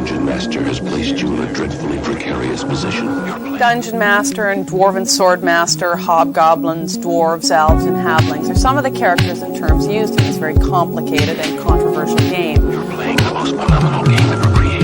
Dungeon Master has placed you in a dreadfully precarious position. Dungeon Master and Dwarven Sword Master, Hobgoblins, Dwarves, Elves, and Halflings are some of the characters and terms used in this very complicated and controversial game. You're playing the most phenomenal game ever created.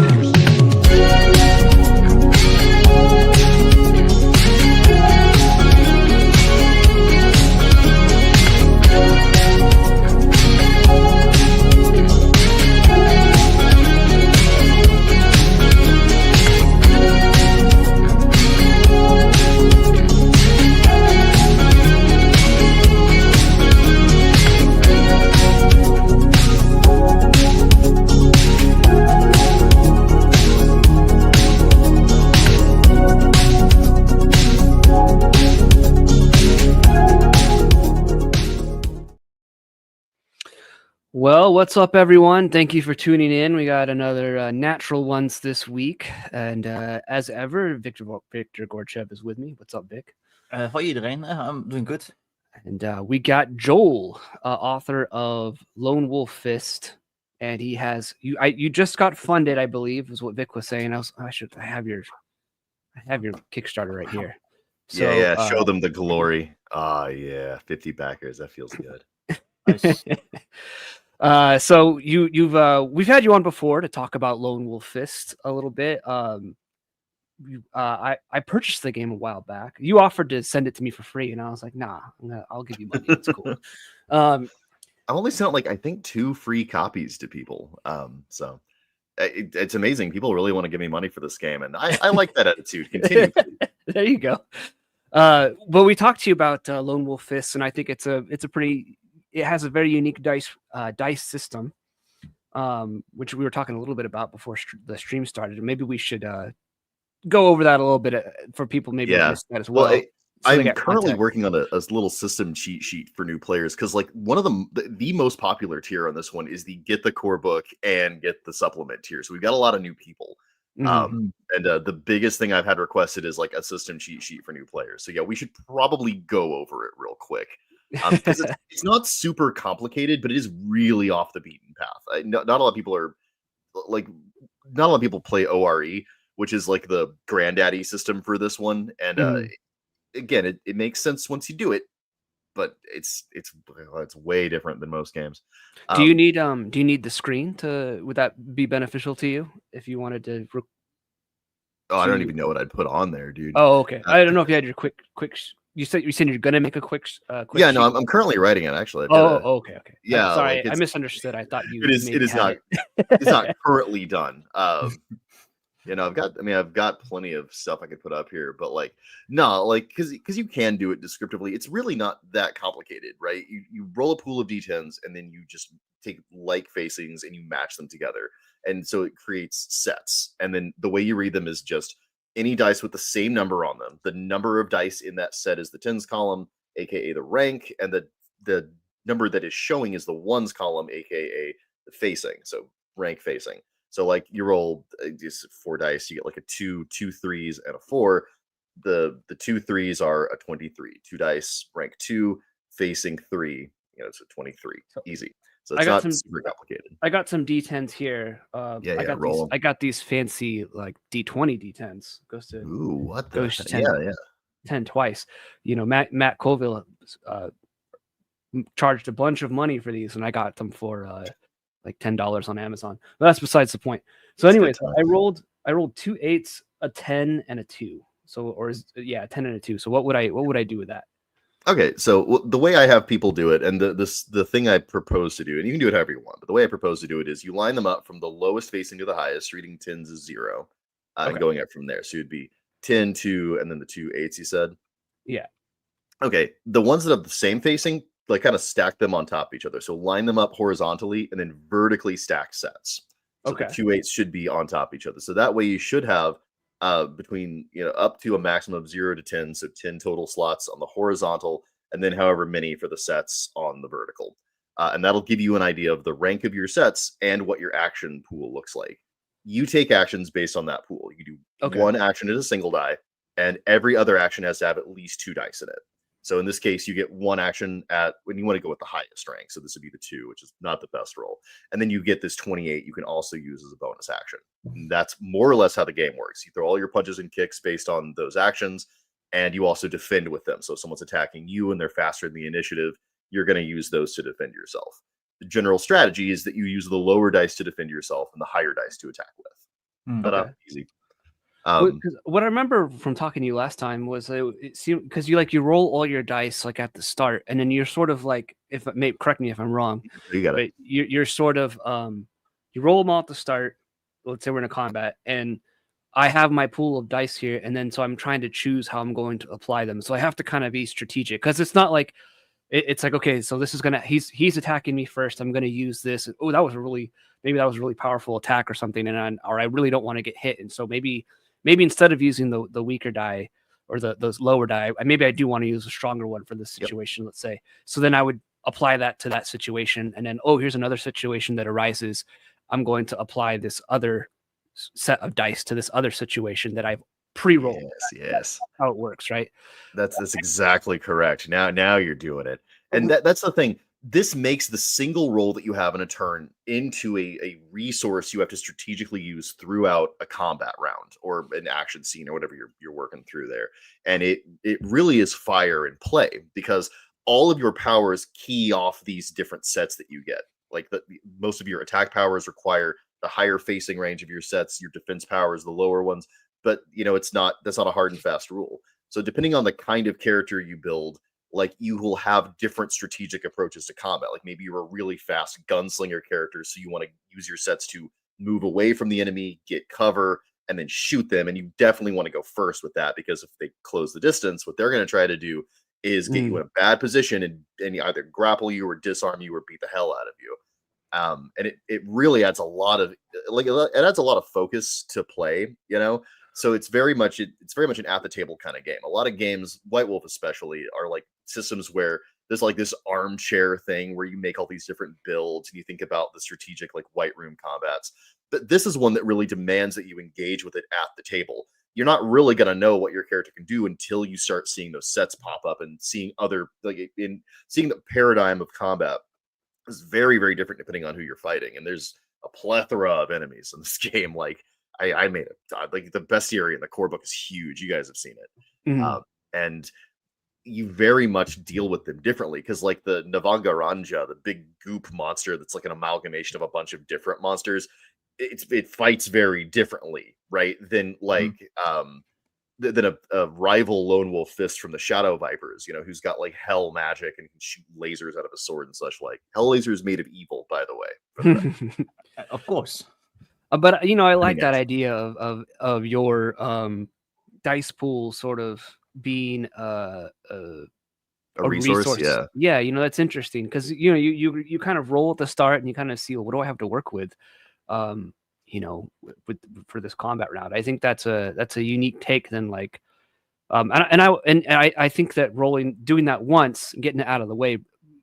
Well, what's up, everyone? Thank you for tuning in. We got another Natural Ones this week. And as ever, Victor Gorchev is with me. What's up, Vic? Hoi iedereen. I'm doing good. And we got Joel, author of Lone Wolf Fist. And he has, you just got funded, I believe, is what Vic was saying. I have your Kickstarter right here. So, yeah, show them the glory. Yeah, 50 backers. That feels good. Nice. So we've had you on before to talk about Lone Wolf Fist a little bit. I purchased the game a while back. You offered to send it to me for free, and I was like, nah, I'll give you money. It's cool. I've only sent I think 2 free copies to people. So it's amazing. People really want to give me money for this game, and I like that attitude. Continue. There you go. But we talked to you about Lone Wolf Fist, and I think it has a very unique dice system, which we were talking a little bit about before the stream started. And maybe we should go over that a little bit for people maybe who missed that as well. I'm currently working on a little system cheat sheet for new players because one of the most popular tier on this one is the get the core book and get the supplement tier. So we've got a lot of new people. Mm-hmm. And the biggest thing I've had requested is a system cheat sheet for new players. So yeah, we should probably go over it real quick. Because it's not super complicated, but it is really off the beaten path. Not a lot of people are not a lot of people play ORE, which is the granddaddy system for this one. And again, it makes sense once you do it, but it's way different than most games. Do you need the screen would that be beneficial to you if you wanted to? I don't even know what I'd put on there, dude. Oh, okay. I don't know if you had your quick. You said you're gonna make a quick. Yeah, no, I'm currently writing it actually. Okay. Yeah, sorry, I misunderstood. I thought you. It is not. It's not currently done. I've got plenty of stuff I could put up here, but because you can do it descriptively, it's really not that complicated, right? You roll a pool of d10s and then you just take like facings and you match them together, and so it creates sets. And then the way you read them is just any dice with the same number on them. The number of dice in that set is the tens column, aka the rank, and the number that is showing is the ones column, aka the facing. So rank facing. So you roll just 4 dice, you get a 2, 2 threes, and a 4. The 2 threes are a 23. 2 dice, rank 2, facing 3. It's a 23. Easy. So it's not super complicated. I got some D10s here. I got these fancy D20 D10s. Goes to what goes to 10, 10 twice. Matt Colville charged a bunch of money for these, and I got them for $10 on Amazon. But that's besides the point. So, anyways, I rolled 2 8s, a 10, and a 2. So, a 10 and a 2. So, what would I do with that? Okay, so the way I have people do it, and the thing I propose to do, and you can do it however you want, but the way I propose to do it is you line them up from the lowest facing to the highest, reading 10s is 0, and going up from there. So it'd be 10, 2, and then the 2 8s, you said? Yeah. Okay, the ones that have the same facing, kind of stack them on top of each other. So line them up horizontally and then vertically stack sets. So the 2 8s should be on top of each other. So that way you should have between up to a maximum of 0 to 10, so 10 total slots on the horizontal, and then however many for the sets on the vertical. And that'll give you an idea of the rank of your sets and what your action pool looks like. You take actions based on that pool. You do one action as a single die, and every other action has to have at least 2 dice in it. So in this case, you get 1 action at when you want to go with the highest rank. So this would be the 2, which is not the best roll. And then you get this 28 you can also use as a bonus action. And that's more or less how the game works. You throw all your punches and kicks based on those actions, and you also defend with them. So if someone's attacking you and they're faster in the initiative, you're going to use those to defend yourself. The general strategy is that you use the lower dice to defend yourself and the higher dice to attack with. But Okay. easy. 'Cause what I remember from talking to you last time was it seemed because you roll all your dice like at the start, and then you're sort of like, if correct me if I'm wrong, You got it. but you're sort of you roll them all at the start. Let's say we're in a combat, and I have my pool of dice here, and then so I'm trying to choose how I'm going to apply them. So I have to kind of be strategic because it's not like it's like, okay, so this is gonna he's attacking me first. I'm gonna use this. Oh, that was a really powerful attack or something, and I really don't want to get hit, and so maybe instead of using the weaker die or those lower die, maybe I do want to use a stronger one for this situation. Let's say, so then I would apply that to that situation, and then here's another situation that arises. I'm going to apply this other set of dice to this other situation that I've pre-rolled. Yes. That's how it works, right? That's exactly correct. Now you're doing it. And that's the thing. This makes the single roll that you have in a turn into a resource you have to strategically use throughout a combat round or an action scene or whatever you're working through there. And it really is fire in play because all of your powers key off these different sets that you get. Like most of your attack powers require the higher facing range of your sets, your defense powers, the lower ones. But that's not a hard and fast rule. So depending on the kind of character you build, like you will have different strategic approaches to combat. Like maybe you're a really fast gunslinger character, so you want to use your sets to move away from the enemy, get cover, and then shoot them. And you definitely want to go first with that because if they close the distance, what they're going to try to do is get you in a bad position and either grapple you or disarm you or beat the hell out of you. And it really adds a lot of focus to play, So it's very much an at the table kind of game. A lot of games, White Wolf especially, are like systems where there's like this armchair thing where you make all these different builds and you think about the strategic like white room combats. But this is one that really demands that you engage with it at the table. You're not really going to know what your character can do until you start seeing those sets pop up and seeing seeing the paradigm of combat is very, very different depending on who you're fighting. And there's a plethora of enemies in this game. Like I made it. Like the bestiary in the core book is huge. You guys have seen it. And you very much deal with them differently because like the Navangaranja, the big goop monster that's like an amalgamation of a bunch of different monsters, it fights very differently, right? Than like than a rival lone wolf fist from the Shadow Vipers, who's got like hell magic and can shoot lasers out of a sword and such. Like hell laser is made of evil, by the way. Of course. But I like that idea of your dice pool sort of being a resource. Yeah, that's interesting because you kind of roll at the start and you kind of see, well, what do I have to work with, for this combat round. I think that's a unique take than like, and I think that doing that once, getting it out of the way,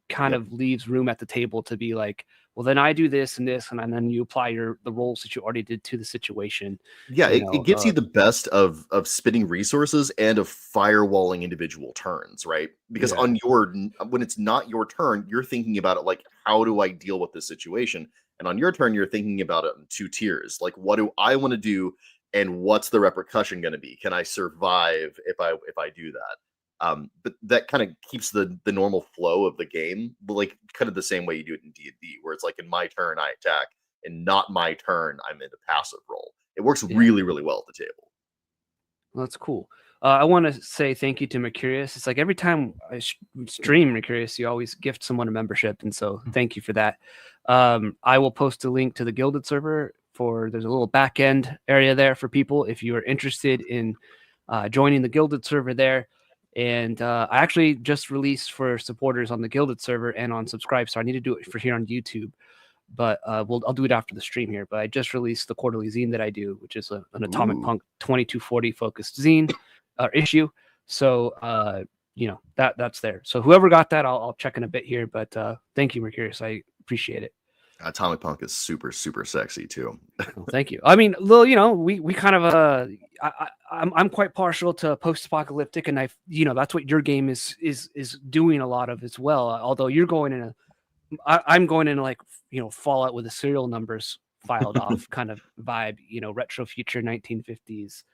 kind of leaves room at the table to be like, well, then I do this and this, and then you apply the roles that you already did to the situation. Yeah, it gives you the best of spending resources and of firewalling individual turns, right? Because when it's not your turn, you're thinking about it like, how do I deal with this situation? And on your turn, you're thinking about it in 2 tiers. Like, what do I want to do, and what's the repercussion going to be? Can I survive if I do that? But that kind of keeps the normal flow of the game, like kind of the same way you do it in D&D, where it's like in my turn I attack, and not my turn I'm in a passive role. It works really, really well at the table. Well, that's cool. I want to say thank you to Mercurius. It's like every time I stream Mercurius, you always gift someone a membership, and so thank you for that. I will post a link to the Gilded server. There's a little back end area there for people if you are interested in joining the Gilded server there. And I actually just released for supporters on the Gilded server and on Subscribe, so I need to do it for here on YouTube. But I'll do it after the stream here. But I just released the quarterly zine that I do, which is an Atomic Punk 2240 focused zine issue. So that's there. So whoever got that, I'll check in a bit here. But thank you, Mercurius. I appreciate it. Atomic Punk is super sexy too. Well, thank you. I mean, Lil, we kind of I'm quite partial to post-apocalyptic, and that's what your game is doing a lot of as well. Although you're going in I'm going in like Fallout with the serial numbers filed off kind of vibe. Retro future 1950s,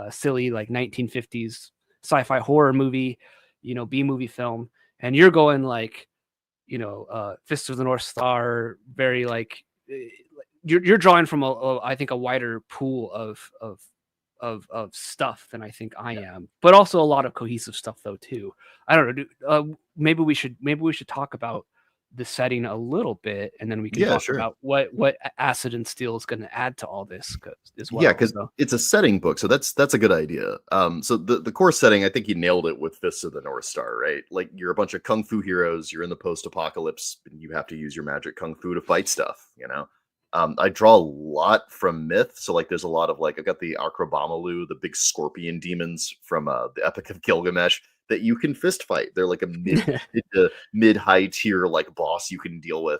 silly like 1950s sci-fi horror movie, B movie film, and you're going like Fist of the North Star, very like you're drawing from I think a wider pool of stuff than I think I am, but also a lot of cohesive stuff though too. I don't know. Maybe we should talk about the setting a little bit, and then we can talk about what Acid and Steel is going to add to all this as well. Yeah, because it's a setting book, so that's a good idea. So the core setting, I think you nailed it with Fists of the North Star, right? Like you're a bunch of kung fu heroes, you're in the post-apocalypse, and you have to use your magic kung fu to fight stuff. I draw a lot from myth, so like there's a lot of like I've got the Akrabamalu, the big scorpion demons from the Epic of Gilgamesh that you can fist fight. They're like a mid high tier like boss you can deal with.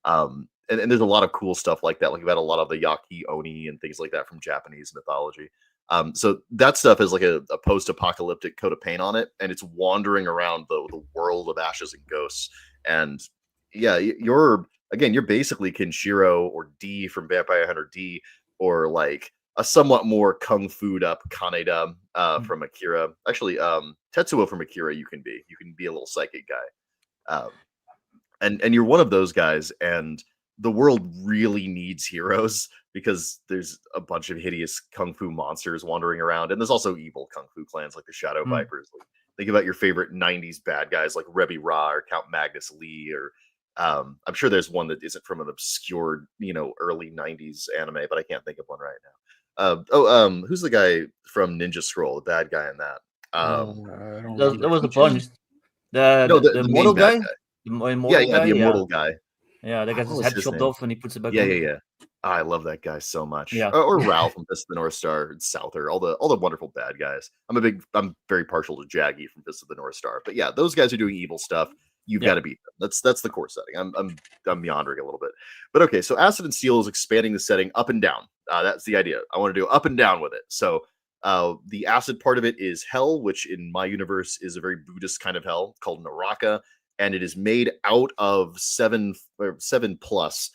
And there's a lot of cool stuff like that. Like you've got a lot of the Yaki Oni and things like that from Japanese mythology. So that stuff is like a post-apocalyptic coat of paint on it, and it's wandering around the world of ashes and ghosts. And yeah, you're basically Kenshiro or D from Vampire Hunter D, or like a somewhat more kung fu'd up Kaneda from Akira. Actually, Tetsuo from Akira, you can be a little psychic guy. And you're one of those guys, and the world really needs heroes because there's a bunch of hideous kung fu monsters wandering around, and there's also evil kung fu clans like the Shadow Vipers. Like, think about your favorite 90s bad guys like Rebbe Ra or Count Magnus Lee, or I'm sure there's one that isn't from an obscure, early 90s anime, but I can't think of one right now. Who's the guy from Ninja Scroll, the bad guy in that? There was a bunch. The immortal guy? The immortal guy. Yeah, that gets his head chopped off and he puts it back on. Yeah. I love that guy so much. Yeah. Or Ralph from Fist of the North Star, and Souther, all the wonderful bad guys. I'm very partial to Jaggy from Fist of the North Star. But yeah, those guys are doing evil stuff. You've got to beat them. That's the core setting. I'm meandering a little bit. But okay, so Acid and Steel is expanding the setting up and down. That's the idea. I want to do up and down with it. So the acid part of it is hell, which in my universe is a very Buddhist kind of hell called Naraka, and it is made out of seven plus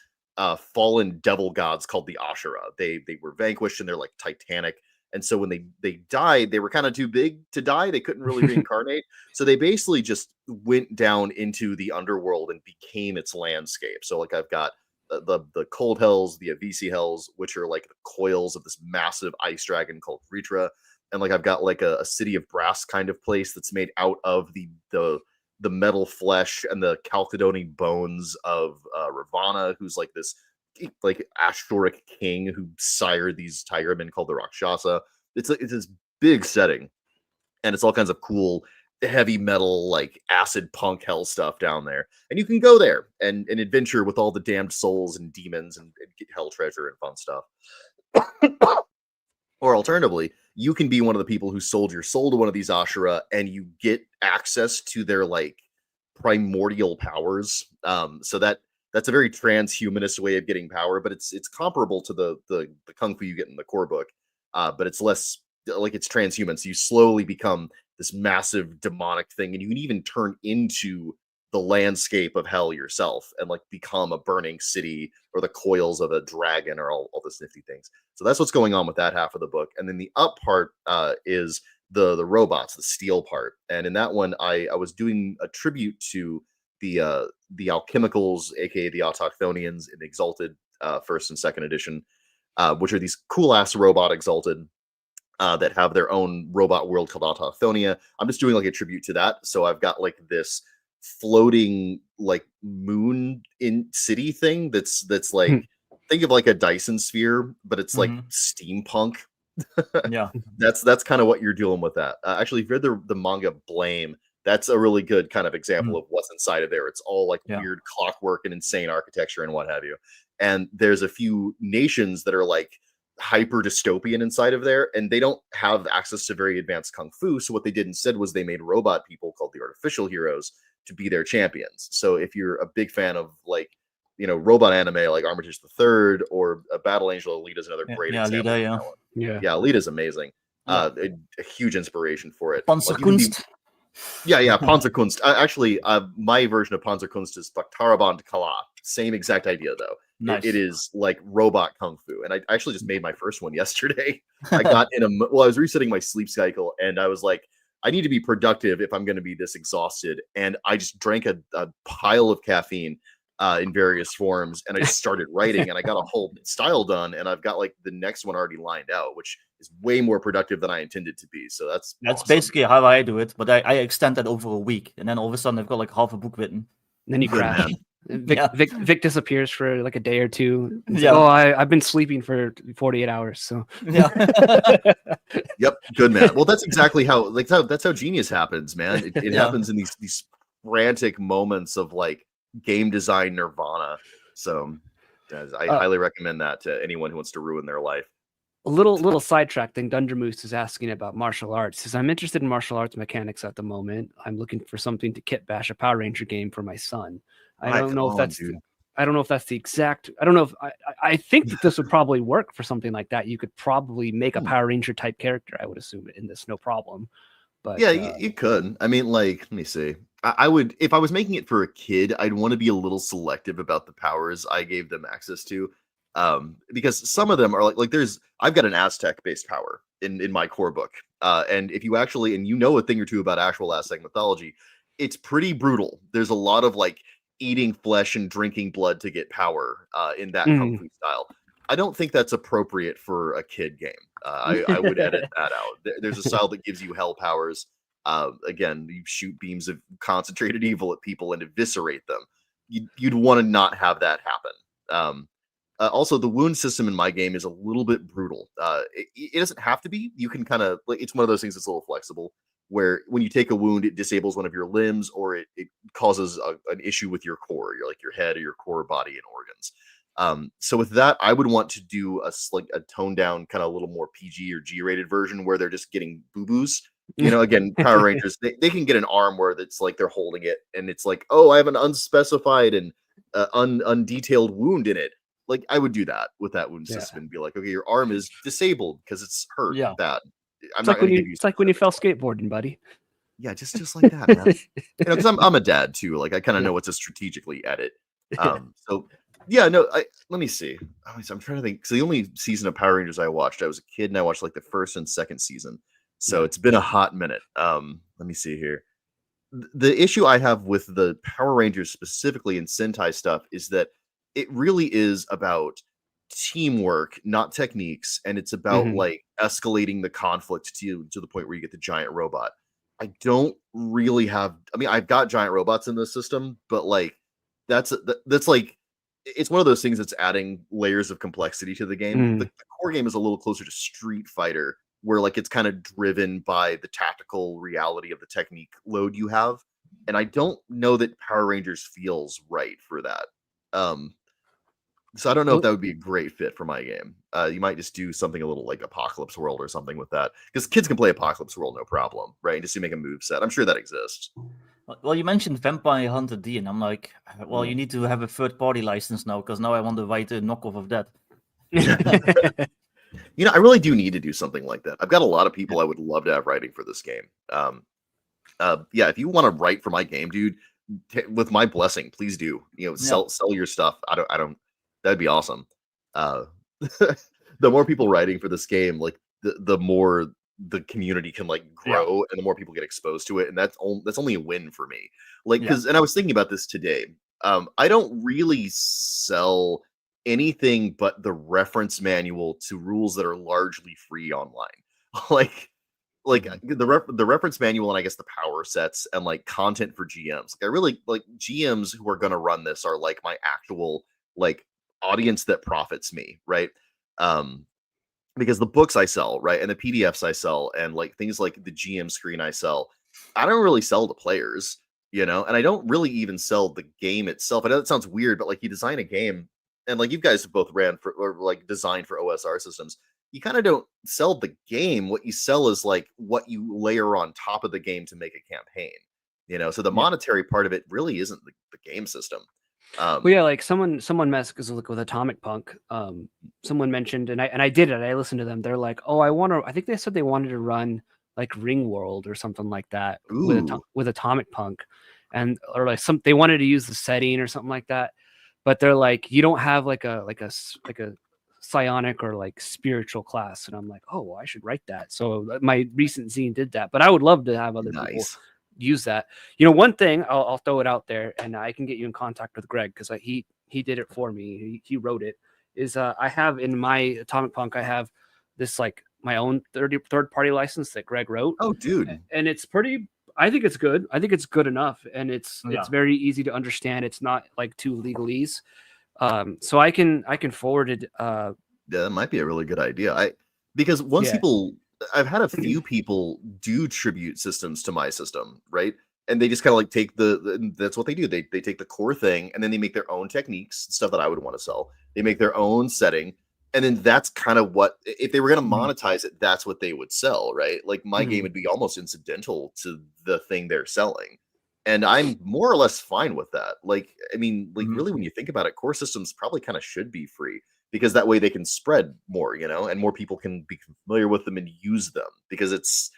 fallen devil gods called the Ashura. They were vanquished and they're like titanic. And so when they died, they were kind of too big to die. They couldn't really reincarnate. So they basically just went down into the underworld and became its landscape. So like I've got the cold hells, the Avisi hells, which are like the coils of this massive ice dragon called Vritra. And like I've got like a city of brass kind of place that's made out of the metal flesh and the Chalcedonian bones of Ravana, who's like this like Ashtoric king who sired these tigermen called the Rakshasa. It's this big setting, and it's all kinds of cool heavy metal like acid punk hell stuff down there, and you can go there and adventure with all the damned souls and demons and get hell treasure and fun stuff. Or alternatively, you can be one of the people who sold your soul to one of these Ashura, and you get access to their like primordial powers. So that's a very transhumanist way of getting power, but it's comparable to the kung fu you get in the core book, but it's less like it's transhuman. So you slowly become this massive demonic thing, and you can even turn into the landscape of hell yourself and like become a burning city or the coils of a dragon or all this nifty things. So that's what's going on with that half of the book. And then the up part is the robots, the steel part. And in that one, I was doing a tribute to the alchemicals, aka the Autochthonians in Exalted first and second edition, which are these cool ass robot Exalted that have their own robot world called Autochthonia. I'm just doing like a tribute to that. So I've got like this floating like moon in city thing that's like think of like a Dyson sphere, but it's like steampunk. Yeah, that's kind of what you're dealing with. That actually, if you read the manga Blame, that's a really good kind of example of what's inside of there. It's all like weird clockwork and insane architecture and what have you. And there's a few nations that are like hyper dystopian inside of there, and they don't have access to very advanced kung fu. So what they did instead was they made robot people called the artificial heroes to be their champions. So if you're a big fan of like robot anime like Armitage the Third or Battle Angel Alita is another great example. Yeah, Alita is amazing. A huge inspiration for it. Panzerkunst. Panzerkunst. Actually, my version of Panzerkunst is Faktaraband Kala. Same exact idea, though. Nice. It is like robot kung fu, and I actually just made my first one yesterday. I got I was resetting my sleep cycle, and I was like, I need to be productive if I'm going to be this exhausted, and I just drank a pile of caffeine in various forms, and I just started writing, and I got a whole style done, and I've got like the next one already lined out, which is way more productive than I intended to be. So that's awesome. Basically how I do it, but I extend that over a week, and then all of a sudden I've got like half a book written. And then you crash. Vic disappears for like a day or two. Yeah. Like, I've been sleeping for 48 hours. So yeah. Yep, good man. Well, that's exactly how that's how genius happens, man. It happens in these frantic moments of like game design nirvana. So I highly recommend that to anyone who wants to ruin their life. A little sidetrack thing. Dunder Moose is asking about martial arts. Says, I'm interested in martial arts mechanics at the moment. I'm looking for something to kit bash a Power Ranger game for my son. I don't know if that's the exact. I don't know if I think that this would probably work for something like that. You could probably make a Power Ranger type character, I would assume, in this, no problem. But yeah, you could. I mean, like, let me see. I would, if I was making it for a kid, I'd want to be a little selective about the powers I gave them access to, because some of them are like I've got an Aztec based power in my core book, and if you actually a thing or two about actual Aztec mythology, it's pretty brutal. There's a lot of like eating flesh and drinking blood to get power in that kung fu style. I don't think that's appropriate for a kid game. I would edit that out. There's a style that gives you hell powers. Again, you shoot beams of concentrated evil at people and eviscerate them. You'd want to not have that happen. Also, the wound system in my game is a little bit brutal. It doesn't have to be. You can kind of it's one of those things that's a little flexible, where when you take a wound, it disables one of your limbs, or it causes an issue with your core, your head or your core body and organs. So with that, I would want to do a toned down, kind of a little more PG or G rated version where they're just getting boo-boos. Again, Power Rangers, they can get an arm where it's like they're holding it and it's like, oh, I have an unspecified and undetailed wound in it. Like, I would do that with that wound system and be like, okay, your arm is disabled because it's hurt bad. It's like when you fell skateboarding, buddy. Yeah, just like that, man. Because I'm a dad too. Like, I kind of know what to strategically edit. So yeah, no. Let me see. I'm trying to think. So the only season of Power Rangers I watched, I was a kid and I watched like the first and second season. So it's been a hot minute. Let me see here. The issue I have with the Power Rangers specifically in Sentai stuff is that it really is about teamwork, not techniques, and it's about like escalating the conflict to the point where you get the giant robot. I don't really have. I mean, I've got giant robots in this system, but like that's like it's one of those things that's adding layers of complexity to the game. The core game is a little closer to Street Fighter, where like it's kind of driven by the tactical reality of the technique load you have, and I don't know that Power Rangers feels right for that. So I don't know if that would be a great fit for my game. You might just do something a little like Apocalypse World or something with that, because kids can play Apocalypse World no problem, right? Just to make a move set. I'm sure that exists. Well, you mentioned Vampire Hunter D, and I'm like, well, you need to have a third-party license now, because now I want to write a knockoff of that. I really do need to do something like that. I've got a lot of people I would love to have writing for this game. Yeah, if you want to write for my game, dude, with my blessing, please do. Sell your stuff. I don't. That'd be awesome. The more people writing for this game, like the more the community can like grow, and the more people get exposed to it, and that's only a win for me. Like, and I was thinking about this today. I don't really sell anything but the reference manual to rules that are largely free online. like the reference manual, and I guess the power sets and like content for GMs. Like, I really like GMs who are going to run this are like my actual like audience that profits me, right? Because the books I sell, right, and the PDFs I sell, and like things like the GM screen I sell, I don't really sell to players, and I don't really even sell the game itself. I know that sounds weird, but like, you design a game, and like, you guys have both ran for or like designed for OSR systems. You kind of don't sell the game. What you sell is like what you layer on top of the game to make a campaign. So the monetary part of it really isn't the game system. Well, yeah, like someone messaged like with Atomic Punk. Someone mentioned, and I did it. I listened to them. They're like, oh, I think they said they wanted to run like Ring World or something like that with Atomic Punk, and or like they wanted to use the setting or something like that. But they're like, you don't have like a psionic or like spiritual class, and I'm like, oh, well, I should write that. So my recent zine did that, but I would love to have other people use that. One thing I'll throw it out there, and I can get you in contact with Greg because he did it for me. He wrote it. Is I have in my Atomic Punk, I have this like my own third party license that Greg wrote. Oh, dude, and it's pretty. I think it's good. I think it's good enough, and it's very easy to understand. It's not like too legalese. So I can forward it. Yeah, that might be a really good idea. Because once I've had a few people do tribute systems to my system, right? And they just kind of like take that's what they do. They take the core thing and then they make their own techniques, stuff that I would want to sell. They make their own setting. And then that's kind of what, if they were going to monetize it, that's what they would sell, right? Like my game would be almost incidental to the thing they're selling. And I'm more or less fine with that. Like, I mean, like really, when you think about it, core systems probably kind of should be free because that way they can spread more, and more people can be familiar with them and use them because it's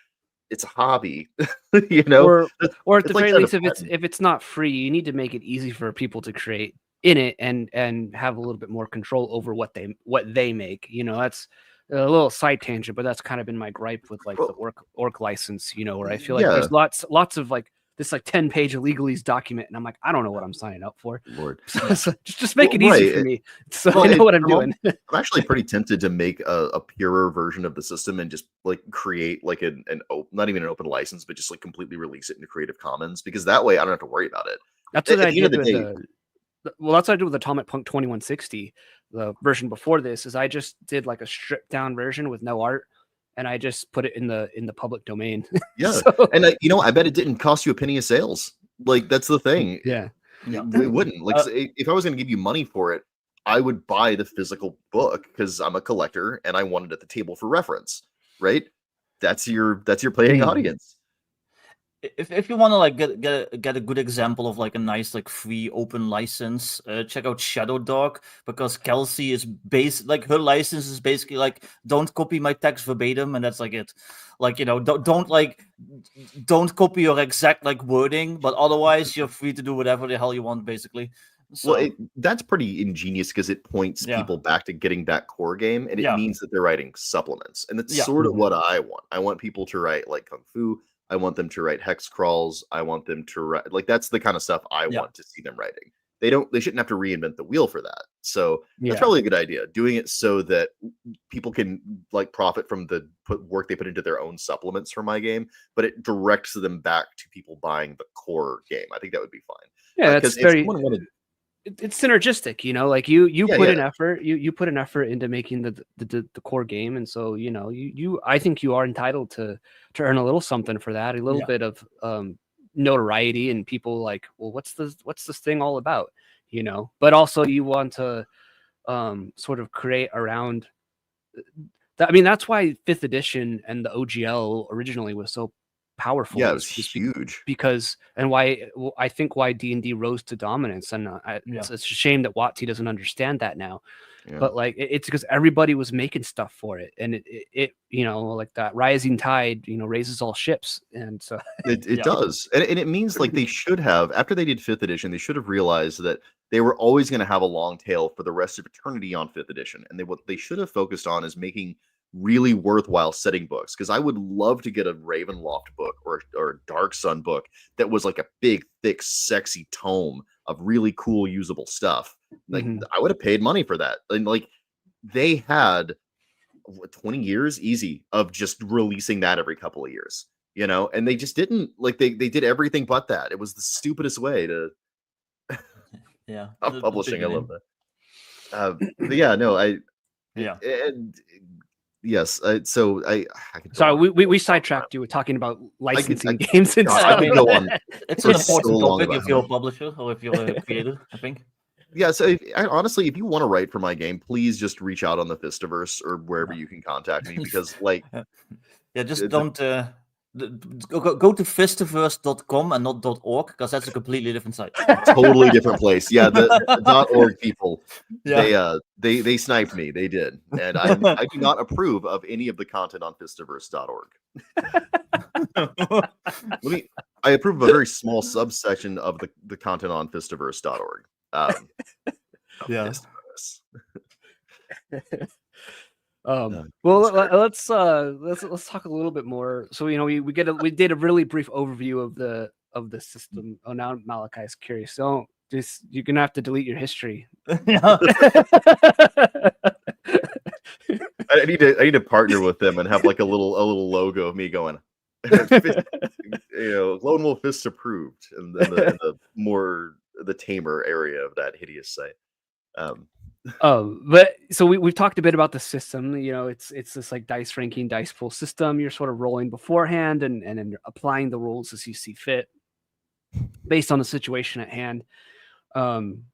a hobby, Or at the very least, if it's not free, you need to make it easy for people to create in it and have a little bit more control over what they make. That's a little side tangent, but that's kind of been my gripe with like the orc license, where I feel like there's lots of like this like 10-page legalese document, and I'm like, I don't know what I'm signing up for. Lord, so just make it easy for me, so I know what I'm doing. I'm actually pretty tempted to make a purer version of the system and just like create like an not even an open license, but just like completely release it into Creative Commons because that way I don't have to worry about it. That's what I did with well, that's what I did with Atomic Punk 2160. The version before this is I just did like a stripped down version with no art, and I just put it in the public domain. Yeah, and I bet it didn't cost you a penny of sales. Like that's the thing. Yeah, it wouldn't. Like if I was going to give you money for it, I would buy the physical book because I'm a collector and I want it at the table for reference. Right? That's your playing audience. If you want to like get a good example of like a nice like free open license, check out Shadow Dog because Kelsey is her license is basically like don't copy my text verbatim and that's like it. Like don't copy your exact like wording, but otherwise you're free to do whatever the hell you want basically. So, well, that's pretty ingenious because it points people back to getting that core game, and it means that they're writing supplements, and that's sort of what I want. I want people to write like Kung Fu. I want them to write hex crawls. I want them to write like that's the kind of stuff I want to see them writing. They shouldn't have to reinvent the wheel for that. So that's probably a good idea. Doing it so that people can like profit from the work they put into their own supplements for my game, but it directs them back to people buying the core game. I think that would be fine. Yeah, that's very. It's synergistic, like you put an effort, you put an effort into making the core game. And so, I think you are entitled to earn a little something for that, a little bit of notoriety and people like, well, what's this thing all about? But also you want to sort of create around that. I mean, that's why 5th edition and the OGL originally was so powerful. Yeah, it was huge because why I think why D&D rose to dominance, and it's a shame that WotC doesn't understand that now. But like it's because everybody was making stuff for it, and it like that rising tide raises all ships, and so it does, and it means like they should have, after they did 5th edition, they should have realized that they were always going to have a long tail for the rest of eternity on 5th edition, and what they should have focused on is making really worthwhile setting books, because I would love to get a Ravenloft book or a Dark Sun book that was like a big, thick, sexy tome of really cool, usable stuff. Like I would have paid money for that. And like they had 20 years easy of just releasing that every couple of years, and they just didn't like they did everything but that. It was the stupidest way to publishing. I love that. But yeah, no, and yes. So I sorry, we sidetracked you. We're talking about licensing games and stuff. I mean, it's an important topic if you're a publisher or if you're a creator, I think. Yeah, so honestly, if you want to write for my game, please just reach out on the Fistiverse or wherever you can contact me, because like just don't Go to fistiverse.com and not .org, because that's a completely different site. Totally different place. Yeah, the .org people, Yeah. they sniped me. They did, and I do not approve of any of the content on fistiverse.org. I approve of a very small subsection of the content on fistiverse.org. Yeah. Fistiverse. Well, let's talk a little bit more. So we did a really brief overview of the system. Oh, now Malachi's curious. So you're gonna have to delete your history. Yeah. I need to partner with them and have like a little logo of me going, Lone Wolf Fists approved, and then the tamer area of that hideous site. But so we've talked a bit about the system. It's this like dice ranking, dice pool system. You're sort of rolling beforehand and then applying the rules as you see fit based on the situation at hand. And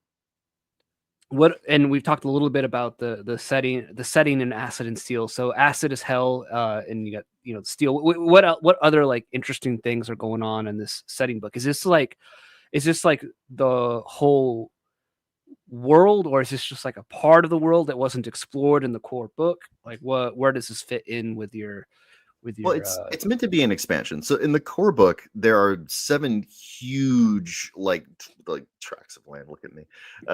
we've talked a little bit about the setting in Acid and Steel. So Acid is hell, and you got Steel. What other like interesting things are going on in this setting book? Is this like the whole world, or is this just like a part of the world that wasn't explored in the core book? Like where does this fit in with your well, it's meant to be an expansion. So in the core book there are 7 huge like tracts of land. Look at me.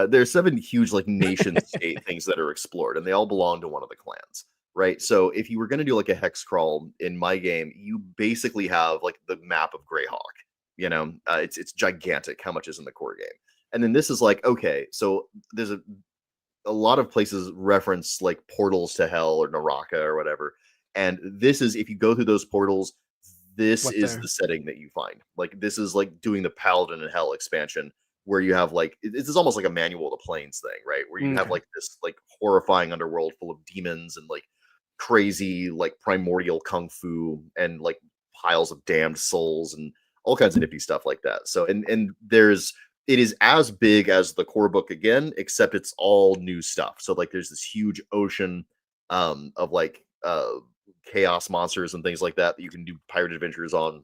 There's 7 huge like nation state things that are explored, and they all belong to one of the clans, right? So if you were going to do like a hex crawl in my game, you basically have like the map of Greyhawk. It's gigantic how much is in the core game. And then this is like, okay, so there's a lot of places reference like portals to hell or Naraka or whatever. And this is, if you go through those portals, this is the setting that you find. Like, this is like doing the Paladin and Hell expansion, where you have like, this is almost like a Manual of the Plains thing, right? Where you have like this like horrifying underworld full of demons and like crazy like primordial kung fu and like piles of damned souls and all kinds of nifty stuff like that. So, and it is as big as the core book again, except it's all new stuff. So like there's this huge ocean of like chaos monsters and things like that you can do pirate adventures on.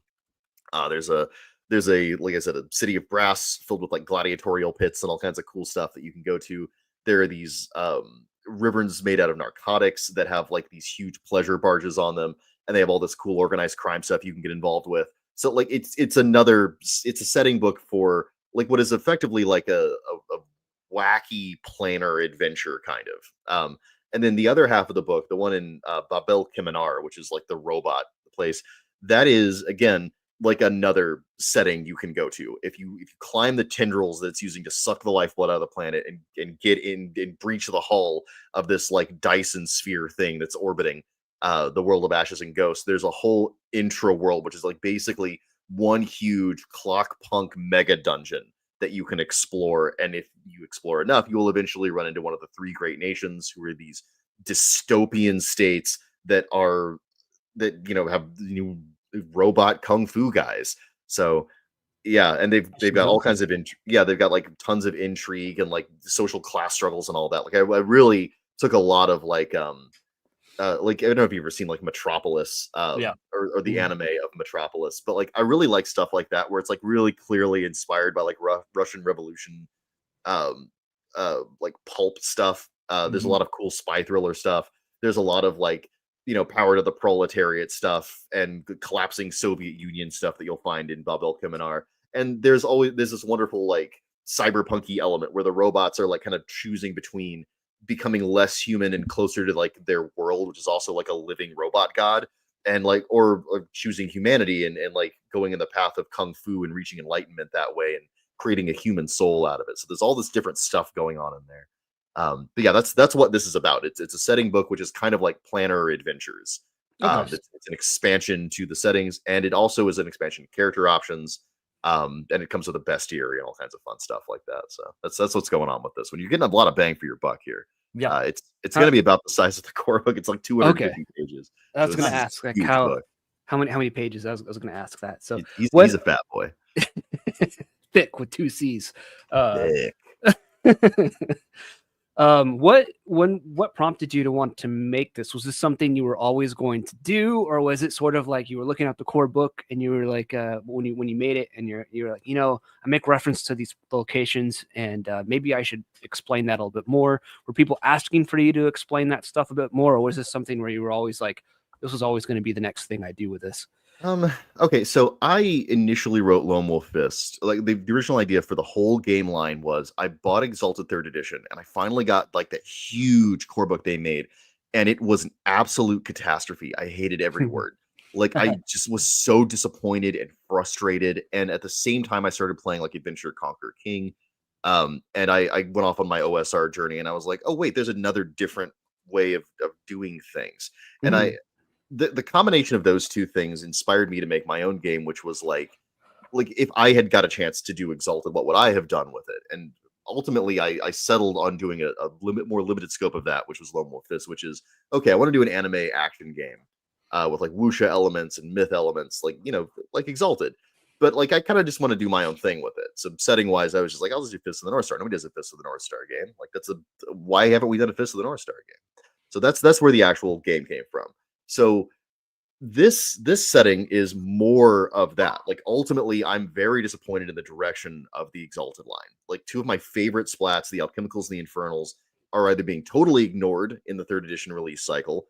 There's a like I said, a city of brass filled with like gladiatorial pits and all kinds of cool stuff that you can go to. There are these riverns made out of narcotics that have like these huge pleasure barges on them, and they have all this cool organized crime stuff you can get involved with. So like it's a setting book for like what is effectively like a wacky planar adventure kind of. And then the other half of the book, the one in Babel Kiminar, which is like the robot place, that is again like another setting you can go to. If you climb the tendrils that it's using to suck the lifeblood out of the planet and get in and breach the hull of this like Dyson sphere thing that's orbiting the world of Ashes and Ghosts, there's a whole intra world which is like basically one huge clockpunk mega dungeon that you can explore. And if you explore enough, you will eventually run into one of the 3 great nations, who are these dystopian states that have new robot kung fu guys. So yeah, and they've got all kinds of they've got like tons of intrigue and like social class struggles and all that. Like I really took a lot of like I don't know if you've ever seen like Metropolis, or the anime of Metropolis, but like I really like stuff like that where it's like really clearly inspired by like Russian Revolution, like pulp stuff. There's a lot of cool spy thriller stuff. There's a lot of like Power to the Proletariat stuff and collapsing Soviet Union stuff that you'll find in Babel Kiminar. And there's this wonderful like cyberpunky element where the robots are like kind of choosing between becoming less human and closer to like their world, which is also like a living robot god, and like or choosing humanity and like going in the path of kung fu and reaching enlightenment that way and creating a human soul out of it. So there's all this different stuff going on in there. But yeah, that's what this is about. It's a setting book which is kind of like planner adventures. It's an expansion to the settings, and it also is an expansion to character options. And it comes with a bestiary and all kinds of fun stuff like that. So that's what's going on with this one. You're getting a lot of bang for your buck here. Yeah, it's going to be about the size of the core book. It's like 250 pages. I was going to ask like how many pages. I was going to ask that. So he's a fat boy, thick with 2 C's. Thick. What prompted you to want to make this? Was this something you were always going to do, or was it sort of like you were looking at the core book and you were like, when you made it and you're like, I make reference to these locations and maybe I should explain that a little bit more? Were people asking for you to explain that stuff a bit more, or was this something where you were always like, this was always going to be the next thing I do with this? Okay, so I initially wrote Lone Wolf Fist. Like the original idea for the whole game line was I bought Exalted 3rd Edition and I finally got like that huge core book they made, and it was an absolute catastrophe. I hated every word. Like I just was so disappointed and frustrated. And at the same time, I started playing like Adventure Conquer King. And I went off on my OSR journey and I was like, oh wait, there's another different way of doing things. And the combination of those two things inspired me to make my own game, which was like if I had got a chance to do Exalted, what would I have done with it? And ultimately, I settled on doing a more limited scope of that, which was Lone Wolf Fist, which is okay. I want to do an anime action game with like wuxia elements and myth elements, like like Exalted. But like I kind of just want to do my own thing with it. So setting wise, I was just like, I'll just do Fist of the North Star. Nobody does a Fist of the North Star game. Like why haven't we done a Fist of the North Star game? So that's where the actual game came from. So this setting is more of that. Like ultimately, I'm very disappointed in the direction of the Exalted line. Like two of my favorite splats, the Alchemicals and the Infernals, are either being totally ignored in the 3rd edition release cycle,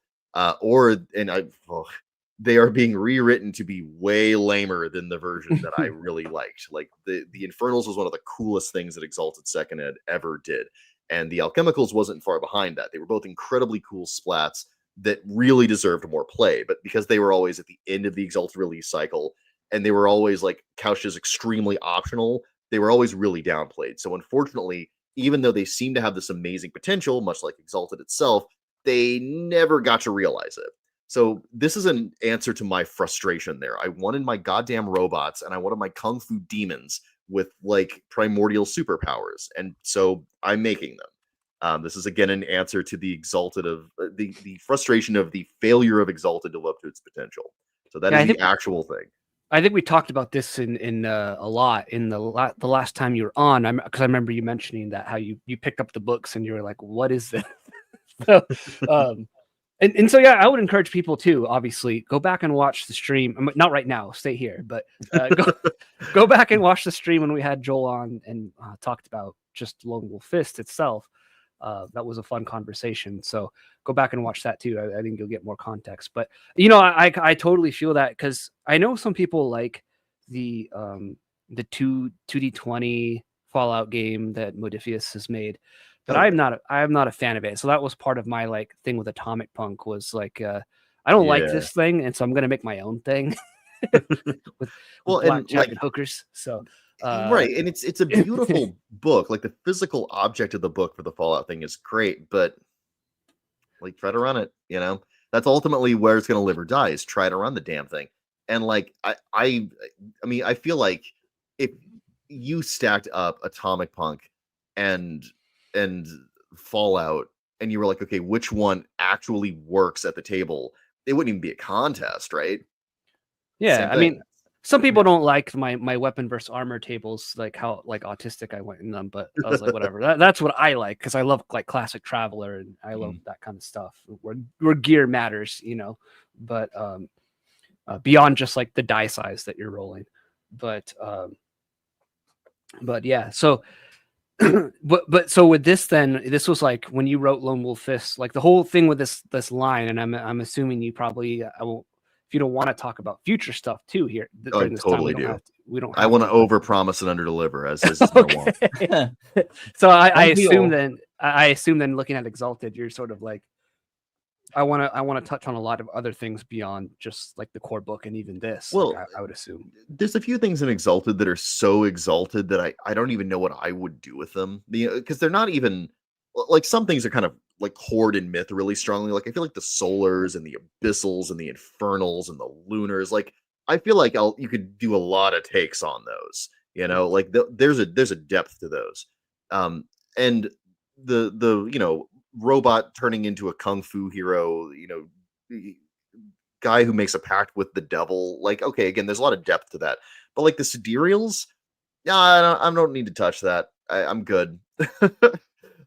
they are being rewritten to be way lamer than the version that I really liked. Like the Infernals was one of the coolest things that Exalted 2nd Ed ever did, and the Alchemicals wasn't far behind that. They were both incredibly cool splats that really deserved more play, but because they were always at the end of the Exalted release cycle and they were always like couched as extremely optional, they were always really downplayed. So unfortunately, even though they seem to have this amazing potential, much like Exalted itself, they never got to realize it. So this is an answer to my frustration there. I wanted my goddamn robots and I wanted my kung fu demons with like primordial superpowers, and so I'm making them. This is again an answer to the Exalted of the frustration of the failure of Exalted to live up to its potential. So that is the actual thing. I think we talked about this in a lot in the last time you were on. Because I remember you mentioning that how you picked up the books and you were like, "What is this?" So, and so yeah, I would encourage people to obviously go back and watch the stream. Not right now, stay here, but go back and watch the stream when we had Joel on and talked about just Lone Wolf Fist itself. That was a fun conversation. So go back and watch that too. I think you'll get more context. But I totally feel that because I know some people like the 2D20 Fallout game that Modifius has made, but I'm not a fan of it. So that was part of my like thing with Atomic Punk was like I don't like this thing, and so I'm gonna make my own thing with blackjack and hookers. So. Right, and it's a beautiful book. Like the physical object of the book for the Fallout thing is great, but like try to run it. That's ultimately where it's going to live or die. Is try to run the damn thing. And like I mean, I feel like if you stacked up Atomic Punk and Fallout, and you were like, okay, which one actually works at the table? It wouldn't even be a contest, right? Yeah, I mean. Some people don't like my weapon versus armor tables, like how like autistic I went in them, but I was like, whatever. That's what I like because I love like classic Traveler and I love that kind of stuff where gear matters, but beyond just like the die size that you're rolling. But yeah, so but so with this then, this was like when you wrote Lone Wolf Fist, like the whole thing with this line, and I'm assuming you probably I won't. If you don't want to talk about future stuff too here, I totally do. We don't. I want to overpromise and underdeliver, as is my want. So I assume then, looking at Exalted, you're sort of like, I want to touch on a lot of other things beyond just like the core book and even this. Well, like, I would assume there's a few things in Exalted that are so exalted that I don't even know what I would do with them, because they're not even like some things are kind of like horde and myth really strongly. Like I feel like the Solars and the Abyssals and the Infernals and the Lunars, like I feel like you could do a lot of takes on those, like there's a depth to those. And the robot turning into a kung fu hero, guy who makes a pact with the devil, like, okay, again, there's a lot of depth to that. But like the Sidereals, yeah, I don't need to touch that. I'm good.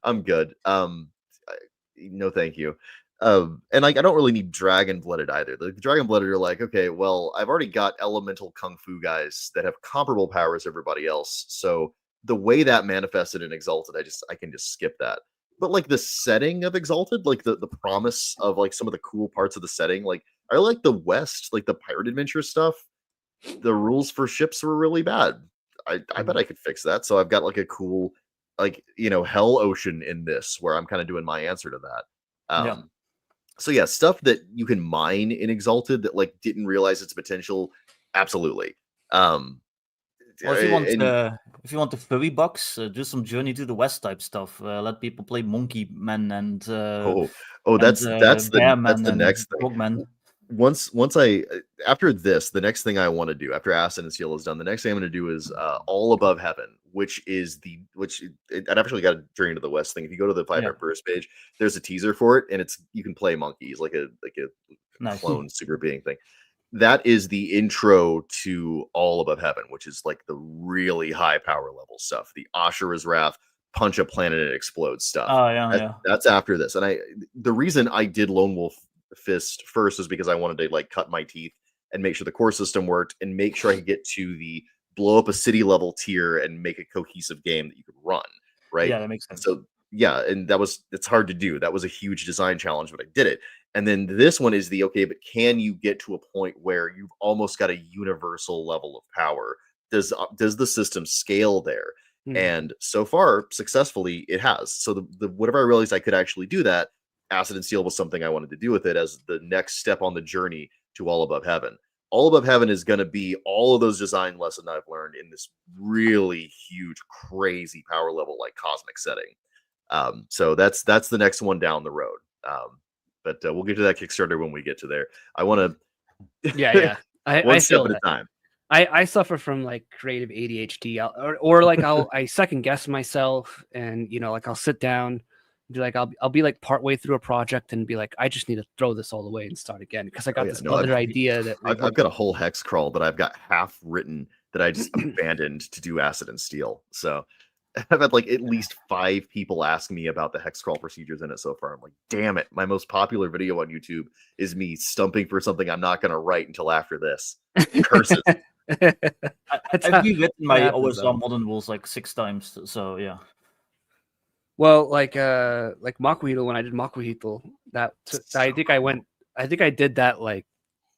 I'm good. No, thank you. And like I don't really need dragon blooded either. The dragon blooded are like, okay, well, I've already got elemental kung fu guys that have comparable powers to everybody else. So the way that manifested in Exalted, I can just skip that. But like the setting of Exalted, like the promise of like some of the cool parts of the setting, like I like the West, like the pirate adventure stuff. The rules for ships were really bad. I bet I could fix that. So I've got like a cool, like hell ocean in this where I'm kind of doing my answer to that. Yeah. So yeah, stuff that you can mine in Exalted that like didn't realize its potential, absolutely. Or And if you want the furry bucks, do some Journey to the West type stuff. Let people play Monkey Man and that's Bear-Man the and next thing. Frogman. Once I after this, the next thing I want to do after Acid and Steel is done, the next thing I'm going to do is All Above Heaven, which I'd actually got a Journey to the West thing. If you go to the 500 first page, there's a teaser for it, and you can play monkeys like a Nice. clone super being thing. That is the intro to All Above Heaven, which is like the really high power level stuff. The Ashura's Wrath, punch a planet and it explodes stuff. Oh yeah, That's after this. And the reason I did Lone Wolf Fist first is because I wanted to like cut my teeth and make sure the core system worked and make sure I could get to the blow up a city level tier and make a cohesive game that you could run. Right. Yeah, that makes sense. So yeah, and it's hard to do. That was a huge design challenge, but I did it. And then this one is okay, but can you get to a point where you've almost got a universal level of power? Does the system scale there? And so far, successfully, it has. So the whatever I realized I could actually do that, Acid and Steel was something I wanted to do with it as the next step on the journey to All Above Heaven. All Above Heaven is going to be all of those design lessons I've learned in this really huge, crazy power level like cosmic setting. So that's the next one down the road. But we'll get to that Kickstarter when we get to there. I want to, yeah. one step at a time. I suffer from like creative ADHD, or like I second guess myself, and like I'll sit down, be like I'll be like partway through a project and be like I just need to throw this all away and start again because I got other idea that I've got a whole hex crawl that I've got half written that I just abandoned to do Acid and Steel. So I've had like at least 5 people ask me about the hex crawl procedures in it so far. I'm like, damn it. My most popular video on YouTube is me stumping for something I'm not going to write until after this. Curses. I've rewritten my OSR Modern Rules like 6 times. So yeah. Well, like Makuhito, when I did Makuhito, I think I did that like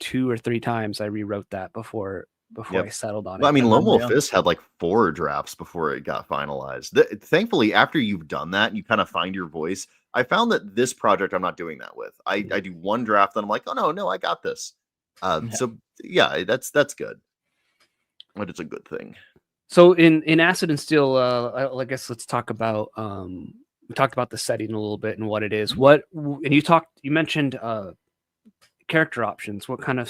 2 or 3 times. I rewrote that before I settled on it. I mean, Lone Wolf Fist had like 4 drafts before it got finalized. Thankfully, after you've done that, you kind of find your voice. I found that this project I'm not doing that with. I do 1 draft, and I'm like, oh no, I got this. So yeah, that's good. But it's a good thing. So in Acid and Steel, I guess let's talk about we talked about the setting a little bit and what it is. You mentioned character options. What kind of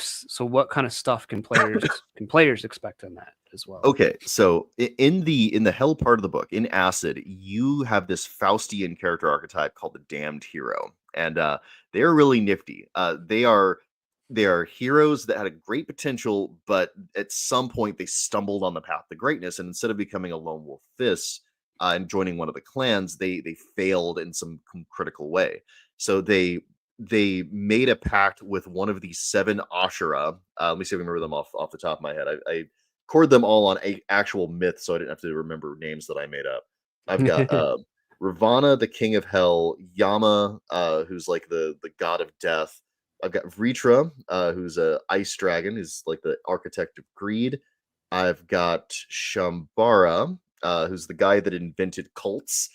stuff can players expect in that as well? Okay, so in the hell part of the book, in Acid, you have this Faustian character archetype called the Damned Hero, and they are really nifty. They are heroes that had a great potential, but at some point they stumbled on the path to greatness, and instead of becoming a Lone Wolf Fist and joining one of the clans, they failed in some critical way. So they made a pact with one of the 7 Ashura. Let me see if I remember them off the top of my head. I cord them all on actual myth, so I didn't have to remember names that I made up. I've got Ravana, the King of Hell, Yama, who's like the god of death. I've got Vritra, who's a ice dragon, who's like the architect of greed. I've got Shambara, who's the guy that invented cults.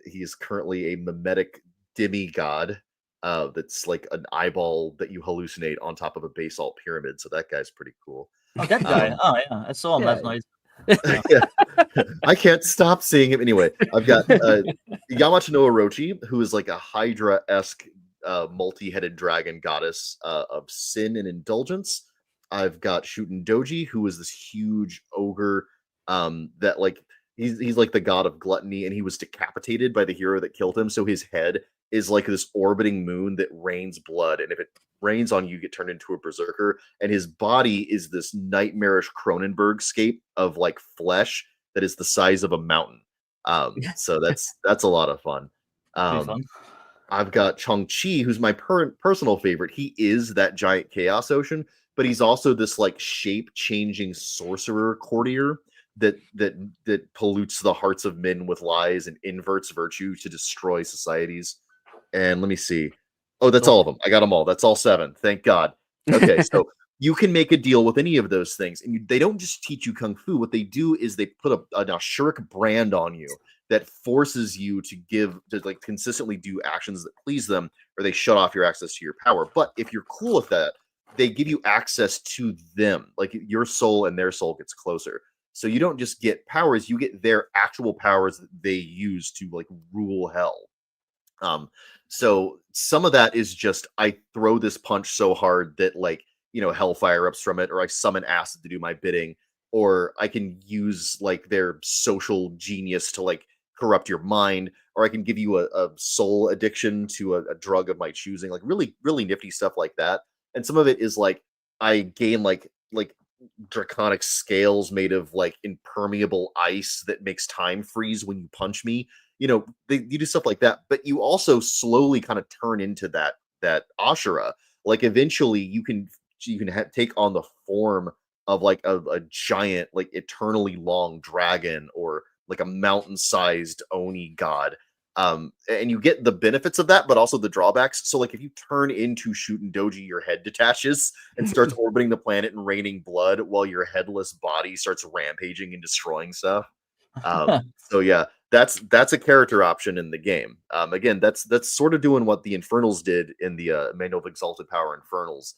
He is currently a mimetic demigod that's like an eyeball that you hallucinate on top of a basalt pyramid. So that guy's pretty cool. Oh, that guy. Oh yeah, I saw him last night. Yeah. I can't stop seeing him. Anyway, I've got Yamato no Orochi, who is like a Hydra-esque multi-headed dragon goddess of sin and indulgence. I've got Shuten Doji, who is this huge ogre that like he's like the god of gluttony, and he was decapitated by the hero that killed him. So his head is like this orbiting moon that rains blood, and if it rains on you, you get turned into a berserker. And his body is this nightmarish Cronenberg scape of like flesh that is the size of a mountain. So that's a lot of fun. Pretty Um, fun. I've got Chang-Chi, who's my personal favorite. He is that giant chaos ocean, but he's also this like shape-changing sorcerer courtier that pollutes the hearts of men with lies and inverts virtue to destroy societies. And let me see. Oh, that's all of them. I got them all. That's all 7. Thank God. Okay, so you can make a deal with any of those things, and they don't just teach you kung fu. What they do is they put an Ashuric brand on you that forces you to like consistently do actions that please them, or they shut off your access to your power. But if you're cool with that, they give you access to them. Like your soul and their soul gets closer. So you don't just get powers, you get their actual powers that they use to like rule hell. So some of that is just I throw this punch so hard that like, hellfire erupts from it, or I summon acid to do my bidding, or I can use like their social genius to like corrupt your mind, or I can give you a soul addiction to a drug of my choosing, like really, really nifty stuff like that. And some of it is like I gain like draconic scales made of like impermeable ice that makes time freeze when you punch me. You do stuff like that, but you also slowly kind of turn into that Ashura. Like eventually you can take on the form of like a giant, like eternally long dragon, or like a mountain-sized Oni god. And you get the benefits of that, but also the drawbacks. So like if you turn into Shootin' Doji, your head detaches and starts orbiting the planet and raining blood while your headless body starts rampaging and destroying stuff. So yeah, that's a character option in the game. Again, that's sort of doing what the Infernals did in the Manual of Exalted Power Infernals.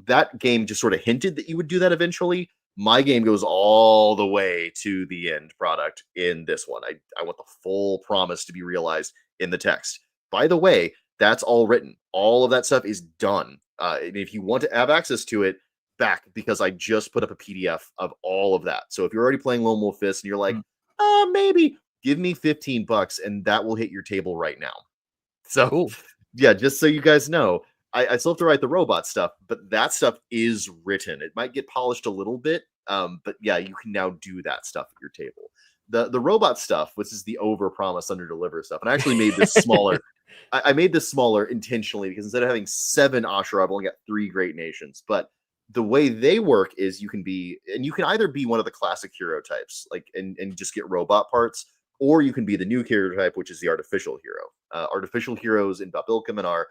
That game just sort of hinted that you would do that eventually. My game goes all the way to the end product in this one. I want the full promise to be realized in the text. By the way, that's all written. All of that stuff is done. And if you want to have access to it, back, because I just put up a PDF of all of that. So if you're already playing Lone Wolf Fist and you're like, maybe give me $15 and that will hit your table right now. So Cool. yeah, just so you guys know, I still have to write the robot stuff, but that stuff is written. It might get polished a little bit, but yeah, you can now do that stuff at your table. The robot stuff, which is the over promise under deliver stuff, and I actually made this smaller. I made this smaller intentionally because instead of having 7 Ashura, I've only got 3 great nations. But the way they work is you can either be one of the classic hero types, like and just get robot parts, or you can be the new hero type, which is the artificial hero. Artificial heroes in Babilkaman are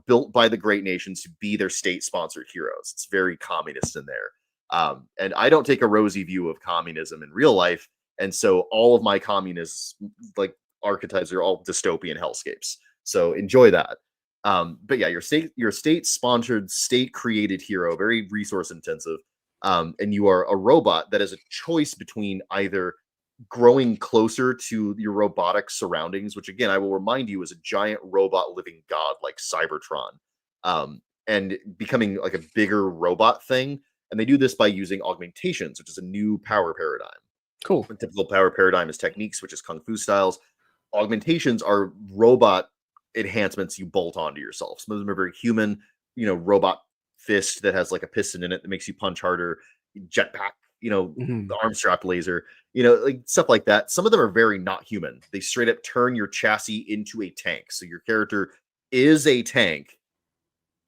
built by the great nations to be their state-sponsored heroes. It's very communist in there. And I don't take a rosy view of communism in real life. And so all of my communist like archetypes are all dystopian hellscapes. So enjoy that. But yeah, your state-sponsored, state-created hero, very resource intensive. And you are a robot that has a choice between either growing closer to your robotic surroundings, which again, I will remind you is a giant robot living god like Cybertron, and becoming like a bigger robot thing. And they do this by using augmentations, which is a new power paradigm. Cool. A typical power paradigm is techniques, which is kung fu styles. Augmentations are robot enhancements you bolt onto yourself. Some of them are very human, robot fist that has like a piston in it that makes you punch harder, jetpack, the arm strap laser, like stuff like that. Some of them are very not human. They straight up turn your chassis into a tank. So your character is a tank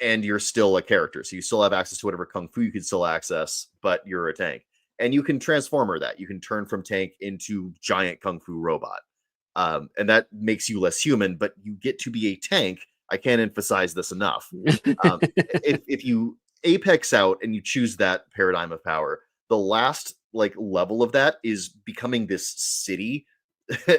and you're still a character. So you still have access to whatever kung fu you can still access, but you're a tank. And you can transformer that. You can turn from tank into giant kung fu robot. And that makes you less human, but you get to be a tank. I can't emphasize this enough. If you apex out and you choose that paradigm of power, the last like level of that is becoming this city,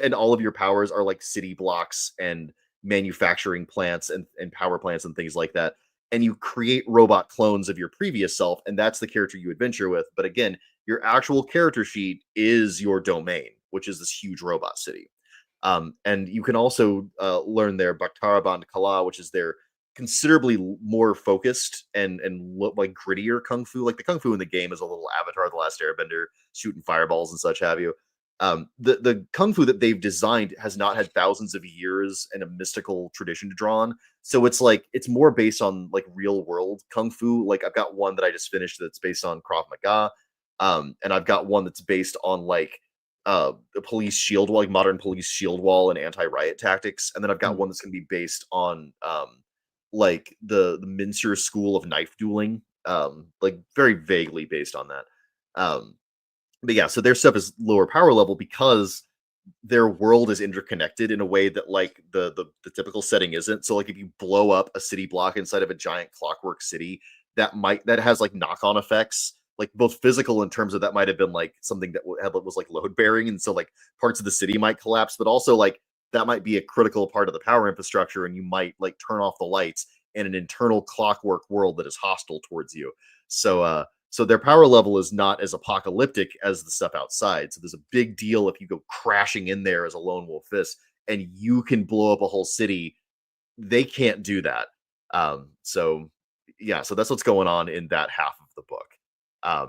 and all of your powers are like city blocks and manufacturing plants and power plants and things like that. And you create robot clones of your previous self, and that's the character you adventure with. But again, your actual character sheet is your domain, which is this huge robot city. And you can also learn their Bhaktaraban Kala, which is their considerably more focused and like grittier kung fu. Like the kung fu in the game is a little Avatar: The Last Airbender, shooting fireballs and such have you. The kung fu that they've designed has not had thousands of years and a mystical tradition to draw on. So it's more based on like real world kung fu. Like I've got one that I just finished that's based on Krav Maga. And I've got one that's based on like the police shield wall, like modern police shield wall and anti-riot tactics, and then I've got Mm. one that's going to be based on like the Mincer school of knife dueling, like very vaguely based on that. But yeah, so their stuff is lower power level because their world is interconnected in a way that like the typical setting isn't. So like if you blow up a city block inside of a giant clockwork city, that has like knock-on effects, like both physical in terms of that might have been like something that was like load bearing, and so like parts of the city might collapse, but also like that might be a critical part of the power infrastructure, and you might like turn off the lights in an internal clockwork world that is hostile towards you. So their power level is not as apocalyptic as the stuff outside. So there's a big deal if you go crashing in there as a lone wolf fist and you can blow up a whole city. They can't do that. So yeah, so that's what's going on in that half of the book. I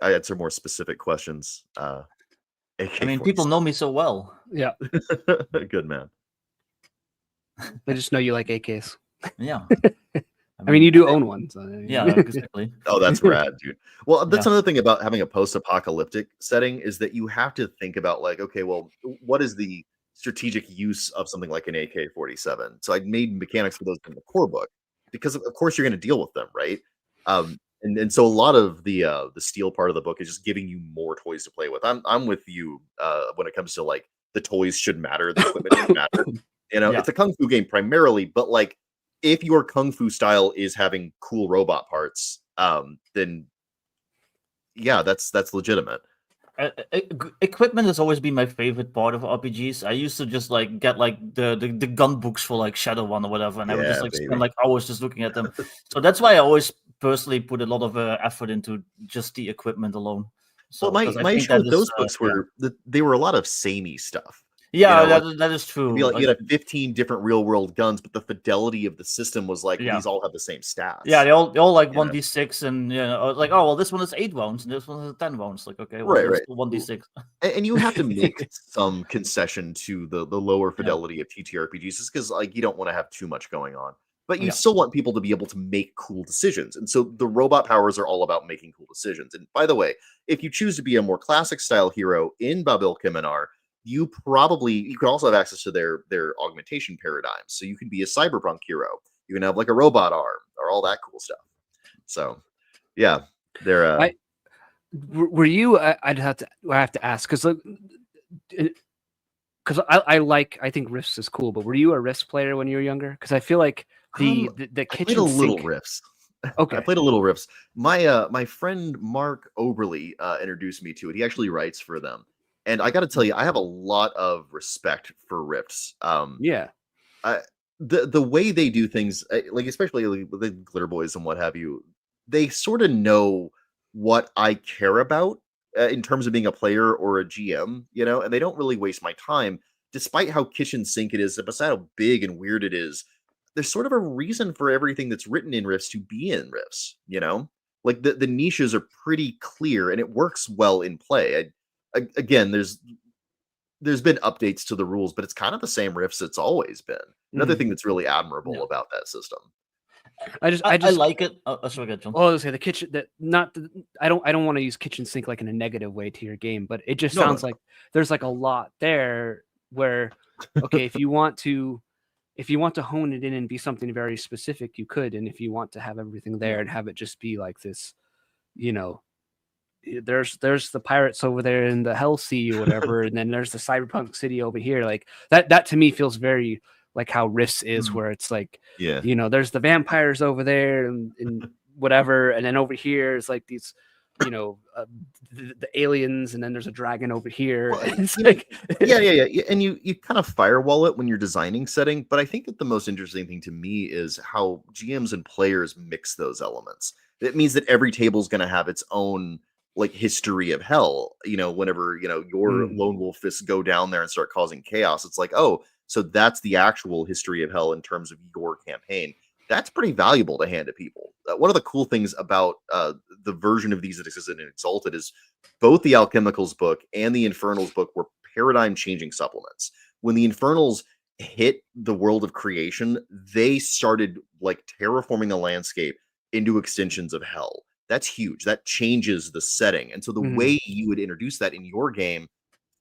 answer more specific questions. I mean, people know me so well. Yeah, good man. they just know you like AKs. Yeah. I mean, you do own one. So, Yeah, exactly. Oh, that's rad, dude. Well, that's Yeah. another thing about having a post-apocalyptic setting is that you have to think about like, okay, well, what is the strategic use of something like an AK-47? So I made mechanics for those in the core book because of course you're going to deal with them, right? And so a lot of the steel part of the book is just giving you more toys to play with. I'm with you when it comes to like the toys should matter, the equipment should matter. You know, Yeah. it's a kung fu game primarily, but like if your kung fu style is having cool robot parts, then yeah, that's legitimate. Equipment has always been my favorite part of RPGs. I used to just like get like the gun books for like Shadow One or whatever, and I would just Yeah, like baby. spend like hours just looking at them. So that's why I always personally put a lot of effort into just the equipment alone. So Well, 'cause I my think issue that with those is, books yeah. were that they were a lot of samey stuff. Yeah, You know, that is true. You Like, had 15 different real world guns, but the fidelity of the system was like Yeah. these all have the same stats. yeah, they all like You know? 1d6, and you know, like, oh well, this one is 8 rounds and this one is 10 rounds. Like, okay, well, Right, it's right. still 1d6. And you have to make some concession to the lower Yeah. fidelity of TTRPGs just because like you don't want to have too much going on. But you Yeah. still want people to be able to make cool decisions. And so the robot powers are all about making cool decisions. And by the way, if you choose to be a more classic style hero in Babil Kiminar, you can also have access to their augmentation paradigms. So you can be a cyberpunk hero. You can have like a robot arm or all that cool stuff. So yeah, they're Were you? I have to ask because I think Rifts is cool, but were you a Rifts player when you were younger? Because I feel like the I played kitchen a little sink. riffs. Okay. I played a little riffs. My friend Mark Oberly introduced me to it. He actually writes for them, and I got to tell you, I have a lot of respect for riffs. Yeah. The way they do things, like especially like, with the Glitter Boys and what have you, they sort of know what I care about in terms of being a player or a GM, you know, and they don't really waste my time, despite how kitchen sink it is, despite how big and weird it is. There's sort of a reason for everything that's written in riffs to be in riffs, you know, like the niches are pretty clear and it works well in play. Again, there's been updates to the rules, but it's kind of the same riffs it's always been. Another thing that's really admirable Yeah. about that system. I just I like it. Oh, sorry, go ahead, John. Well, I was gonna say the kitchen that not the, I don't want to use kitchen sink like in a negative way to your game, but it just No, sounds no. like there's like a lot there where okay, if you want to hone it in and be something very specific, you could, and if you want to have everything there and have it just be like this, you know, there's the pirates over there in the Hell Sea or whatever, and then there's the cyberpunk city over here. Like that to me feels very like how Rifts is, where it's like, Yeah. you know, there's the vampires over there and whatever, and then over here is like these, you know, the aliens, and then there's a dragon over here. Well, and it's you know, like, yeah, and you kind of firewall it when you're designing setting, but I think that the most interesting thing to me is how GMs and players mix those elements. It means that every table is going to have its own like history of hell. You know, whenever you know your lone wolf fists go down there and start causing chaos, it's like, oh, so that's the actual history of hell in terms of your campaign. That's pretty valuable to hand to people. One of the cool things about the version of these that existed in Exalted is both the Alchemicals book and the Infernals book were paradigm-changing supplements. When the Infernals hit the world of creation, they started like terraforming the landscape into extensions of hell. that's huge. That changes the setting. And so the Mhm. way you would introduce that in your game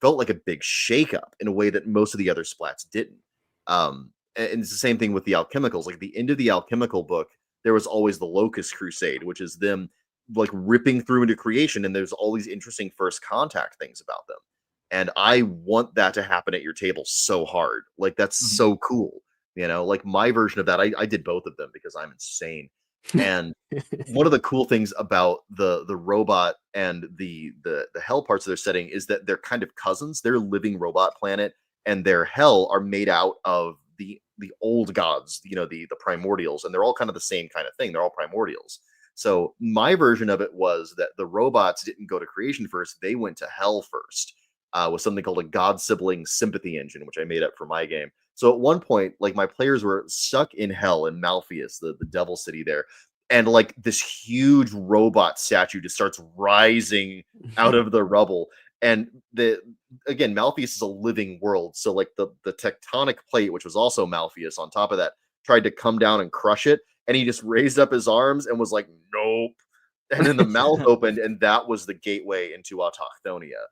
felt like a big shakeup in a way that most of the other splats didn't. And it's the same thing with the alchemicals. Like the end of the alchemical book, there was always the Locust Crusade, which is them like ripping through into creation, and there's all these interesting first contact things about them. And I want that to happen at your table so hard. Like that's so cool. Like my version of that, I did both of them because I'm insane. And one of the cool things about the robot and the hell parts of their setting is that they're kind of cousins. Their living robot planet and their hell are made out of the old gods, the primordials, and they're all kind of the same kind of thing. They're all primordials. So my version of it was that the robots didn't go to creation first; they went to hell first, with something called a god sibling sympathy engine, which I made up for my game. So at one point, like my players were stuck in hell in Malpheus, the devil city there, and like this huge robot statue just starts rising out of the rubble. And again, Malpheus is a living world, so like the tectonic plate, which was also Malpheus on top of that, tried to come down and crush it, and he just raised up his arms and was like, nope. And then the mouth opened, and that was the gateway into autochthonia.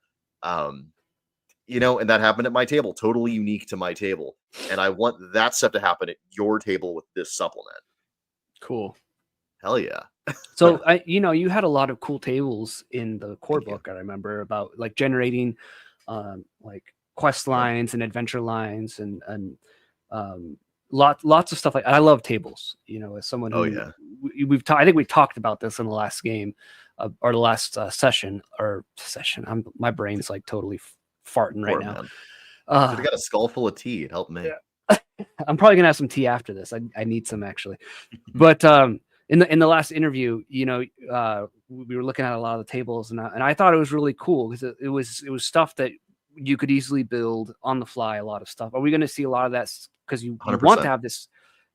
And that happened at my table, totally unique to my table. And I want that stuff to happen at your table with this supplement. Cool. Hell yeah. So you had a lot of cool tables in the core book. I remember about like generating like quest lines and adventure lines and lots of stuff like. I love tables. As someone who I think we talked about this in the last game or the last session. My brain's like totally farting right now. Should have got a skull full of tea. It helped me. Yeah. I'm probably gonna have some tea after this. I need some actually, but in the last interview, we were looking at a lot of the tables, and I thought it was really cool because it was stuff that you could easily build on the fly. A lot of stuff. Are we going to see a lot of that? Because you want to have this.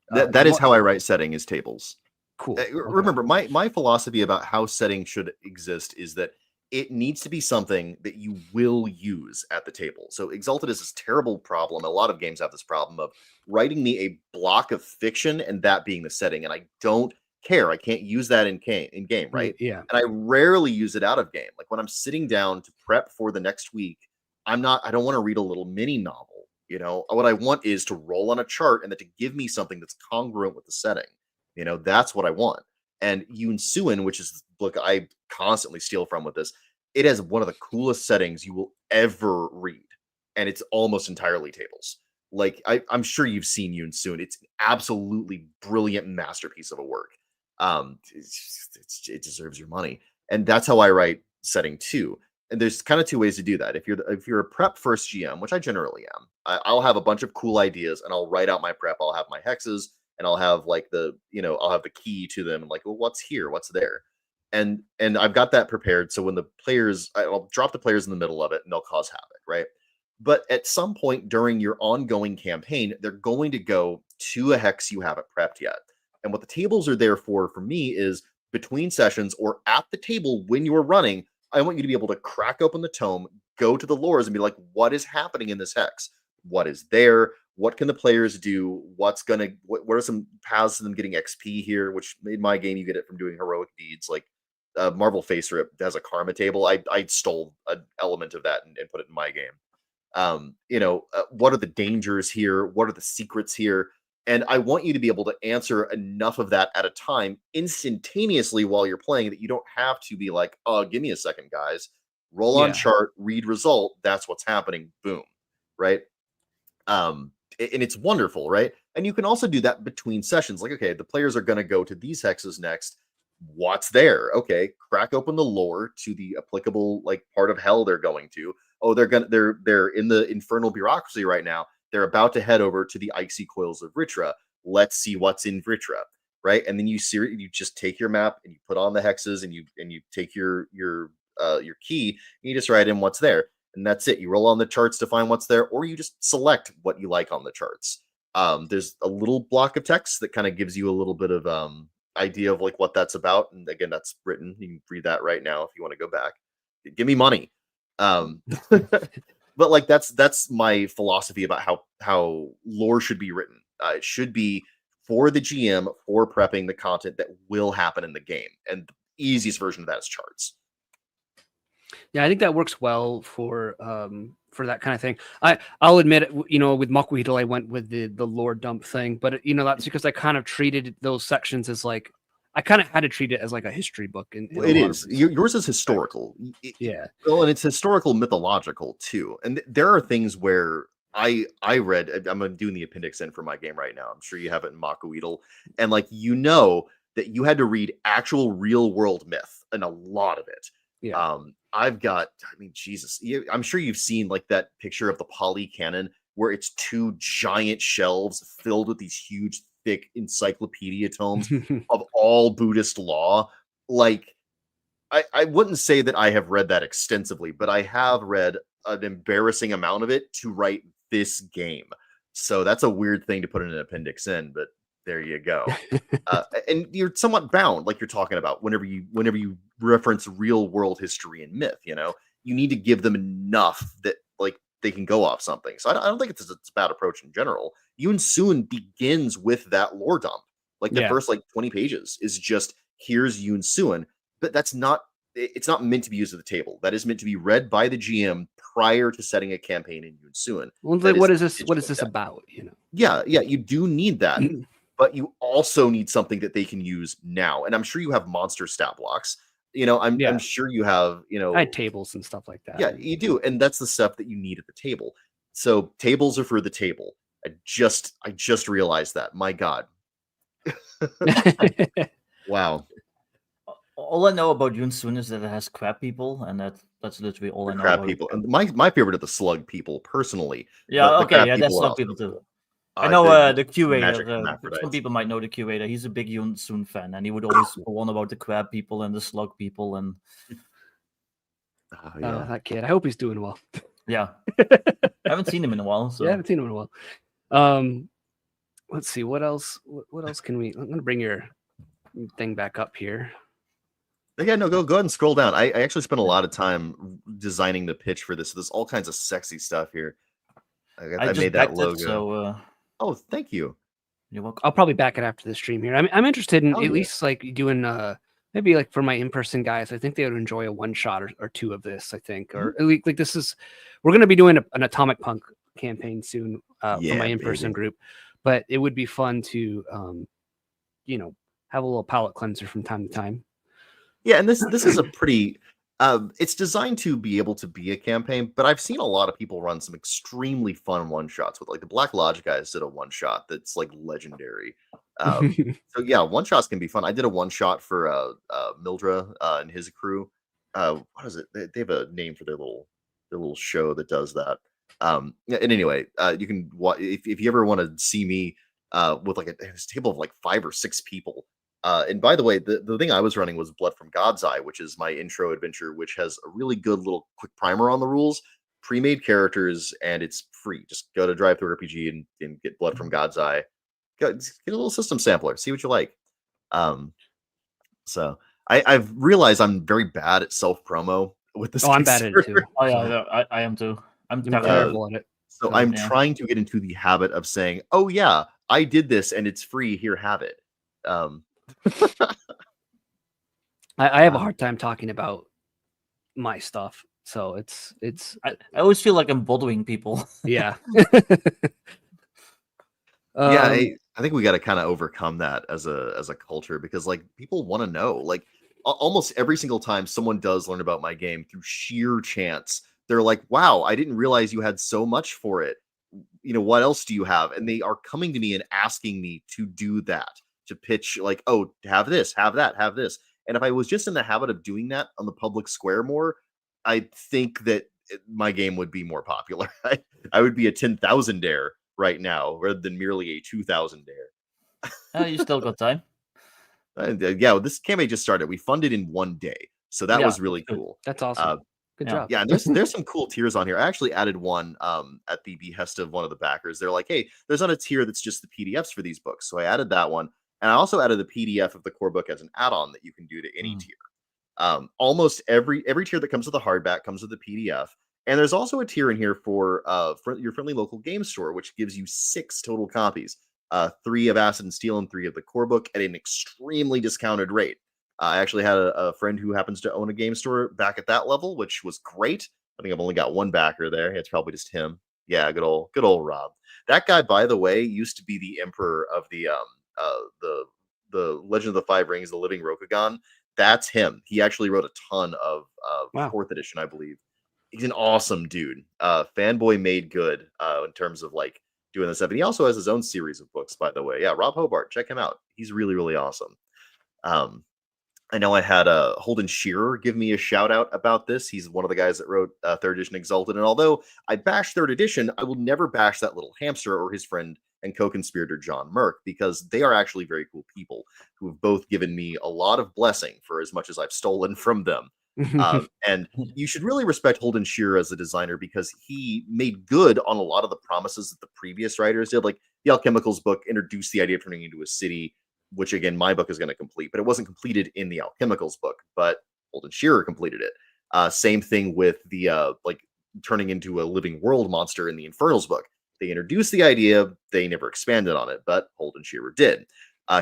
That is how I write setting is tables. Cool. Remember, my philosophy about how setting should exist is that it needs to be something that you will use at the table. So Exalted is this terrible problem. A lot of games have this problem of writing me a block of fiction and that being the setting, and I don't care. I can't use that in game, right? Yeah. And I rarely use it out of game. Like when I'm sitting down to prep for the next week, I don't want to read a little mini novel. What I want is to roll on a chart and that to give me something that's congruent with the setting. That's what I want. And Yoon Suin, which is the book I constantly steal from with this, it has one of the coolest settings you will ever read. And it's almost entirely tables. Like I'm sure you've seen Yoon Suin. It's an absolutely brilliant masterpiece of a work. It deserves your money. And that's how I write setting 2. And there's kind of 2 ways to do that. If you're a prep first GM, which I generally am, I'll have a bunch of cool ideas and I'll write out my prep. I'll have my hexes and I'll have like I'll have the key to them and like, well, what's here? What's there? And I've got that prepared. So when I'll drop the players in the middle of it and they'll cause havoc, right? But at some point during your ongoing campaign, they're going to go to a hex you haven't prepped yet. And what the tables are there for me is between sessions or at the table when you're running, I want you to be able to crack open the tome, go to the lores and be like, what is happening in this hex? What is there? What can the players do? What are some paths to them getting XP here? Which in my game, you get it from doing heroic deeds. Like Marvel Face Rip has a karma table. I stole an element of that and put it in my game. What are the dangers here? What are the secrets here? And I want you to be able to answer enough of that at a time instantaneously while you're playing that you don't have to be like, oh, give me a second, guys. Roll on chart, read result. That's what's happening. Boom. Right. And it's wonderful. Right. And you can also do that between sessions. Like, okay, the players are going to go to these hexes next. What's there? Okay. Crack open the lore to the applicable like part of hell they're going to. Oh, they're in the infernal bureaucracy right now. They're about to head over to the icy coils of Vritra. Let's see what's in Vritra, right? And then you just take your map and you put on the hexes and you take your key and you just write in what's there, and that's it. You roll on the charts to find what's there, or you just select what you like on the charts. There's a little block of text that kind of gives you a little bit of idea of like what that's about, and again, that's written. You can read that right now if you want to go back. Give me money. But like that's my philosophy about how lore should be written. It should be for the GM for prepping the content that will happen in the game. And easiest version of that is charts. Yeah, I think that works well for that kind of thing. I'll admit, you know, with Mokuhito, I went with the lore dump thing, but you know, that's because I kind of treated those sections as like, I kind of had to treat it as like a history book. It is. Yours is historical. Yeah. Well, and it's historical, mythological too. And there are things where I read. I'm doing the appendix in for my game right now. I'm sure you have it in Makuidal, and like that you had to read actual real world myth and a lot of it. Yeah. I've got. I mean, Jesus. I'm sure you've seen like that picture of the Pali Canon where it's two giant shelves filled with these huge, thick encyclopedia tomes of all Buddhist law. Like, I wouldn't say that I have read that extensively, but I have read an embarrassing amount of it to write this game. So that's a weird thing to put in an appendix in, but there you go. And you're somewhat bound, like you're talking about, whenever you reference real world history and myth, you know, you need to give them enough that like they can go off something. So I don't think it's a bad approach in general. Yoon Soon begins with that lore dump. Like the first like 20 pages is just here's Yoon Soon, but it's not meant to be used at the table. That is meant to be read by the GM prior to setting a campaign in Yoon Soon. Well, like, what is this about? You know? Yeah, you do need that, but you also need something that they can use now. And I'm sure you have monster stat blocks. You know, I'm sure you have, you know, I had tables and stuff like that. Yeah, you do, and that's the stuff that you need at the table. So tables are for the table. I just realized that. My God. Wow. All I know about Yoon Soon is that it has crab people, and that's literally all I know. Crab about people. it. And my favorite are the slug people, personally. Yeah, The okay, crab yeah, that's people are slug awesome. people too. I know the magic curator. Some hermaphrodites. people might know the curator. He's a big Yoon Soon fan, and he would always go on about the crab people and the slug people, and Oh, yeah. That kid. I hope he's doing well. yeah, I haven't seen him in a while. So Yeah, I haven't seen him in a while. Let's see what else. What else can we? I'm gonna bring your thing back up here. Yeah, no, go ahead and scroll down. I actually spent a lot of time designing the pitch for this. So there's all kinds of sexy stuff here. I just made that backed logo. it, so Oh, thank you. you're welcome. I'll probably back it after the stream here. I'm interested in Oh, at yeah. least like doing maybe like for my in-person guys. I think they would enjoy a one shot or two of this. I think, or at least like this is we're gonna be doing an Atomic Punk campaign soon for my in-person group, but it would be fun to you know, have a little palate cleanser from time to time. Yeah, and this is a pretty it's designed to be able to be a campaign, but I've seen a lot of people run some extremely fun one shots with like the Black Lodge guys did a one shot that's like legendary. So yeah, one shots can be fun. I did a one shot for Mildra and his crew. What is it? They have a name for their little show that does that. And anyway, you can watch if you ever want to see me with like a table of like 5 or 6 people. And by the way, the thing I was running was Blood from God's Eye, which is my intro adventure, which has a really good little quick primer on the rules, pre-made characters, and it's free. Just go to Drive-Thru RPG and get Blood from God's Eye. Get a little system sampler, see what you like. So I've realized I'm very bad at self-promo with this. Oh, I'm bad at it too. Oh yeah, I am too. I'm terrible at it. So I'm trying to get into the habit of saying, "Oh yeah, I did this, and it's free. Here, have it." I have a hard time talking about my stuff, so it's I always feel like I'm bothering people. yeah. Yeah, I think we got to kind of overcome that as a culture, because like people want to know. Like almost every single time someone does learn about my game through sheer chance, they're like, "Wow, I didn't realize you had so much for it. You know, what else do you have?" And they are coming to me and asking me to do that, to pitch like, "Oh, have this, have that, have this." And if I was just in the habit of doing that on the public square more, I think that my game would be more popular. I would be a 10,000-dare right now rather than merely a 2,000-dare. You still got time. Yeah, this campaign just started. We funded in 1 day, so that was really cool. That's awesome. Good job. Yeah, and there's some cool tiers on here. I actually added one at the behest of one of the backers. They're like, "Hey, there's not a tier that's just the PDFs for these books," so I added that one, and I also added the PDF of the core book as an add-on that you can do to any tier. Almost every tier that comes with a hardback comes with a PDF, and there's also a tier in here for your friendly local game store, which gives you 6 total copies, 3 of Acid and Steel and 3 of the core book at an extremely discounted rate. I actually had a friend who happens to own a game store back at that level, which was great. I think I've only got one backer there. It's probably just him. Yeah, good old Rob. That guy, by the way, used to be the emperor of the Legend of the Five Rings, the Living Rokugan. That's him. He actually wrote a ton of Wow. 4th edition, I believe. He's an awesome dude. Fanboy made good in terms of like doing this stuff. And he also has his own series of books, by the way. Yeah, Rob Hobart, check him out. He's really, really awesome. I know I had Holden Shearer give me a shout out about this. He's one of the guys that wrote 3rd edition Exalted. And although I bash 3rd edition, I will never bash that little hamster or his friend and co-conspirator John Merck, because they are actually very cool people who have both given me a lot of blessing for as much as I've stolen from them. And you should really respect Holden Shearer as a designer, because he made good on a lot of the promises that the previous writers did. Like the Alchemicals book introduced the idea of turning into a city, which again, my book is going to complete, but it wasn't completed in the Alchemicals book, but Holden Shearer completed it. Same thing with the like turning into a living world monster in the Infernals book. They introduced the idea, they never expanded on it, but Holden Shearer did.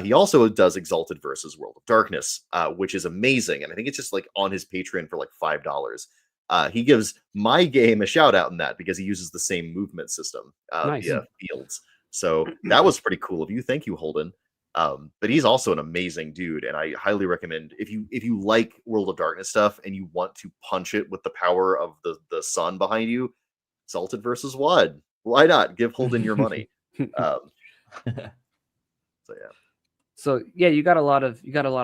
He also does Exalted versus World of Darkness, which is amazing. And I think it's just like on his Patreon for like $5. He gives my game a shout out in that because he uses the same movement system Nice. via fields. So that was pretty cool of you. Thank you, Holden. But he's also an amazing dude, and I highly recommend if you like World of Darkness stuff and you want to punch it with the power of the sun behind you, Exalted versus WUD. Why not give Holden your money? So yeah. So yeah, you got a lot of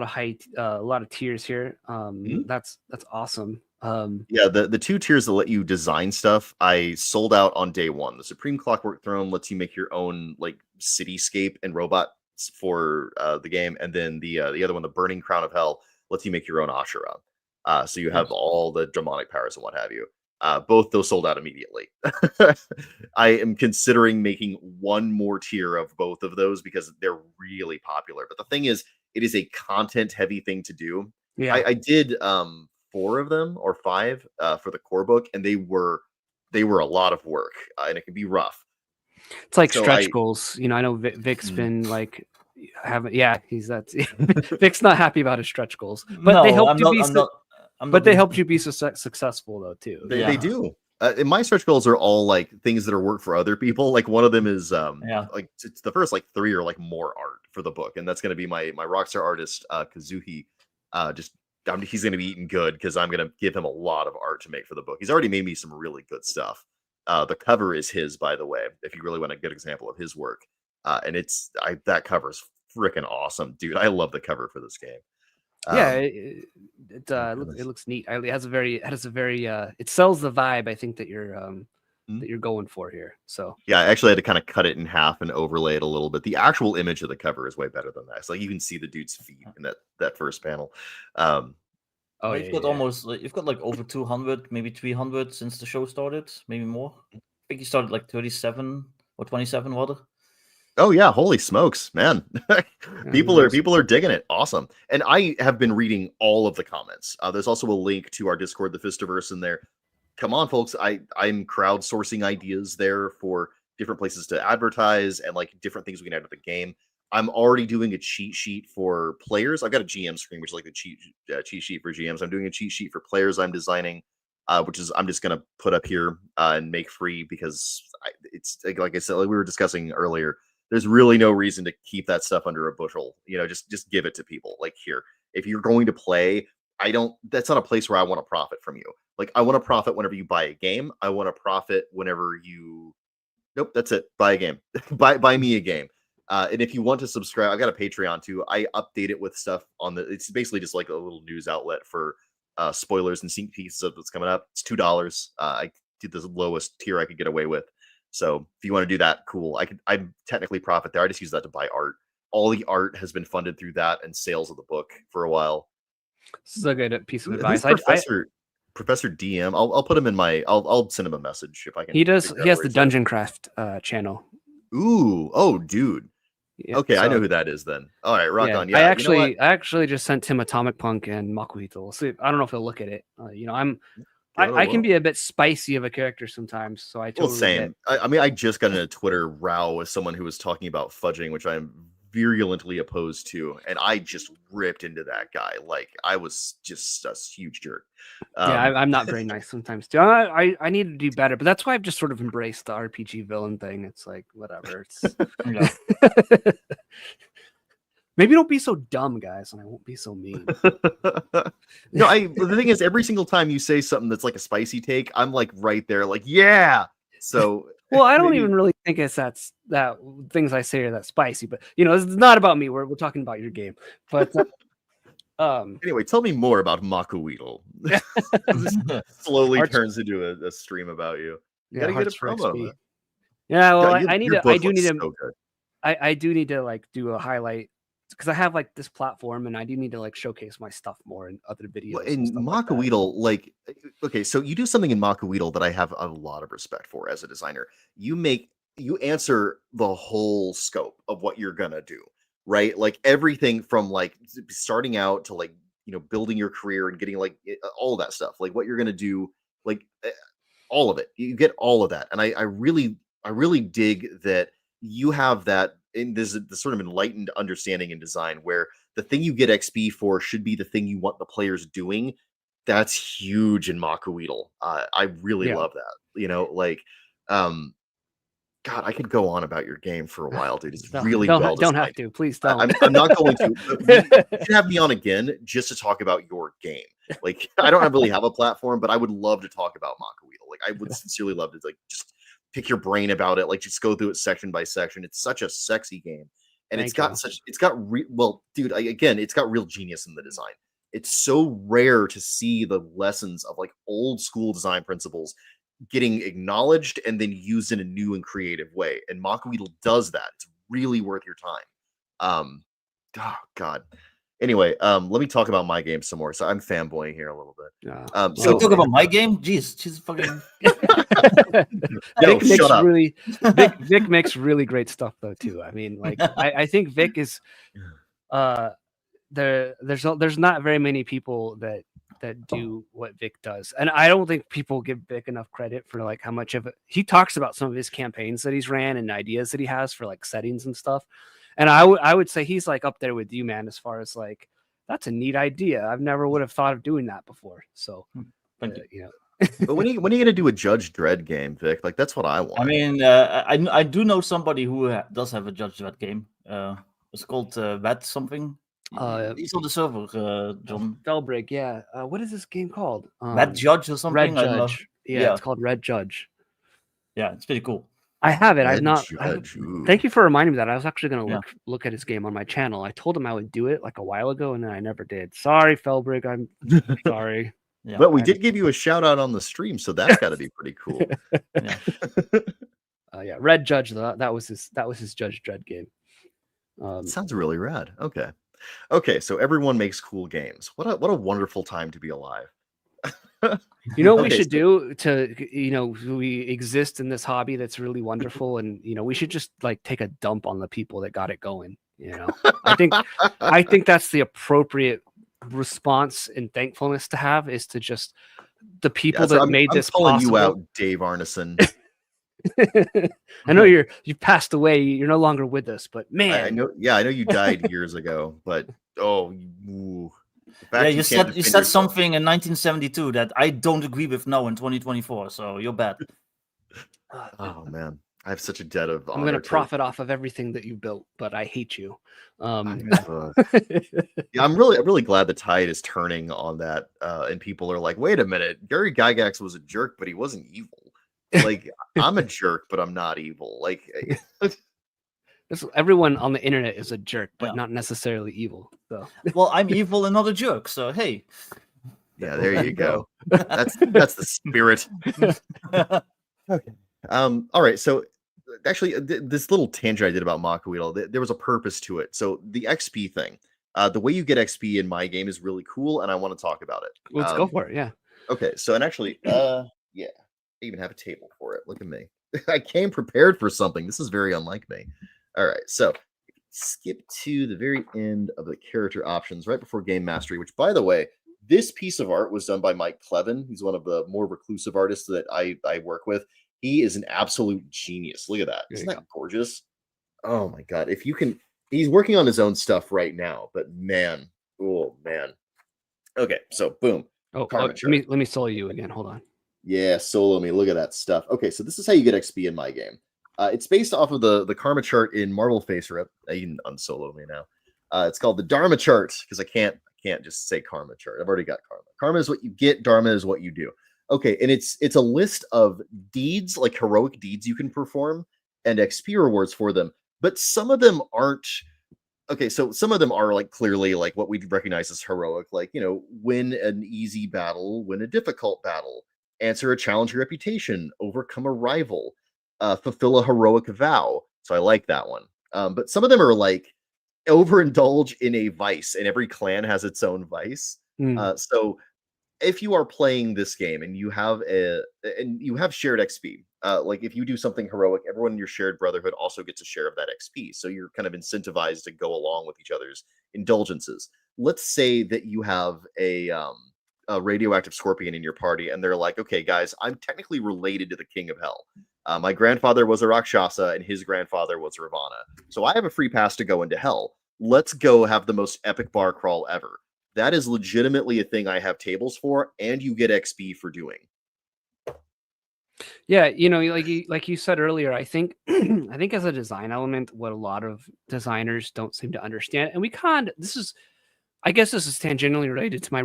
height, a lot of tiers here. That's awesome. Yeah, the 2 tiers that let you design stuff, I sold out on day 1. The Supreme Clockwork Throne lets you make your own like cityscape and robots for the game, and then the other one, the Burning Crown of Hell, lets you make your own Ashura. So you have all the demonic powers and what have you. Both those sold out immediately. I am considering making one more tier of both of those because they're really popular. But the thing is, it is a content-heavy thing to do. Yeah. I did 4 of them or 5 for the core book, and they were a lot of work, and it can be rough. It's like stretch goals. You know, I know Vic's been like he's Vic's not happy about his stretch goals, but they helped you be. But they helped you be successful though too. They do. And my stretch goals are all like things that are work for other people. Like one of them is like it's the first like 3 or like more art for the book, and that's going to be my rockstar artist Kazuhi. He's going to be eating good because I'm going to give him a lot of art to make for the book. He's already made me some really good stuff. The cover is his, by the way, if you really want a good example of his work. And that cover is freaking awesome, dude. I love the cover for this game. It looks neat. It has a very it sells the vibe I think that you're going for here. So yeah, I actually had to kind of cut it in half and overlay it a little bit. The actual image of the cover is way better than that. So like you can see the dude's feet in that first panel. You've got like over 200, maybe 300 since the show started, maybe more. I think you started like 37 or 27 rather. Oh yeah, holy smokes, man. people are digging it. Awesome. And I have been reading all of the comments. There's also a link to our Discord, the Fistiverse, in there. Come on, folks. I'm crowdsourcing ideas there for different places to advertise and like different things we can add to the game. I'm already doing a cheat sheet for players. I've got a GM screen, which is like the cheat sheet for GMs. I'm doing a cheat sheet for players I'm designing, which is I'm just going to put up here and make free because it's like I said, like we were discussing earlier, there's really no reason to keep that stuff under a bushel. You know, just give it to people. Like here, if you're going to play, that's not a place where I want to profit from you. Like I want to profit whenever you buy a game. I want to profit whenever nope, that's it. Buy a game. buy me a game. And if you want to subscribe, I've got a Patreon too. I update it with stuff it's basically just like a little news outlet for spoilers and sneak peeks of what's coming up. It's $2. I did the lowest tier I could get away with. So if you want to do that, cool. I technically profit there. I just use that to buy art. All the art has been funded through that and sales of the book for a while. This is a good piece of advice. Professor DM, I'll put him in I'll send him a message if I can. He has the Dungeon Craft channel. Ooh, oh dude. Yeah, okay, so, I know who that is then. All right, rock on. Yeah, I actually just sent him Atomic Punk and Makuhito. We'll see. I don't know if he'll look at it. I can be a bit spicy of a character sometimes, so I totally same. I mean, I just got in a Twitter row with someone who was talking about fudging, which I'm virulently opposed to, and I just ripped into that guy like I was just a huge jerk. Yeah, I'm not very nice sometimes too. I need to do better, but that's why I've just sort of embraced the RPG villain thing. It's like whatever. It's Yeah. maybe don't be so dumb, guys, and I won't be so mean. No, the thing is, every single time you say something that's like a spicy take, I'm like right there, like yeah. So Well, I don't maybe- even really think that things I say are that spicy, but it's not about me. We're talking about your game. But anyway, tell me more about Makuweedle. This slowly Hearts- turns into a stream about you. You gotta get a Hearts for promo. XP. man. Yeah, well, God, I need your to. I book do need looks to. so good. I do need to like do a highlight because I have like this platform, and I do need to like showcase my stuff more in other videos. Well, and in stuff like that. Makuweedle, like, okay, so you do something in Makuweedle that I have a lot of respect for as a designer. You answer the whole scope of what you're gonna do, right? Like everything from like starting out to like building your career and getting like all of that stuff, like what you're gonna do, like all of it. You get all of that, and I really dig that you have that in this sort of enlightened understanding in design where the thing you get XP for should be the thing you want the players doing. That's huge in Makuweedle. I really Yeah. love that. Like, God, I could go on about your game for a while, dude. It's really don't, well don't designed. have to. Please don't. I'm not going to. But you should have me on again just to talk about your game. Like, I don't really have a platform, but I would love to talk about Makuweedle. Like, I would sincerely love to like just pick your brain about it. Like, just go through it section by section. It's such a sexy game, and it's got real genius in the design. It's so rare to see the lessons of like old school design principles getting acknowledged and then used in a new and creative way. And Makuweedle does that. It's really worth your time. Oh God. Anyway, let me talk about my game some more. So I'm fanboying here a little bit. So talk about my game. Jeez, she's fucking. Yo, shut up. Vic makes really great stuff though too. I mean, like I think Vic is there's not very many people that do what Vic does, and I don't think people give Vic enough credit for like how much of it he talks about some of his campaigns that he's ran and ideas that he has for like settings and stuff. And I would say he's like up there with you, man, as far as like that's a neat idea. I've never would have thought of doing that before. So Thank you. But when are you gonna do a Judge Dredd game, Vic? Like that's what I want. I mean, I do know somebody who does have a Judge Dredd game. It's called Red something. He's on the server, John. Felbrig, yeah. What is this game called? Red Judge or something. Red Judge. Yeah, it's called Red Judge. Yeah, it's pretty cool. I have it. Red I've not. Judge, Thank you for reminding me that. I was actually going to look at his game on my channel. I told him I would do it like a while ago, and then I never did. Sorry, Felbrig. I'm sorry. Yeah, but we did give you a shout out on the stream, so that's got to be pretty cool. Yeah, Red Judge. That was his Judge Dredd game. Sounds really rad. Okay, so everyone makes cool games. What a wonderful time to be alive. You know what we should do we exist in this hobby that's really wonderful, and we should just like take a dump on the people that got it going. I think that's the appropriate response and thankfulness to have is to just the people that made this calling possible. You out, Dave Arneson. I know you passed away. You're no longer with us, but man, I know. Yeah, I know you died years ago, but you said something in 1972 that I don't agree with now in 2024. So you're bad. Oh man, I have such a debt of honor. I'm going to profit off of everything that you built, but I hate you. Yeah, I'm really glad the tide is turning on that, and people are like, wait a minute, Gary Gygax was a jerk, but he wasn't evil. Like I'm a jerk, but I'm not evil. Like everyone on the internet is a jerk, but not necessarily evil. So well, I'm evil and not a jerk. So hey, yeah, there you go. That's the spirit. Okay. All right. So actually, this little tangent I did about Makuweedle, there was a purpose to it. So the XP thing, the way you get XP in my game is really cool, and I want to talk about it. Let's go for it. Yeah. Okay. So and actually, yeah. I even have a table for it. Look at me. I came prepared for something. This is very unlike me. All right. So skip to the very end of the character options right before game mastery, which by the way, this piece of art was done by Mike Clevin. He's one of the more reclusive artists that I work with. He is an absolute genius. Look at that. Isn't that gorgeous? Oh my God. If you He's working on his own stuff right now, but man, oh man. Okay, so boom. Oh, Karma let chart. me solo you again. Hold on. Yeah, solo me. Look at that stuff. Okay, so this is how you get XP in my game. It's based off of the karma chart in Marvel Face Rip. You can unsolo me now. It's called the Dharma chart because I can't just say karma chart. I've already got karma. Karma is what you get. Dharma is what you do. Okay, and it's a list of deeds, like heroic deeds you can perform, and XP rewards for them. But some of them aren't. Okay, so some of them are like clearly like what we recognize as heroic, like win an easy battle, win a difficult battle, answer a challenge reputation, overcome a rival, fulfill a heroic vow. So I like that one. But some of them are like overindulge in a vice, and every clan has its own vice. So if you are playing this game and you have shared XP, like if you do something heroic, everyone in your shared brotherhood also gets a share of that XP. So you're kind of incentivized to go along with each other's indulgences. Let's say that you have a radioactive scorpion in your party, and they're like, "Okay, guys, I'm technically related to the king of hell. My grandfather was a Rakshasa, and his grandfather was Ravana. So I have a free pass to go into hell. Let's go have the most epic bar crawl ever." That is legitimately a thing I have tables for, and you get XP for doing. Yeah, like you said earlier, I think I think as a design element, what a lot of designers don't seem to understand, and I guess this is tangentially related to my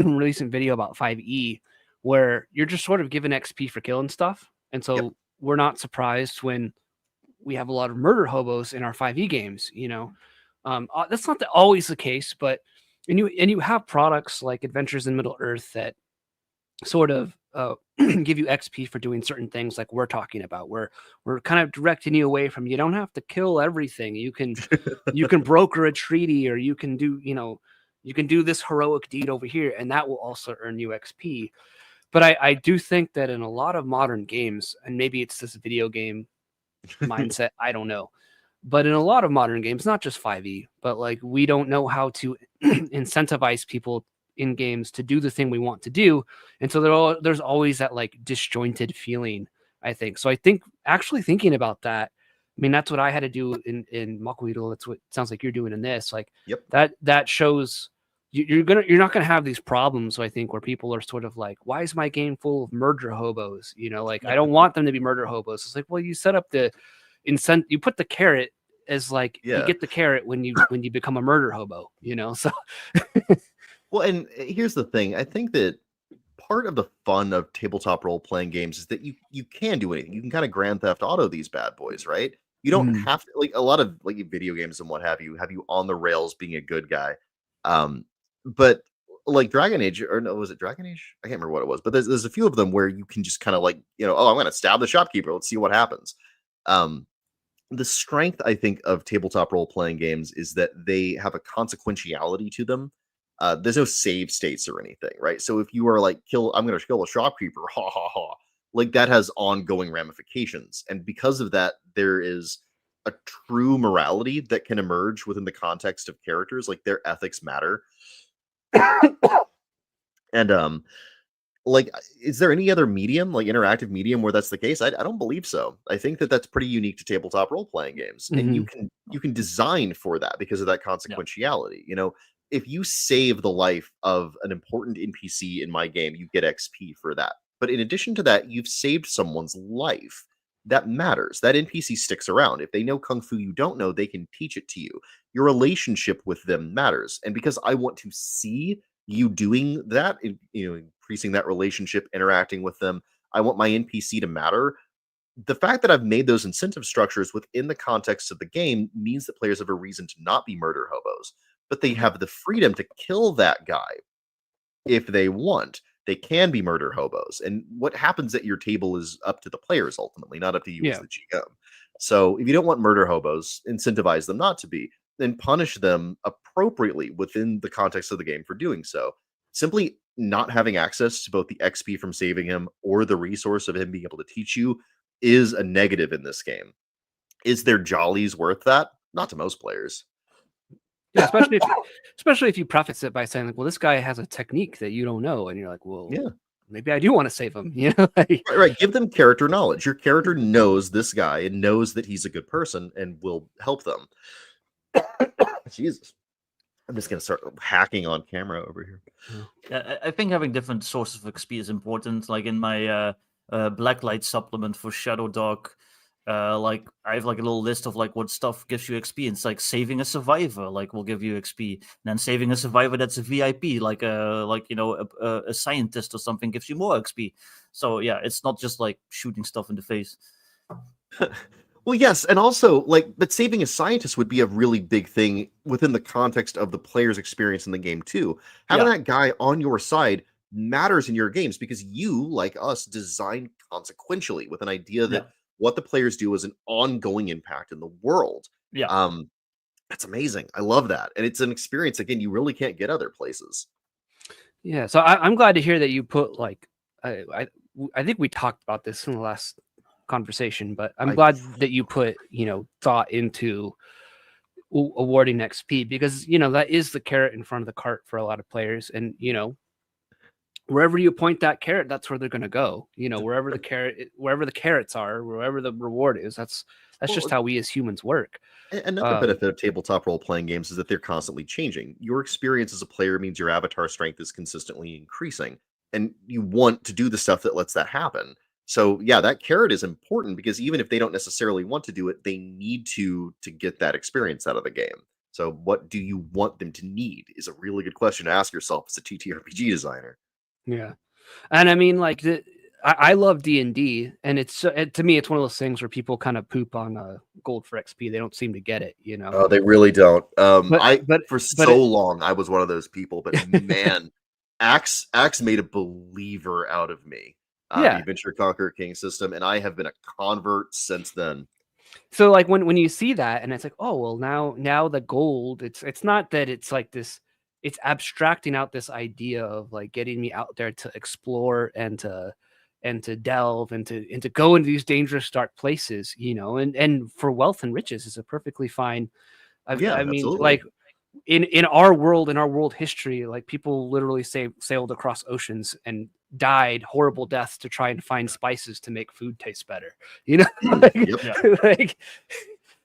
recent video about 5e, where you're just sort of given XP for killing stuff, and so we're not surprised when we have a lot of murder hobos in our 5e games. That's not always the case, but and you have products like Adventures in Middle Earth that sort of give you XP for doing certain things like we're talking about, where we're kind of directing you away from, you don't have to kill everything. You can broker a treaty, or you can do this heroic deed over here, and that will also earn you XP. But I do think that in a lot of modern games, and maybe it's this video game mindset, I don't know. But in a lot of modern games, not just 5e, but like we don't know how to incentivize people in games to do the thing we want to do. And so there's always that like disjointed feeling, I think. So I think actually thinking about that, I mean, that's what I had to do in Makuhiro. That's what it sounds like you're doing in this. Like that shows you're not gonna have these problems. So I think where people are sort of like, why is my game full of murder hobos? Like I don't want them to be murder hobos. It's like, well, you set up the you put the carrot as like you get the carrot when you become a murder hobo. So. Well, and here's the thing. I think that part of the fun of tabletop role-playing games is that you can do anything. You can kind of Grand Theft Auto these bad boys, right? You don't have to, like a lot of like video games and what have you on the rails being a good guy. But like Dragon Age, or no, was it Dragon Age? I can't remember what it was, but there's a few of them where you can just kind of like, oh, I'm going to stab the shopkeeper. Let's see what happens. The strength, I think, of tabletop role-playing games is that they have a consequentiality to them. There's no save states or anything, right? So if you are like, I'm going to kill a shopkeeper, ha ha ha, like that has ongoing ramifications. And because of that, there is a true morality that can emerge within the context of characters, like their ethics matter. And like, is there any other medium, like interactive medium, where that's the case? I don't believe so. I think that that's pretty unique to tabletop role-playing games, and you can design for that because of that consequentiality. If you save the life of an important NPC in my game, you get XP for that. But in addition to that, you've saved someone's life. That matters. That NPC sticks around. If they know Kung Fu you don't know, they can teach it to you. Your relationship with them matters. And because I want to see you doing that, increasing that relationship, interacting with them, I want my NPC to matter. The fact that I've made those incentive structures within the context of the game means that players have a reason to not be murder hobos. But they have the freedom to kill that guy if they want. They can be murder hobos. And what happens at your table is up to the players ultimately, not up to you as the GM. So if you don't want murder hobos, incentivize them not to be, then punish them appropriately within the context of the game for doing so. Simply not having access to both the XP from saving him or the resource of him being able to teach you is a negative in this game. Is their jollies worth that? Not to most players. Yeah, especially if you preface it by saying like, well, this guy has a technique that you don't know, and you're like, well, maybe I do want to save him. Right. Give them character knowledge. Your character knows this guy and knows that he's a good person and will help them. Jesus. I'm just gonna start hacking on camera over here. Yeah, I think having different sources of XP is important. Like in my Blacklight supplement for Shadow Dog, like I have like a little list of like what stuff gives you XP. And it's like saving a survivor, like will give you XP. And then saving a survivor that's a VIP, like a scientist or something, gives you more XP. So yeah, it's not just like shooting stuff in the face. Well, yes, and also but saving a scientist would be a really big thing within the context of the player's experience in the game too. Having that guy on your side matters in your games because you, like us, design consequentially with an idea that what the players do is an ongoing impact in the world. Yeah. That's amazing. I love that, and it's an experience again you really can't get other places. Yeah, so I'm glad to hear that you put like I think we talked about this in the last conversation, but I'm glad that you put thought into awarding XP because that is the carrot in front of the cart for a lot of players, and wherever you point that carrot, that's where they're going to go. Wherever the carrots are, wherever the reward is, that's just how we as humans work. Another benefit of tabletop role-playing games is that they're constantly changing. Your experience as a player means your avatar strength is consistently increasing, and you want to do the stuff that lets that happen. So yeah, that carrot is important because even if they don't necessarily want to do it, they need to get that experience out of the game. So what do you want them to need is a really good question to ask yourself as a TTRPG designer. Yeah, and I mean, like I love D&D, and it's to me, it's one of those things where people kind of poop on gold for XP. They don't seem to get it, Oh, they really don't. But for so long I was one of those people, but man, Axe made a believer out of me. The Adventure Conquer King system, and I have been a convert since then. So like when you see that, and it's like, oh well, now the gold, it's not that it's like this. It's abstracting out this idea of like getting me out there to explore and to delve and to go into these dangerous dark places, and for wealth and riches is a perfectly fine. I mean, absolutely. like in our world history, like people literally sailed across oceans and died horrible deaths to try and find spices to make food taste better. Like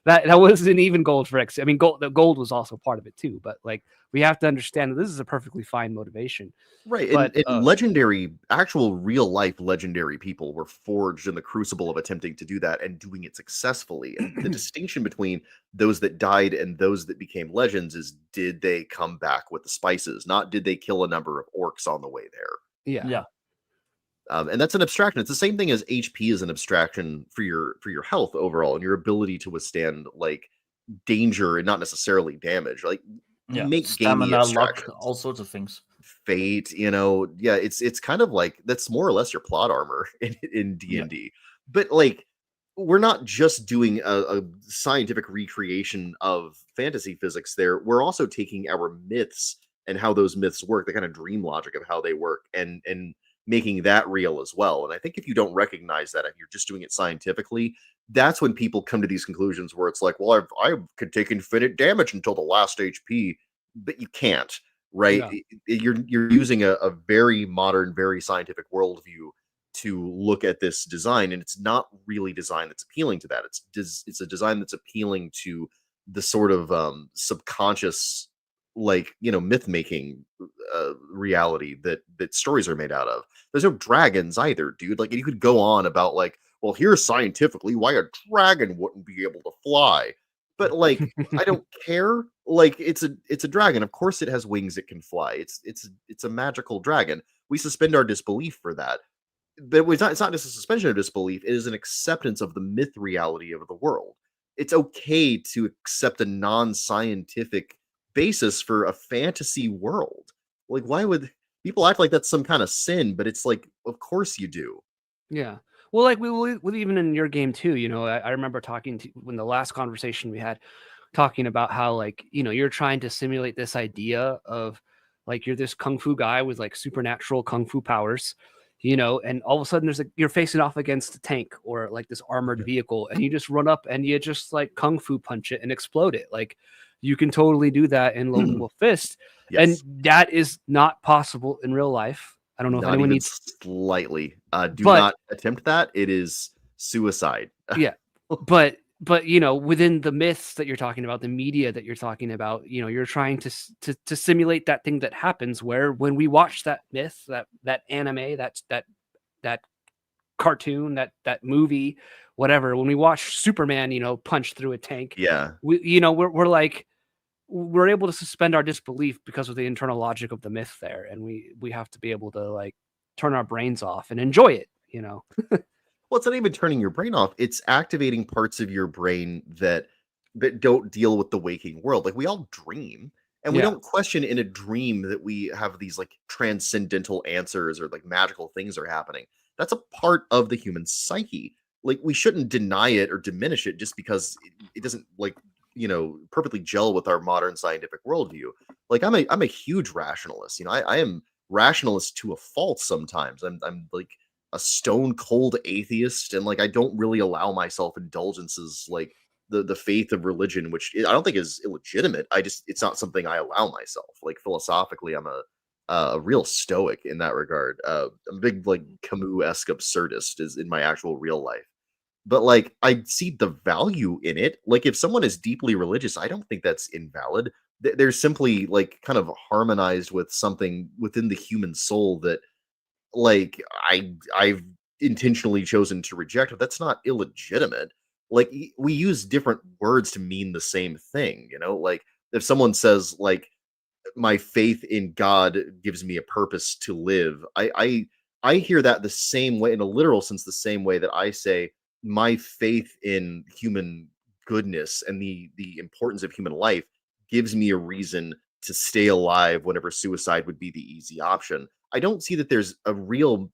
that wasn't even gold for X. I mean, the gold was also part of it too, but like we have to understand that this is a perfectly fine motivation. Right. But and actual real life legendary people were forged in the crucible of attempting to do that and doing it successfully. And the distinction between those that died and those that became legends is, did they come back with the spices? Not did they kill a number of orcs on the way there? Yeah. And that's an abstraction. It's the same thing as HP is an abstraction for your health overall and your ability to withstand like danger and not necessarily damage. Like make stamina, gamey luck, all sorts of things. Fate, it's kind of like that's more or less your plot armor in D&D. But like we're not just doing a scientific recreation of fantasy physics there. We're also taking our myths and how those myths work, the kind of dream logic of how they work, and making that real as well. And I think if you don't recognize that, if you're just doing it scientifically, that's when people come to these conclusions where it's like, well, I could take infinite damage until the last HP, but you can't, right? You're using a very modern, very scientific worldview to look at this design, and it's not really design that's appealing to that. It's a design that's appealing to the sort of subconscious, myth making reality that stories are made out of. There's no dragons either, dude. Like, you could go on about like, well, here's scientifically why a dragon wouldn't be able to fly, but like I don't care. Like, it's a dragon. Of course it has wings, it can fly. It's a magical dragon. We suspend our disbelief for that, but it's not just a suspension of disbelief. It is an acceptance of the myth reality of the world. It's okay to accept a non-scientific basis for a fantasy world. Like, why would people act like that's some kind of sin? But it's like, of course you do. Yeah. Well, like we even in your game too, I remember talking to when the last conversation we had, talking about how like, you're trying to simulate this idea of like you're this kung fu guy with like supernatural kung fu powers, and all of a sudden you're facing off against a tank or like this armored vehicle, and you just run up and you just like kung fu punch it and explode it. Like, you can totally do that in Lone Wolf Fist. Yes. And that is not possible in real life. I don't know if anyone needs slightly. Do not attempt that. It is suicide. Yeah. But but within the myths that you're talking about, the media that you're talking about, you're trying to simulate that thing that happens where when we watch that myth, that anime, that cartoon, that movie, whatever, when we watch Superman, punch through a tank, Yeah. we're like, we're able to suspend our disbelief because of the internal logic of the myth there, and we have to be able to like turn our brains off and enjoy it. Well, it's not even turning your brain off. It's activating parts of your brain that don't deal with the waking world. Like we all dream, and we Yeah. don't question in a dream that we have these like transcendental answers or like magical things are happening. That's a part of the human psyche. Like we shouldn't deny it or diminish it just because it doesn't like perfectly gel with our modern scientific worldview. Like I'm a huge rationalist. I am rationalist to a fault sometimes. I'm like a stone cold atheist, and like I don't really allow myself indulgences like the faith of religion, which I don't think is illegitimate. It's not something I allow myself. Like philosophically, I'm a real stoic in that regard. I'm a big like Camus-esque absurdist is in my actual real life. But like I see the value in it. Like if someone is deeply religious, I don't think that's invalid. They're simply like kind of harmonized with something within the human soul that like I've intentionally chosen to reject, but that's not illegitimate. Like we use different words to mean the same thing, like if someone says like my faith in God gives me a purpose to live, I hear that the same way in a literal sense, the same way that I say my faith in human goodness and the importance of human life gives me a reason to stay alive whenever suicide would be the easy option. I don't see that there's a real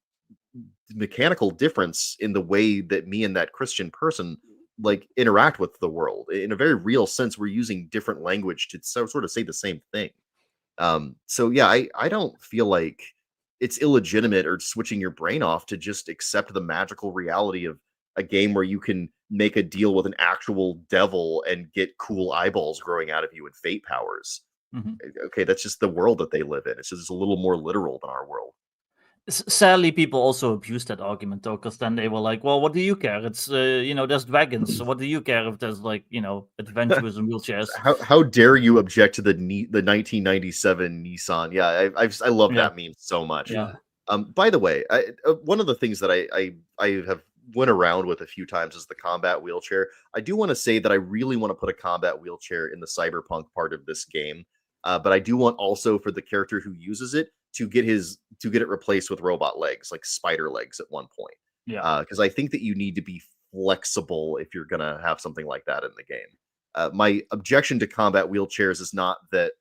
mechanical difference in the way that me and that Christian person like interact with the world. In a very real sense, we're using different language to sort of say the same thing. So yeah, I don't feel like it's illegitimate or switching your brain off to just accept the magical reality of a game where you can make a deal with an actual devil and get cool eyeballs growing out of you and fate powers. Mhm. Okay, that's just the world that they live in. It's just a little more literal than our world. Sadly, people also abuse that argument though, because then they were like, "Well, what do you care? It's there's dragons. So what do you care if there's like adventurers and wheelchairs?" How dare you object to the 1997 Nissan? Yeah, I love Yeah. that meme so much. Yeah. By the way, one of the things that I have went around with a few times is the combat wheelchair. I do want to say that I really want to put a combat wheelchair in the cyberpunk part of this game, but I do want also for the character who uses it to get it replaced with robot legs, like spider legs at one point. Yeah. Because I think that you need to be flexible if you're gonna have something like that in the game. My objection to combat wheelchairs is not that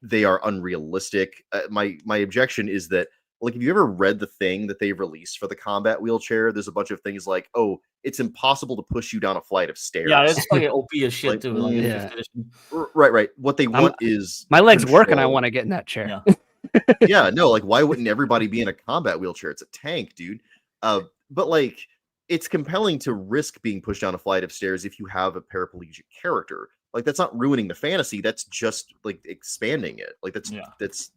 they are unrealistic. My objection is that like if you ever read the thing that they released for the combat wheelchair, there's a bunch of things like, oh, it's impossible to push you down a flight of stairs. Yeah, it's like OP as shit Like, too. Like in yeah. fifth edition. Right. What they want is My legs work and I control. want to get in that chair. Yeah. Yeah, no, like why wouldn't everybody be in a combat wheelchair? It's a tank, dude. But like it's compelling to risk being pushed down a flight of stairs if you have a paraplegic character. Like that's not ruining the fantasy, that's just like expanding it. Like that's Yeah. that's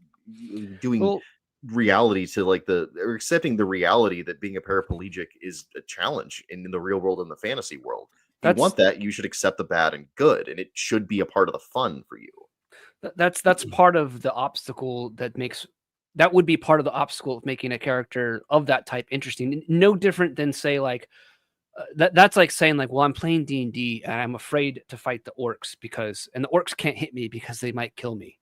doing Well, reality to like or accepting the reality that being a paraplegic is a challenge in the real world and the fantasy world. If you That's- want that, you should accept the bad and good, and it should be a part of the fun for you. that's part of the obstacle that would be part of the obstacle of making a character of that type interesting. No different than say like that's like saying like, well, I'm playing D&D and I'm afraid to fight the orcs and the orcs can't hit me because they might kill me.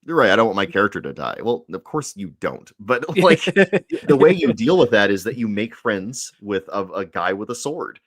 You're right. I don't want my character to die. Well, of course you don't. But like the way you deal with that is that you make friends with a guy with a sword.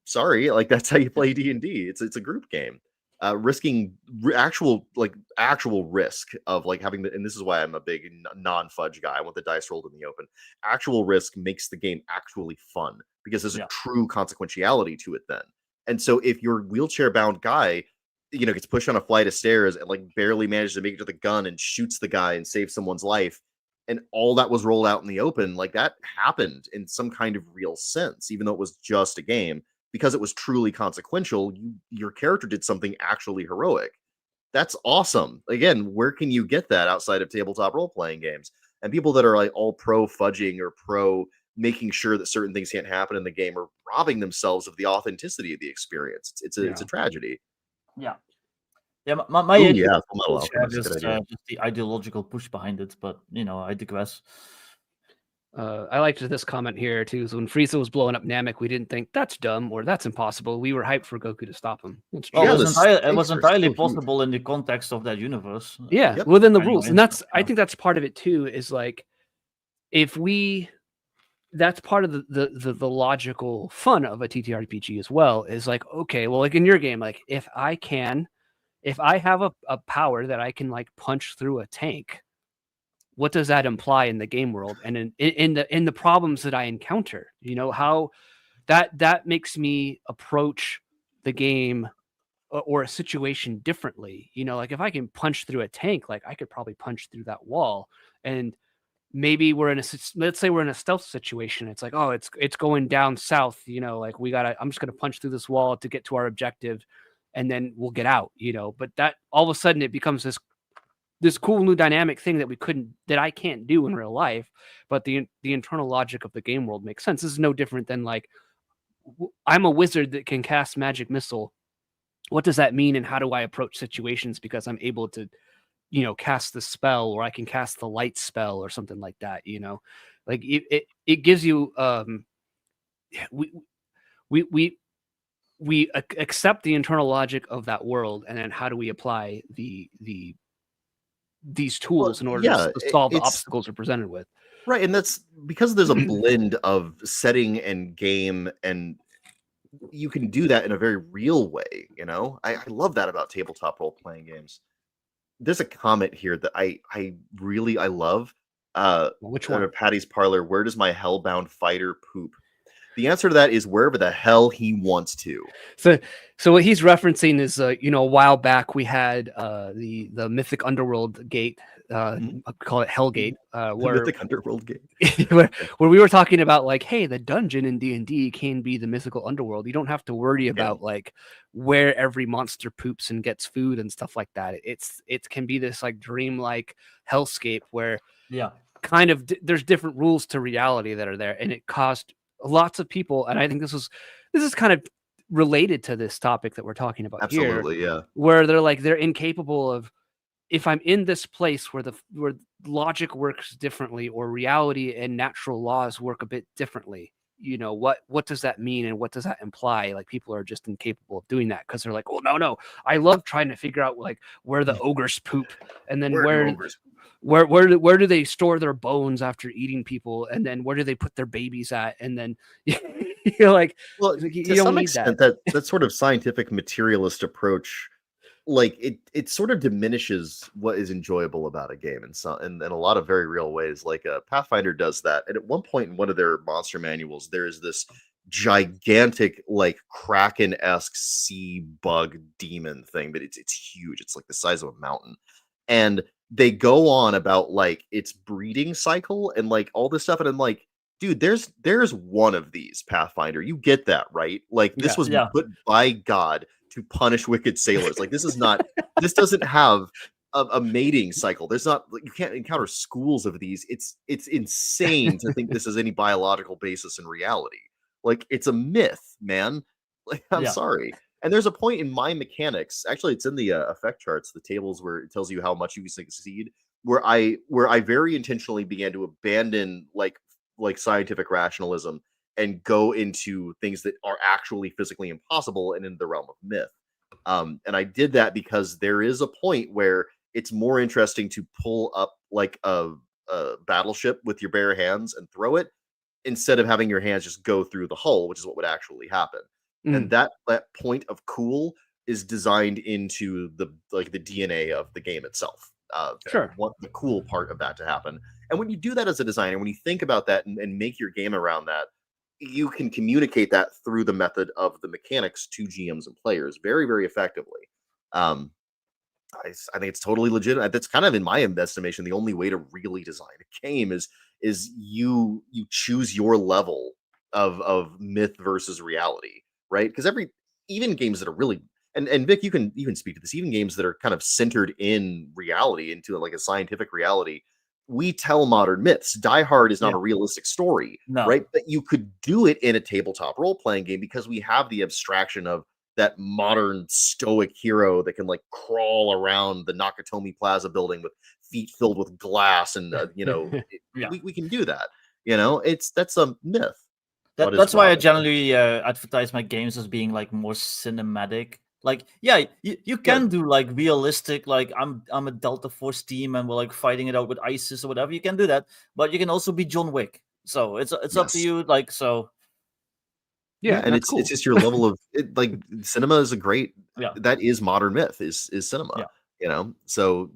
Sorry, like that's how you play D&D. It's a group game. Risking actual risk of like having and this is why I'm a big non-fudge guy. I want the dice rolled in the open. Actual risk makes the game actually fun because there's a true consequentiality to it then. And so if your wheelchair bound guy gets pushed on a flight of stairs and like barely manages to make it to the gun and shoots the guy and saves someone's life, and all that was rolled out in the open, like that happened in some kind of real sense, even though it was just a game, because it was truly consequential. Your character did something actually heroic. That's awesome. Again, where can you get that outside of tabletop role-playing games? And people that are like all pro fudging or pro making sure that certain things can't happen in the game or robbing themselves of the authenticity of the experience. It's a tragedy. Yeah. Yeah, my Ooh, issue yeah, with Fullmetal Full Alchemist, is good idea. just the ideological push behind it, but I digress. I liked this comment here too. So when Frieza was blowing up Namek, we didn't think that's dumb or that's impossible. We were hyped for Goku to stop him. That's true. Well, Yeah, it the was entirely, stakes are entirely so huge. possible in the context of that universe. Yeah, Yep. within the I know, rules, and that's I yeah. think that's part of it too. Is like if we, that's part of the logical fun of a TTRPG as well. Is like, okay, well, like in your game, like if I have a power that I can like punch through a tank, what does that imply in the game world and in the problems that I encounter? How that makes me approach the game or a situation differently. Like if I can punch through a tank, like I could probably punch through that wall. And maybe let's say we're in a stealth situation. It's like, oh, it's going down south. Like I'm just gonna punch through this wall to get to our objective, and then we'll get out. But that all of a sudden it becomes this cool new dynamic thing that I can't do in real life, but the internal logic of the game world makes sense. This is no different than like I'm a wizard that can cast magic missile. What does that mean, and how do I approach situations because I'm able to cast the spell, or I can cast the light spell or something like that. Like it gives you we accept the internal logic of that world, and then how do we apply these tools in order to solve the obstacles we're presented with. Right, and that's because there's a blend of setting and game, and you can do that in a very real way. I love that about tabletop role playing games. There's a comment here that I love. Which one? Patty's Parlor. Where does my hellbound fighter poop? The answer to that is wherever the hell he wants to. So what he's referencing is, a while back we had the Mythic Underworld gate, call it Hellgate, where Mythic Underworld gate, where we were talking about like, hey, the dungeon in D&D can be the mythical underworld. You don't have to worry about like where every monster poops and gets food and stuff like that. It can be this like dreamlike hellscape where kind of there's different rules to reality that are there, and it caused lots of people, and I think this is kind of related to this topic that we're talking about here. Absolutely, yeah. Where they're incapable of, if I'm in this place where logic works differently, or reality and natural laws work a bit differently, what does that mean, and what does that imply? Like people are just incapable of doing that because they're like, oh no, I love trying to figure out like where the ogres poop, and then where do they store their bones after eating people, and then where do they put their babies at, and then you're like, well, you to don't some need extent that sort of scientific materialist approach, like it sort of diminishes what is enjoyable about a game in a lot of very real ways. Like Pathfinder does that, and at one point in one of their monster manuals, there's this gigantic like kraken-esque sea bug demon thing, but it's huge. It's like the size of a mountain, and they go on about like its breeding cycle and like all this stuff, and I'm like, dude, there's one of these, Pathfinder. You get that, right? Like this was put by God to punish wicked sailors. Like this is not, this doesn't have a mating cycle. There's not, you can't encounter schools of these. It's insane to think this has any biological basis in reality. Like it's a myth, man. Like I'm sorry. And there's a point in my mechanics, actually it's in the effect charts, the tables where it tells you how much you succeed, where I very intentionally began to abandon like scientific rationalism and go into things that are actually physically impossible and in the realm of myth. And I did that because there is a point where it's more interesting to pull up like a battleship with your bare hands and throw it instead of having your hands just go through the hull, which is what would actually happen. And that point of cool is designed into the DNA of the game itself. Want the cool part of that to happen. And when you do that as a designer, when you think about that and make your game around that, you can communicate that through the method of the mechanics to GMs and players very, very effectively. I think it's totally legitimate. That's kind of, in my estimation, the only way to really design a game is you choose your level of myth versus reality, right? Because even games that are really, and Vic, you can speak to this, even games that are kind of centered in reality, into like a scientific reality, we tell modern myths. Die Hard is not Yeah. a realistic story, No. right? But you could do it in a tabletop role-playing game because we have the abstraction of that modern stoic hero that can like crawl around the Nakatomi Plaza building with feet filled with glass, and Yeah. we can do that. That's a myth. But it's That's why I modern. generally advertise my games as being like more cinematic. Like, yeah, you can do like realistic, like I'm a Delta Force team and we're like fighting it out with ISIS or whatever. You can do that, but you can also be John Wick. So it's up to Yes. you. Like, so Yeah, and that's it's just your level of it, like cinema is a great Yeah. that is modern myth is cinema. Yeah. So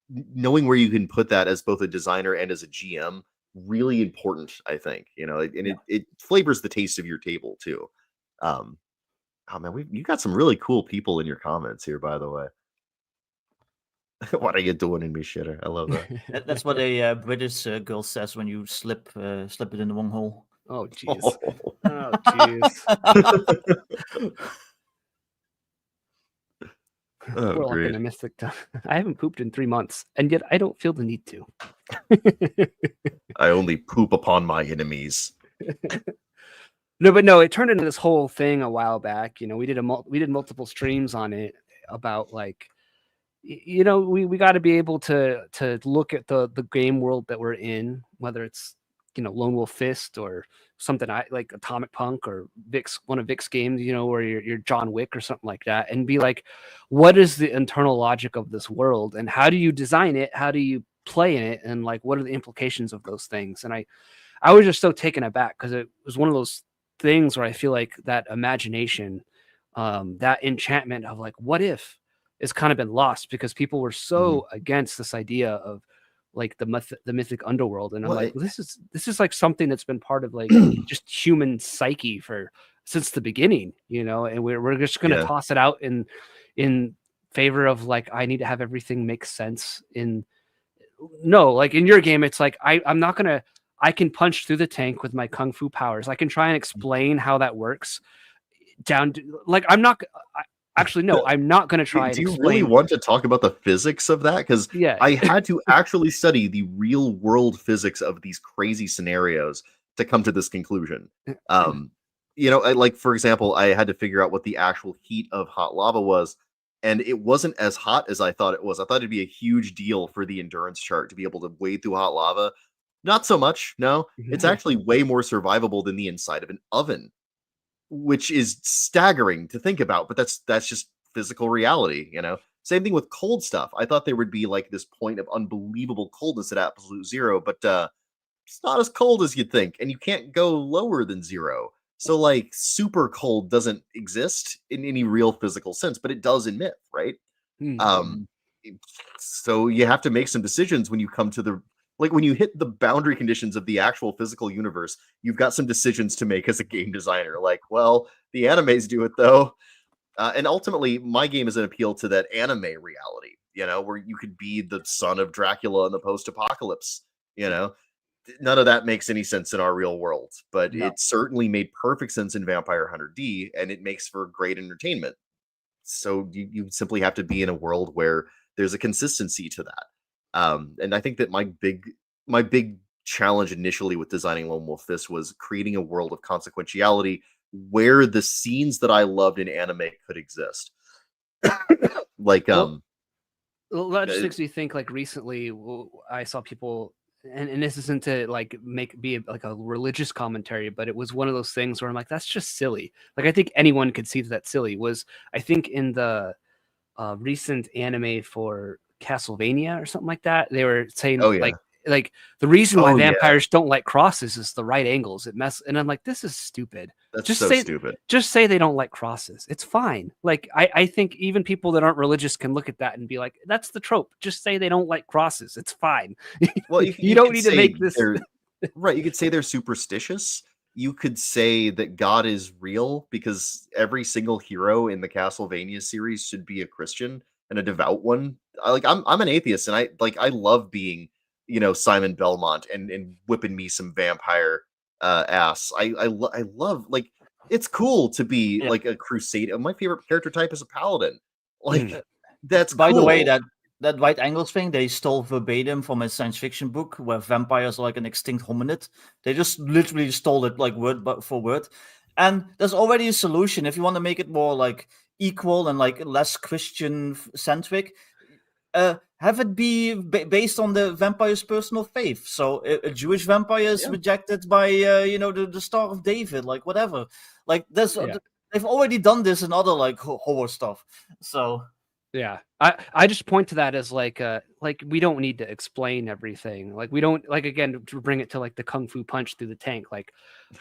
knowing where you can put that as both a designer and as a GM, really important, I think. It flavors the taste of your table too. Oh man, you got some really cool people in your comments here, by the way. What are you doing in me, shitter? I love that. That's what a British girl says when you slip it in the wrong hole. Oh jeez. Oh jeez. Oh, We're all great. gonna miss the time. I haven't pooped in 3 months, and yet I don't feel the need to. I only poop upon my enemies. No, it turned into this whole thing a while back. We did multiple streams on it about like, we got to be able to look at the game world that we're in, whether it's Lone Wolf Fist or something like Atomic Punk or one of Vic's games, where you're John Wick or something like that, and be like, what is the internal logic of this world, and how do you design it? How do you play in it, and like what are the implications of those things? And I was just so taken aback because it was one of those things where I feel like that imagination, that enchantment of like, what if, has kind of been lost because people were so against this idea of like the mythic underworld. And I'm like, this is like something that's been part of like just human psyche since the beginning, and we're just going to toss it out in favor of like, I need to have everything make sense. Like in your game, it's like, I can punch through the tank with my kung fu powers. I can try and explain how that works down to like, I'm not going to try and do you explain. really want to talk about the physics of that? Because I had to actually study the real world physics of these crazy scenarios to come to this conclusion. Like for example, I had to figure out what the actual heat of hot lava was, and it wasn't as hot as I thought it was. I thought it'd be a huge deal for the endurance chart to be able to wade through hot lava. Not so much. No, it's actually way more survivable than the inside of an oven, which is staggering to think about, but that's just physical reality. Same thing with cold stuff. I thought there would be like this point of unbelievable coldness at absolute zero, but it's not as cold as you'd think, and you can't go lower than zero. So like super cold doesn't exist in any real physical sense, but it does in myth, right? So you have to make some decisions when you come to when you hit the boundary conditions of the actual physical universe. You've got some decisions to make as a game designer. Like, well, the animes do it though. And ultimately, my game is an appeal to that anime reality, where you could be the son of Dracula in the post-apocalypse. None of that makes any sense in our real world, but it certainly made perfect sense in Vampire Hunter D, and it makes for great entertainment. So you simply have to be in a world where there's a consistency to that. And I think that my big challenge initially with designing Lone Wolf Fist was creating a world of consequentiality where the scenes that I loved in anime could exist. Like, well, that just makes me think. Like recently, I saw people, and this isn't to like be like a religious commentary, but it was one of those things where I'm like, that's just silly. Like I think anyone could see that silly. I think in the recent anime for Castlevania or something like that, they were saying like the reason why vampires don't like crosses is the right angles. And I'm like, this is stupid. That's stupid. Just say they don't like crosses. It's fine. Like I think even people that aren't religious can look at that and be like, that's the trope. Just say they don't like crosses. It's fine. Well, you don't need to make this right. You could say they're superstitious. You could say that God is real because every single hero in the Castlevania series should be a Christian and a devout one. I'm an atheist, and I love being, Simon Belmont and whipping me some vampire ass. I love, like, it's cool to be like a crusader. My favorite character type is a paladin. Like that's by cool. the way, that that right angles thing they stole verbatim from a science fiction book where vampires are like an extinct hominid. They just literally stole it like word for word. And there's already a solution if you want to make it more like equal and like less Christian centric. Have it be based on the vampire's personal faith. So a Jewish vampire is rejected by the Star of David, like whatever. Like they've already done this in other like horror stuff. So yeah, I just point to that as like we don't need to explain everything. Like we don't, like, again, to bring it to like the kung fu punch through the tank. Like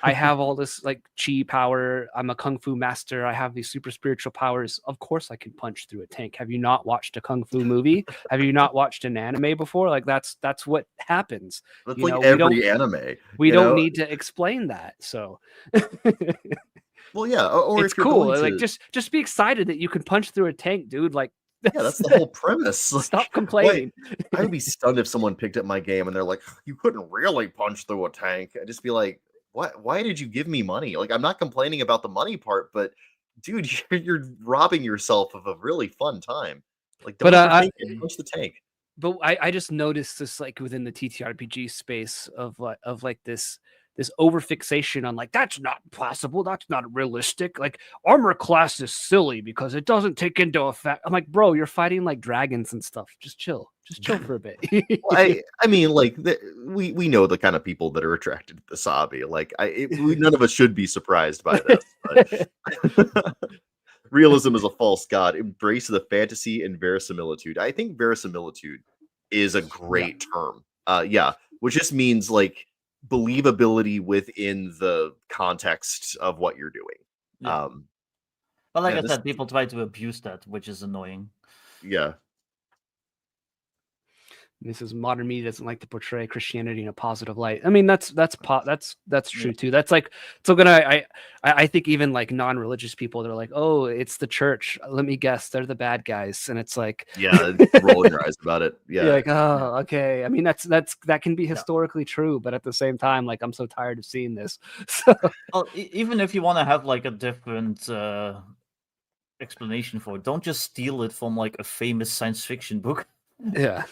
I have all this like chi power. I'm a kung fu master. I have these super spiritual powers. Of course I can punch through a tank. Have you not watched a kung fu movie? Have you not watched an anime before? Like that's what happens. That's You like know, every anime. we you don't know? need to explain that. So Well, yeah, or it's if you're cool. going Like to, just be excited that you can punch through a tank, dude. Like yeah, that's the whole premise. Like, stop complaining. I would be stunned if someone picked up my game and they're like, "You couldn't really punch through a tank." I'd just be like, "What? Why did you give me money?" Like, I'm not complaining about the money part, but dude, you're robbing yourself of a really fun time. Like, don't But overthink it. Punch the tank. but I just noticed this like within the TTRPG space of like this over fixation on like that's not possible, that's not realistic. Like armor class is silly because it doesn't take into effect. I'm like, bro, you're fighting like dragons and stuff. Just chill for a bit. Well, I mean, like we know the kind of people that are attracted to the hobby. Like, none of us should be surprised by this. But realism is a false god. Embrace the fantasy and verisimilitude. I think verisimilitude is a great term. Which just means like believability within the context of what you're doing. yeah. But like yeah, I said, people try to abuse that, which is annoying. Yeah. This is modern media doesn't like to portray Christianity in a positive light. I mean, that's true too. That's like, so I think even like non-religious people, they're like, oh, it's the church. Let me guess, they're the bad guys, and it's like, rolling your eyes about it. Yeah, you're like, oh, okay. I mean, that can be historically true, but at the same time, like, I'm so tired of seeing this. So, well, even if you want to have like a different explanation for it, don't just steal it from like a famous science fiction book. yeah.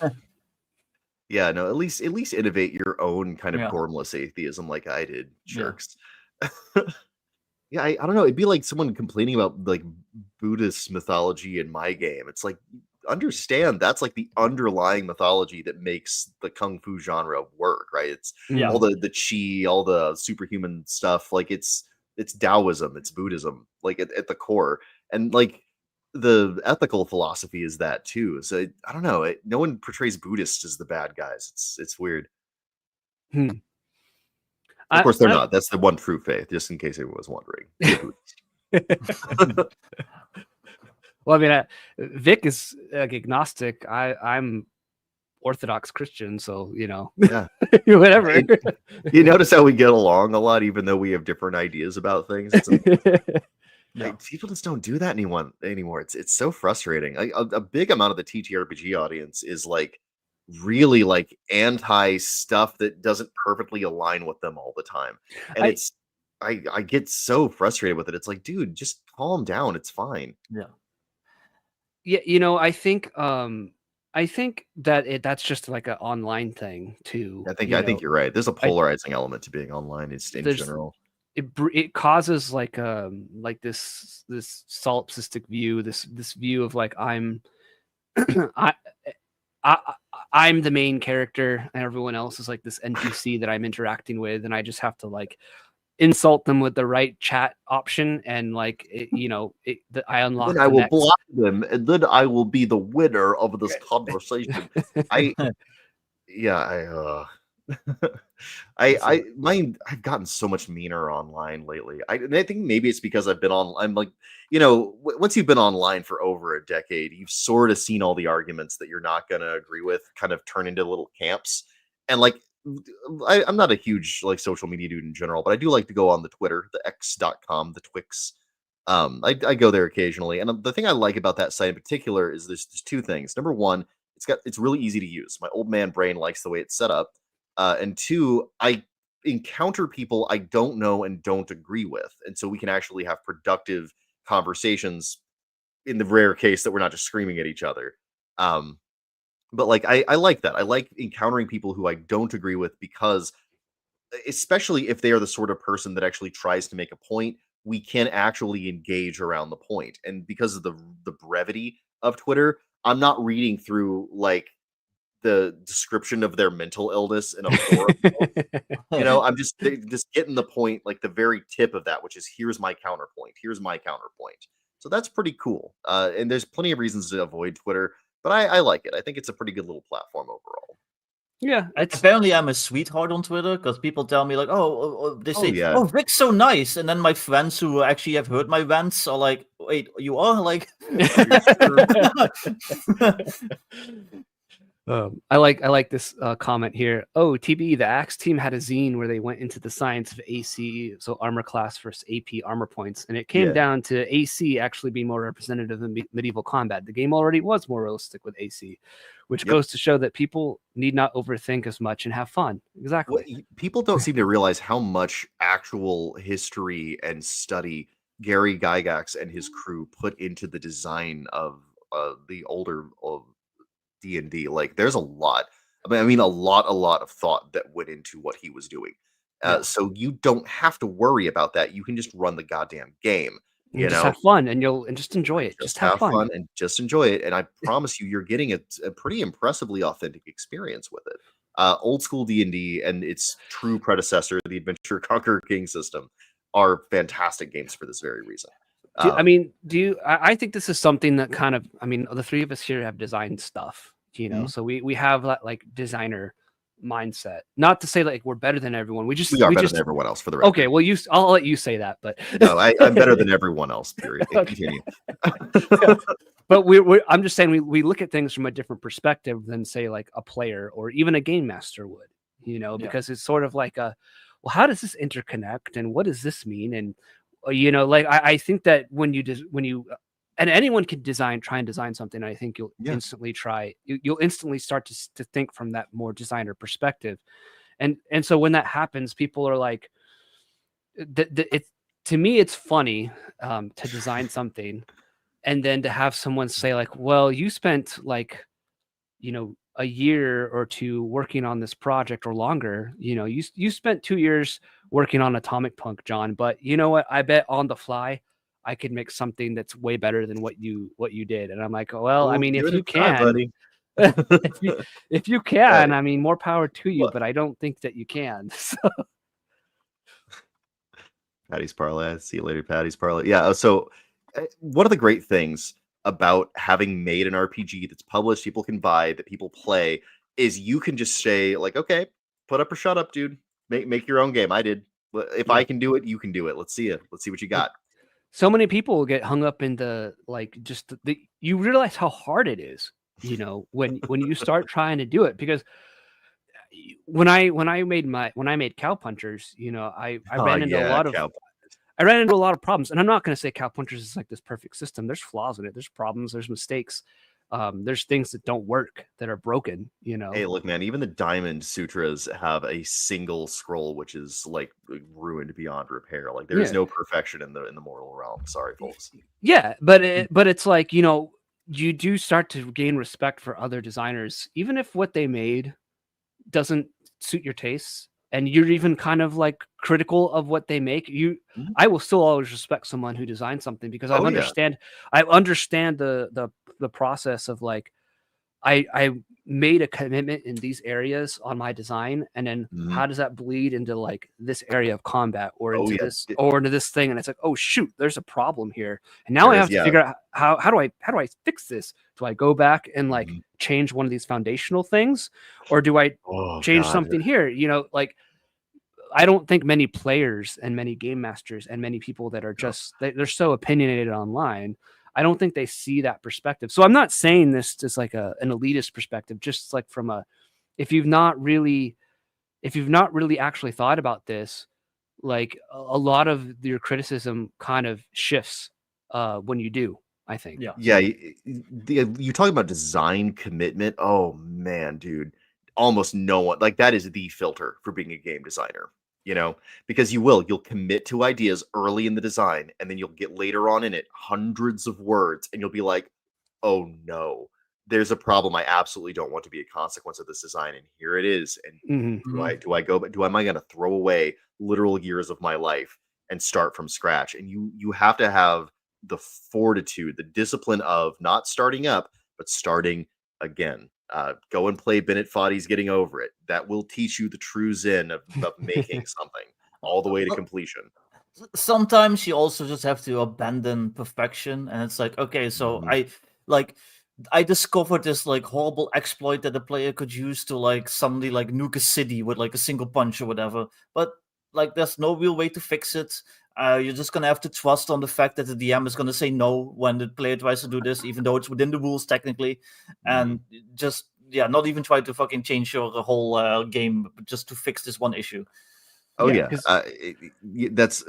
Yeah, no, at least innovate your own kind of formless atheism like I did, jerks. Yeah, I don't know. It'd be like someone complaining about like Buddhist mythology in my game. It's like, understand that's like the underlying mythology that makes the kung fu genre work, right? It's all the chi, all the superhuman stuff. Like it's Taoism, it's Buddhism, like at the core, and like the ethical philosophy is that too. So I don't know. No one portrays Buddhists as the bad guys. It's weird. Of course, they're not. That's the one true faith, just in case anyone was wondering. Well, I mean, Vic is agnostic. I'm Orthodox Christian, so whatever. You notice how we get along a lot, even though we have different ideas about things. People just don't do that anymore. It's so frustrating. A big amount of the TTRPG audience is like really like anti stuff that doesn't perfectly align with them all the time, and I get so frustrated with it. It's like, dude, just calm down. It's fine. Yeah, I think that that's just like an online thing too. I think you're right. There's a polarizing element to being online. It's in general. It causes like this solipsistic view, this view of like I'm I'm the main character and everyone else is like this NPC that I'm interacting with, and I just have to like insult them with the right chat option, and like I unlock. Then I will block them, and then I will be the winner of this conversation. I've gotten so much meaner online lately. I think maybe it's because I've been on. I'm like, once you've been online for over a decade, you've sort of seen all the arguments that you're not going to agree with kind of turn into little camps. And like, I'm not a huge like social media dude in general, but I do like to go on the Twitter, the x.com, the Twix. I go there occasionally, and the thing I like about that site in particular is there's two things. Number one, it's really easy to use. My old man brain likes the way it's set up. And two, I encounter people I don't know and don't agree with. And so we can actually have productive conversations in the rare case that we're not just screaming at each other. But like I like that. I like encountering people who I don't agree with, because especially if they are the sort of person that actually tries to make a point, we can actually engage around the point. And because of the brevity of Twitter, I'm not reading through like the description of their mental illness in a forum. I'm just getting the point, like the very tip of that, which is here's my counterpoint. Here's my counterpoint. So that's pretty cool. And there's plenty of reasons to avoid Twitter, but I like it. I think it's a pretty good little platform overall. Yeah, it's Apparently I'm a sweetheart on Twitter because people tell me like, they say, yeah. oh, Vic's so nice, and then my friends who actually have heard my rants are like, wait, you are like. I like this comment here. Oh, TBE, the Axe team had a zine where they went into the science of AC, so armor class versus AP armor points, and it came down to AC actually being more representative than medieval combat. The game already was more realistic with AC, which goes to show that people need not overthink as much and have fun. Exactly. Well, people don't seem to realize how much actual history and study Gary Gygax and his crew put into the design of the older D&D. Like, there's a lot. I mean, a lot of thought that went into what he was doing. So you don't have to worry about that. You can just run the goddamn game. You just have fun, and just enjoy it. Just have fun and just enjoy it. And I promise you, you're getting a pretty impressively authentic experience with it. Old school D&D and its true predecessor, the Adventure Conquer King system, are fantastic games for this very reason. I think this is something that kind of, the three of us here have designed stuff, so we have that like designer mindset. Not to say like we're better than everyone. We are better than everyone else for the record. Okay, well, I'll let you say that, but no, I'm better than everyone else. Period. Continue. But I'm just saying we look at things from a different perspective than say like a player or even a game master would, because it's sort of like well, how does this interconnect and what does this mean? And like I think that when you and anyone can try and design something, I think you'll instantly you'll instantly start to think from that more designer perspective. And so when that happens, people are like, to me, it's funny to design something and then to have someone say like, well, you spent like, a year or two working on this project or longer, you spent 2 years working on Atomic Punk, John, but you know what? I bet on the fly, I could make something that's way better than what you did. And I'm like, well, I mean, if you can, if you can, I mean, more power to you, but I don't think that you can. So. Patty's Parlay. See you later, Patty's Parlay. Yeah. So one of the great things about having made an RPG that's published, people can buy, that people play, is you can just say like, okay, put up or shut up, dude. Make your own game. I did. If I can do it, you can do it. Let's see it. Let's see what you got. So many people get hung up in the like just you realize how hard it is, when you start trying to do it, because when I made Cow Punchers, I ran into a lot of problems, and I'm not going to say Cow Punchers is like this perfect system. There's flaws in it. There's problems. There's mistakes. There's things that don't work, that are broken. Hey, look, man. Even the Diamond Sutras have a single scroll which is like ruined beyond repair. Like there is no perfection in the mortal realm. Sorry, folks. Yeah, but it's like you do start to gain respect for other designers, even if what they made doesn't suit your tastes, and you're even kind of like critical of what they make. I will still always respect someone who designs something, because I understand the process of like I made a commitment in these areas on my design, and then how does that bleed into like this area of combat or into this thing? And it's like, oh shoot, there's a problem here, and now I have to figure out how do I fix this? Do I go back and like change one of these foundational things, or do I change something here? Like I don't think many players and many game masters and many people that are just they're so opinionated online, I don't think they see that perspective. So I'm not saying this as like an elitist perspective, just like from if you've not really actually thought about this, like a lot of your criticism kind of shifts when you do, I think. Yeah. You talk about design commitment. Oh man, dude, almost no one, like that is the filter for being a game designer. Because you'll commit to ideas early in the design, and then you'll get later on in it hundreds of words, and you'll be like, oh no, there's a problem. I absolutely don't want to be a consequence of this design, and here it is. And Mhm. do I go? But am I going to throw away literal years of my life and start from scratch? And you have to have the fortitude, the discipline of not starting up, but starting again. Go and play Bennett Foddy's Getting Over It. That will teach you the true zen of making something all the way to But completion. sometimes you also just have to abandon perfection, and it's like, okay, so Mhm. I discovered this like horrible exploit that the player could use to like suddenly like nuke a city with like a single punch or whatever. But like there's no real way to fix it. You're just gonna have to trust on the fact that the DM is gonna say no when the player tries to do this, even though it's within the rules technically, and just not even try to fucking change your whole game just to fix this one issue. Oh Yeah, yeah, 'cause that's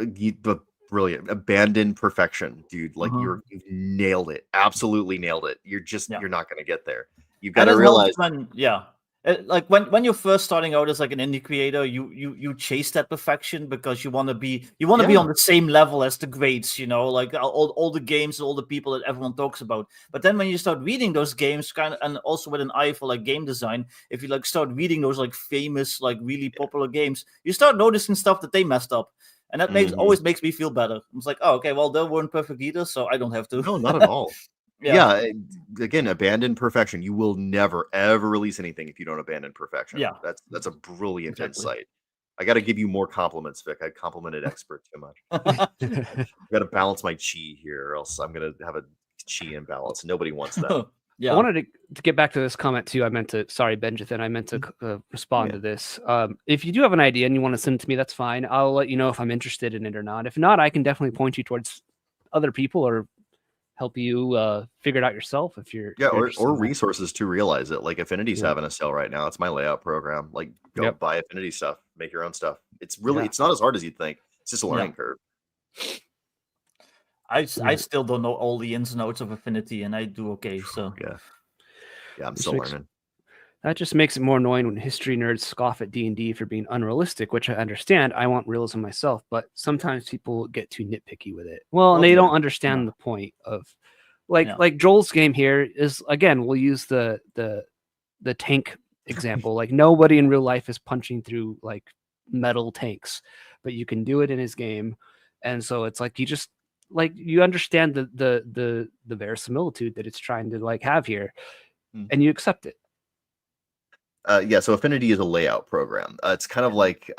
brilliant. Abandon perfection, dude. Like Mhm. you've nailed it. Absolutely nailed it. Yeah. You're not going to get there. You've got And to it helps realize, when like when you're first starting out as like an indie creator, you chase that perfection because you want to be yeah, on the same level as the greats, like all the games, all the people that everyone talks about. But then when you start reading those games, kind of, and also with an eye for like game design, if you like start reading those like famous, like really popular games, you start noticing stuff that they messed up. And that mhm. always makes me feel better. It's like, oh, okay, well, they weren't perfect either, so I don't have to. No, not at all. Yeah, Yeah, again, abandon perfection. You will never ever release anything if you don't abandon perfection. yeah, That's a brilliant exactly. insight. I got to give you more compliments, Vic. I complimented expert too much. I got to balance my chi here, or else I'm gonna have a chi imbalance. Nobody wants that. I Yeah. wanted to get back to this comment too. Sorry, Benjathan, I meant to respond Yeah. to this. If you do have an idea and you want to send it to me, that's fine. I'll let you know if I'm interested in it or not. If not, I can definitely point you towards other people or help you figure it out yourself if you're Yeah, interested or in that. resources to realize it. Like Affinity's Yeah. having a sale right now. It's my layout program. Like go Yep. buy Affinity stuff, make your own stuff. Yeah. It's not as hard as you'd think. It's just a Yeah. learning curve. I still don't know all the ins and outs of Affinity, and I do okay. So Yeah. Yeah, I'm Which still makes learning. That just makes it more annoying when history nerds scoff at D&D for being unrealistic, which I understand. I want realism myself, but sometimes people get too nitpicky with it. Well, and Well, they Yeah. don't understand yeah, the point of yeah, like Joel's game here is, again, we'll use the tank example. Like nobody in real life is punching through like metal tanks, but you can do it in his game. And so it's like you just like you understand the verisimilitude that it's trying to like have here Mm. and you accept it. Yeah, so Affinity is a layout program. It's kind of like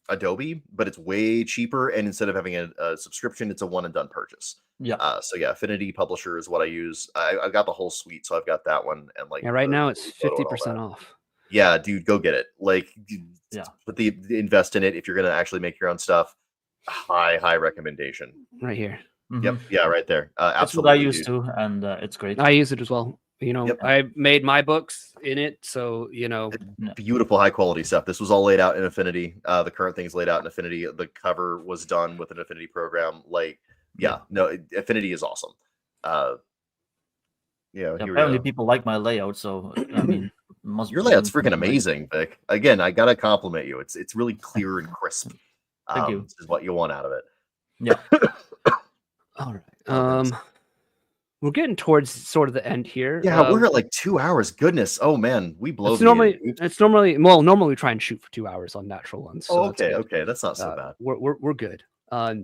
Adobe, but it's way cheaper. And instead of having a subscription, it's a one and done purchase. yeah. So yeah, Affinity Publisher is what I use. I've got the whole suite, so I've got that one and like Yeah, right now the it's photo and all that. 50% off. Yeah, dude, go get it. Like, Yeah. put the invest in it if you're gonna actually make your own stuff. High recommendation. Right here. Yep, Mhm. yeah, right there. It's what I Absolutely, use dude. too, and it's great. I use it as well. You know, Yep. I made my books in it, so you know, Yeah. Beautiful, high quality stuff. This was all laid out in Affinity. The current thing's laid out in Affinity. The cover was done with an Affinity program. Like, yeah, no, Affinity is awesome. Yeah, here we Apparently, go. people like my layout, so I mean, must Your layout's must freaking be great. amazing, Vic. Again, I gotta compliment you. It's really clear and crisp. Thank you. This is what you want out of it. Yeah. all right. Oh, goodness. We're getting towards sort of the end here. Yeah, we're at like 2 hours. Goodness. Oh man, we blow It's the normally Oops. it's normally well, normally we try and shoot for 2 hours on natural ones, so Oh, that's okay, good. okay. That's not so bad. We're good. Yeah.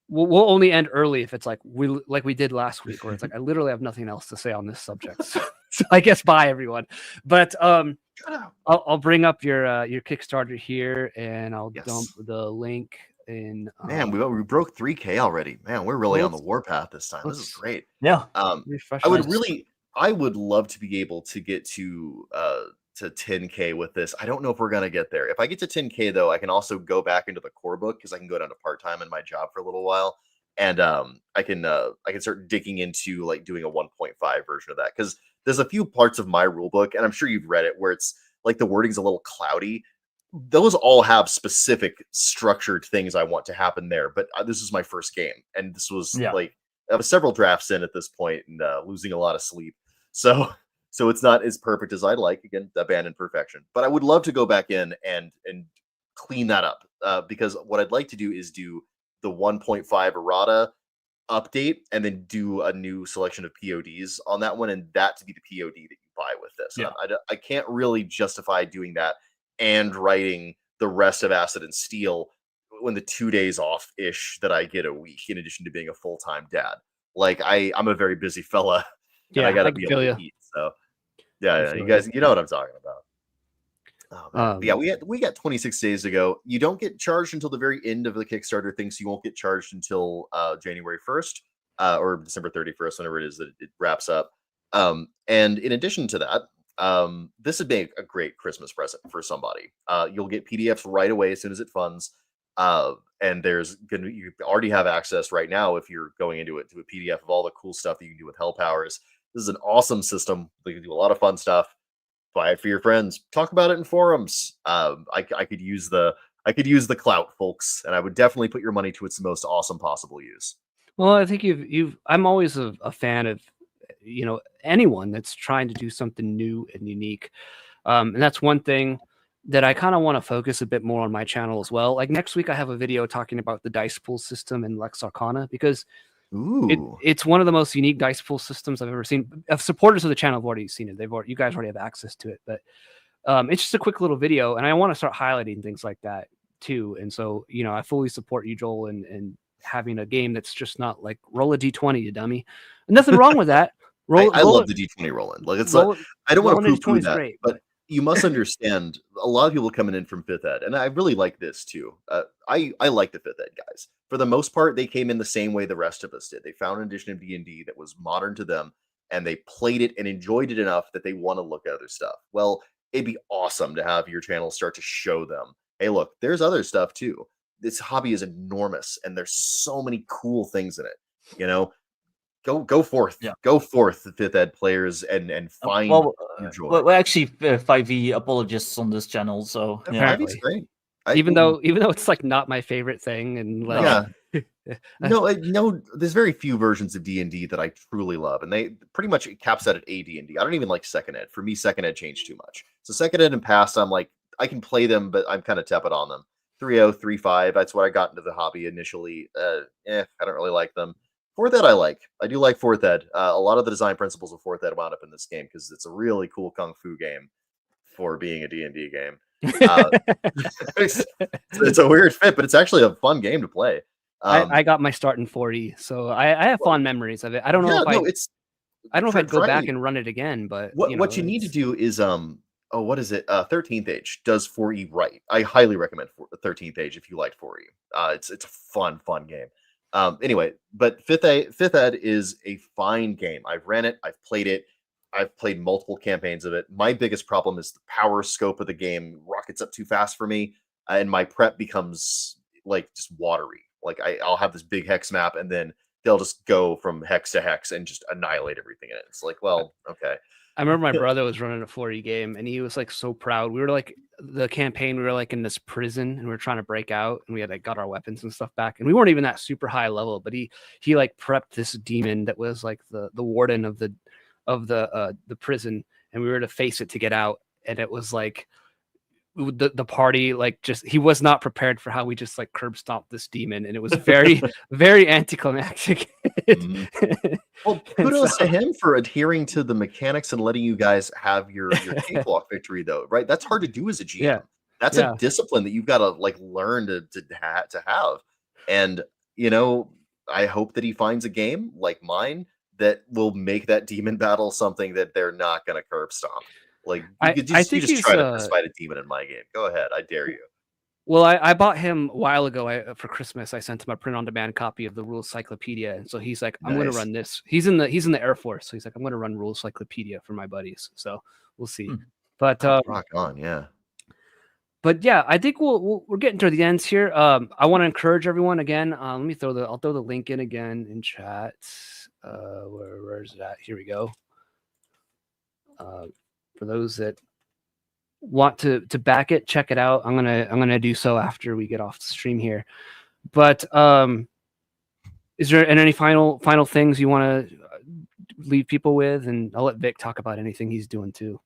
We'll only end early if it's like we did last week, where it's like I literally have nothing else to say on this subject. So I guess bye everyone. But Shut up. I'll bring up your Kickstarter here, and I'll Yes. dump the link in. Man, we broke 3K already. Man, we're really on the let's- warpath this time. This is let's- great. Yeah. refresh. I would this. I would love to be able to get to 10K with this. I don't know if we're gonna get there. If I get to 10K though, I can also go back into the core book because I can go down to part-time in my job for a little while. And I can start digging into like doing a 1.5 version of that because there's a few parts of my rule book, and I'm sure you've read it, where it's like the wording's a little cloudy. Those all have specific structured things I want to happen there, but this is my first game, and this was Yeah. like I was several drafts in at this point and losing a lot of sleep. So it's not as perfect as I'd like. Again, abandoned perfection. But I would love to go back in and clean that up because what I'd like to do is do the 1.5 errata update and then do a new selection of PODs on that one, and that to be the POD that you buy with this. Yeah. I can't really justify doing that and writing the rest of Acid and Steel when the 2 days off ish that I get a week, in addition to being a full-time dad. Like I'm a very busy fella, and I gotta be able to eat. So yeah, you guys, you know what I'm talking about. Oh, man. But yeah, we got 26 days to go. You don't get charged until the very end of the Kickstarter thing, so you won't get charged until January 1st or December 31st, whenever it is that it wraps up. And in addition to that, this would make a great Christmas present for somebody. You'll get PDFs right away as soon as it funds. And you already have access right now, if you're going into it, to a PDF of all the cool stuff that you can do with Hell Powers. This is an awesome system. You can do a lot of fun stuff. Buy it for your friends. Talk about it in forums. I could use the clout, folks, and I would definitely put your money to its most awesome possible use. Well, I think I'm always a fan of, anyone that's trying to do something new and unique. And that's one thing that I kind of want to focus a bit more on my channel as well. Like next week, I have a video talking about the dice pool system in Lex Arcana, because it's one of the most unique dice pool systems I've ever seen. Supporters of the channel have already seen it. You guys already have access to it, but it's just a quick little video, and I want to start highlighting things like that too. And so, I fully support you, Joel, and having a game that's just not like roll a d20, you dummy. And nothing wrong with that. I love the d20 rolling. Like I don't want to poo-poo that, great, but you must understand, a lot of people coming in from 5th Ed, and I really like this too. I like the 5th Ed guys. For the most part, they came in the same way the rest of us did. They found an edition of D&D that was modern to them, and they played it and enjoyed it enough that they want to look at other stuff. Well, it'd be awesome to have your channel start to show them, hey, look, there's other stuff too. This hobby is enormous, and there's so many cool things in it. Go forth. Yeah. Go forth, the 5th Ed players, and find your joy. We're actually 5e apologists on this channel, so yeah. 5e's great. Even though it's like not my favorite thing, and like no, there's very few versions of D&D that I truly love, and they pretty much caps out at AD&D. I don't even like 2nd Ed. For me, 2nd Ed changed too much. So 2nd Ed and past, I'm like, I can play them, but I'm kind of tepid on them. 3.0, 3.5, that's what I got into the hobby initially. I don't really like them. 4th Ed I do like 4th Ed. A lot of the design principles of 4th Ed wound up in this game, because it's a really cool kung fu game for being a D&D game. It's a weird fit, but it's actually a fun game to play. I got my start in 4E, so I have fond memories of it. I don't know if I'd go back and run it again, but what you need to do is what is it? 13th Age does 4E right. I highly recommend 13th Age if you like 4E. It's a fun game. Anyway, but 5th Ed is a fine game. I've ran it. I've played it. I've played multiple campaigns of it. My biggest problem is the power scope of the game rockets up too fast for me, and my prep becomes like just watery. Like I'll have this big hex map, and then they'll just go from hex to hex and just annihilate everything in it. It's like, well, okay. I remember my brother was running a 4E game, and he was like so proud. We were like the campaign. We were like in this prison, and we were trying to break out, and we had like got our weapons and stuff back, and we weren't even that super high level. But he like prepped this demon that was like the warden of the prison, and we were to face it to get out, and it was like the party, like, just he was not prepared for how we just like curb stomped this demon, and it was very very anticlimactic. Well, kudos to him for adhering to the mechanics and letting you guys have your cakewalk victory, though, right? That's hard to do as a GM. Yeah. That's a discipline that you've got to like learn to have. And I hope that he finds a game like mine that will make that demon battle something that they're not going to curb stomp. Like you just try to fight a demon in my game. Go ahead, I dare you. Well, I bought him a while ago. For Christmas, I sent him a print-on-demand copy of the Rules Cyclopedia, and so he's like, "I'm going to run this." He's in the Air Force, so he's like, "I'm going to run Rules Cyclopedia for my buddies." So we'll see. But rock on, yeah. But yeah, I think we're getting to the ends here. I want to encourage everyone again. I'll throw the link in again in chat. Where's that? Here we go. For those that want to back it, check it out. I'm gonna do so after we get off the stream here. But is there any final things you want to leave people with? And I'll let Vic talk about anything he's doing too.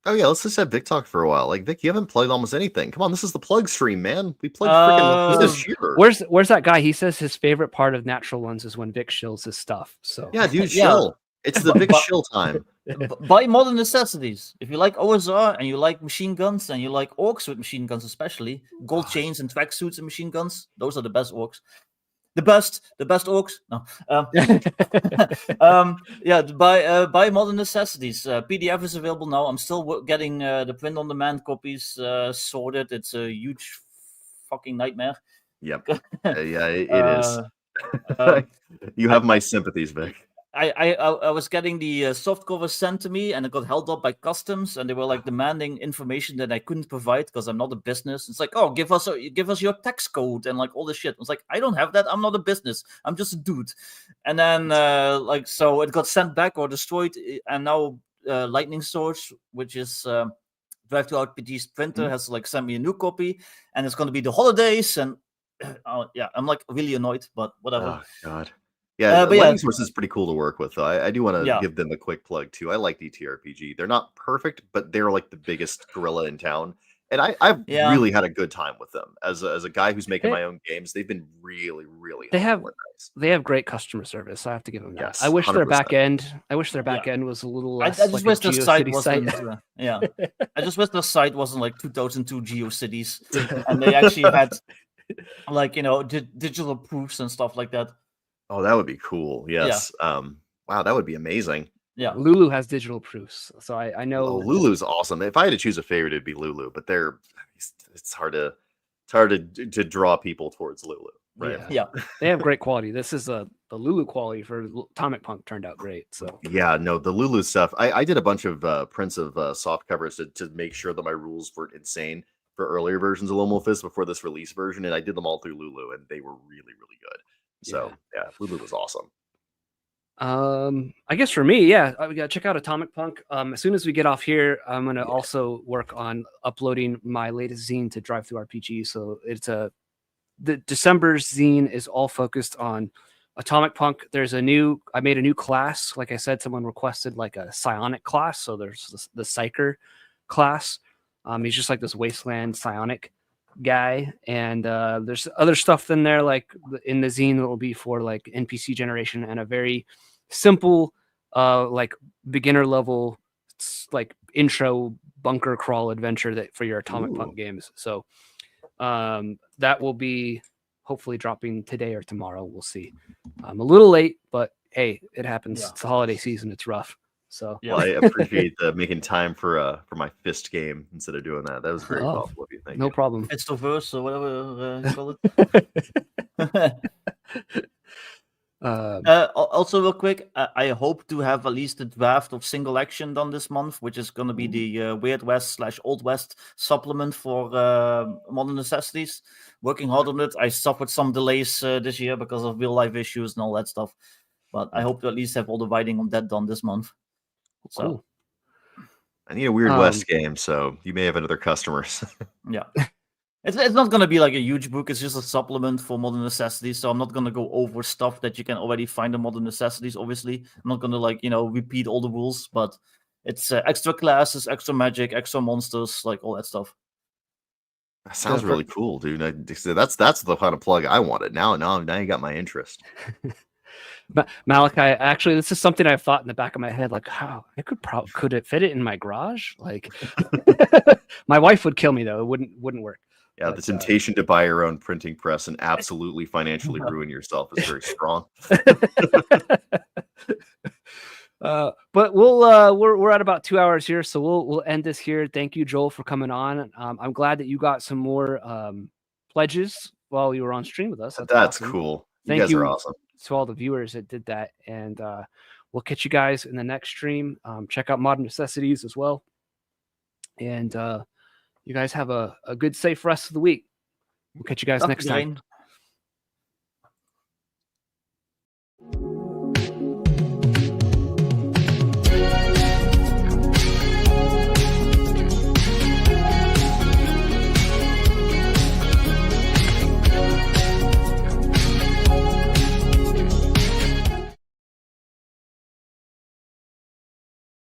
Oh yeah, let's just have Vic talk for a while. Like Vic, you haven't plugged almost anything. Come on, this is the plug stream, man. We plugged freaking this year. Where's that guy? He says his favorite part of Natural Ones is when Vic shills his stuff. So Yeah, dude, Yeah. chill. It's the Vic shill time. Buy modern necessities. If you like OSR and you like machine guns and you like orcs with machine guns, especially gold chains and tracksuits and machine guns, those are the best orcs. The best orcs. No. Yeah, buy modern necessities. PDF is available now. I'm still getting the print on demand copies sorted. It's a huge fucking nightmare. Yep. Yeah, it is. You have my sympathies, Vic. I was getting the soft cover sent to me, and it got held up by customs, and they were like demanding information that I couldn't provide because I'm not a business. It's like, oh, give us your tax code and like all this shit. I was like, I don't have that. I'm not a business. I'm just a dude. And then so it got sent back or destroyed, and now Lightning Source, which is Drive to RPG's printer, has like sent me a new copy, and it's going to be the holidays, and yeah, I'm like really annoyed, but whatever. Oh God. Yeah, but Lightning Source is pretty cool to work with, though. I do want to Yeah. give them a quick plug too. I like DTRPG. They're not perfect, but they're like the biggest gorilla in town, and I've Yeah. really had a good time with them. As a guy who's making They- my own games, they've been really, really. They have- helpful and nice. they have great customer service. I have to give them that. Yes, I wish their 100%. back end. I wish their back end was a little I less. just like wish a the site GeoCities wasn't. Yeah, I just wish the site wasn't like 2002 GeoCities, and they actually had like digital proofs and stuff like that. Oh, that would be cool. Yes. Wow, that would be amazing. Yeah, Lulu has digital proofs, so I know. Oh, Lulu's awesome. If I had to choose a favorite, it'd be Lulu. But it's hard to draw people towards Lulu, right? yeah. They have great quality. This is the Lulu quality for Atomic Punk turned out great. So Yeah, no, the Lulu stuff. I did a bunch of prints of soft covers to make sure that my rules weren't insane for earlier versions of Lone Wolf Fist before this release version, and I did them all through Lulu, and they were really, really good. So yeah, Lulu was awesome. I guess for me, yeah, we gotta check out Atomic Punk. As soon as we get off here, I'm gonna also work on uploading my latest zine to Drive Through RPG. So it's the December's zine is all focused on Atomic Punk. I made a new class. Like I said, someone requested like a psionic class. So there's the Psyker class. He's just like this wasteland psionic guy, and there's other stuff in there like in the zine that will be for like NPC generation, and a very simple like beginner level like intro bunker crawl adventure that for your Atomic Punk games. So that will be hopefully dropping today or tomorrow. We'll see. I'm a little late, but hey, it happens. It's the holiday season. It's rough. So Well, I appreciate making time for my fist game instead of doing that. That was very thoughtful of you. Thank no you. problem. It's the verse or whatever you call it. Also, real quick, I hope to have at least a draft of Single Action done this month, which is going to be the Weird West / Old West supplement for Modern Necessities. Working hard on it. I suffered some delays this year because of real life issues and all that stuff, but I hope to at least have all the writing on that done this month. So, Cool. I need a Weird West game, so you may have another customer. yeah. It's not going to be like a huge book. It's just a supplement for Modern Necessities. So I'm not going to go over stuff that you can already find in Modern Necessities, obviously. I'm not going to repeat all the rules, but it's extra classes, extra magic, extra monsters, like all that stuff. That sounds really cool, dude. That's the kind of plug I wanted. Now you got my interest. But Malachi, actually, this is something I've thought in the back of my head, like how I could it fit it in my garage? Like my wife would kill me though. It wouldn't work. Yeah, the temptation to buy your own printing press and absolutely financially ruin yourself is very strong. But we're at about 2 hours here, so we'll end this here. Thank you, Joel, for coming on. I'm glad that you got some more pledges while you were on stream with us. That's awesome. cool. You Thank guys you are awesome. to all the viewers that did that, and we'll catch you guys in the next stream. Check out Modern Necessities as well, and you guys have a good, safe rest of the week. We'll catch you guys next time.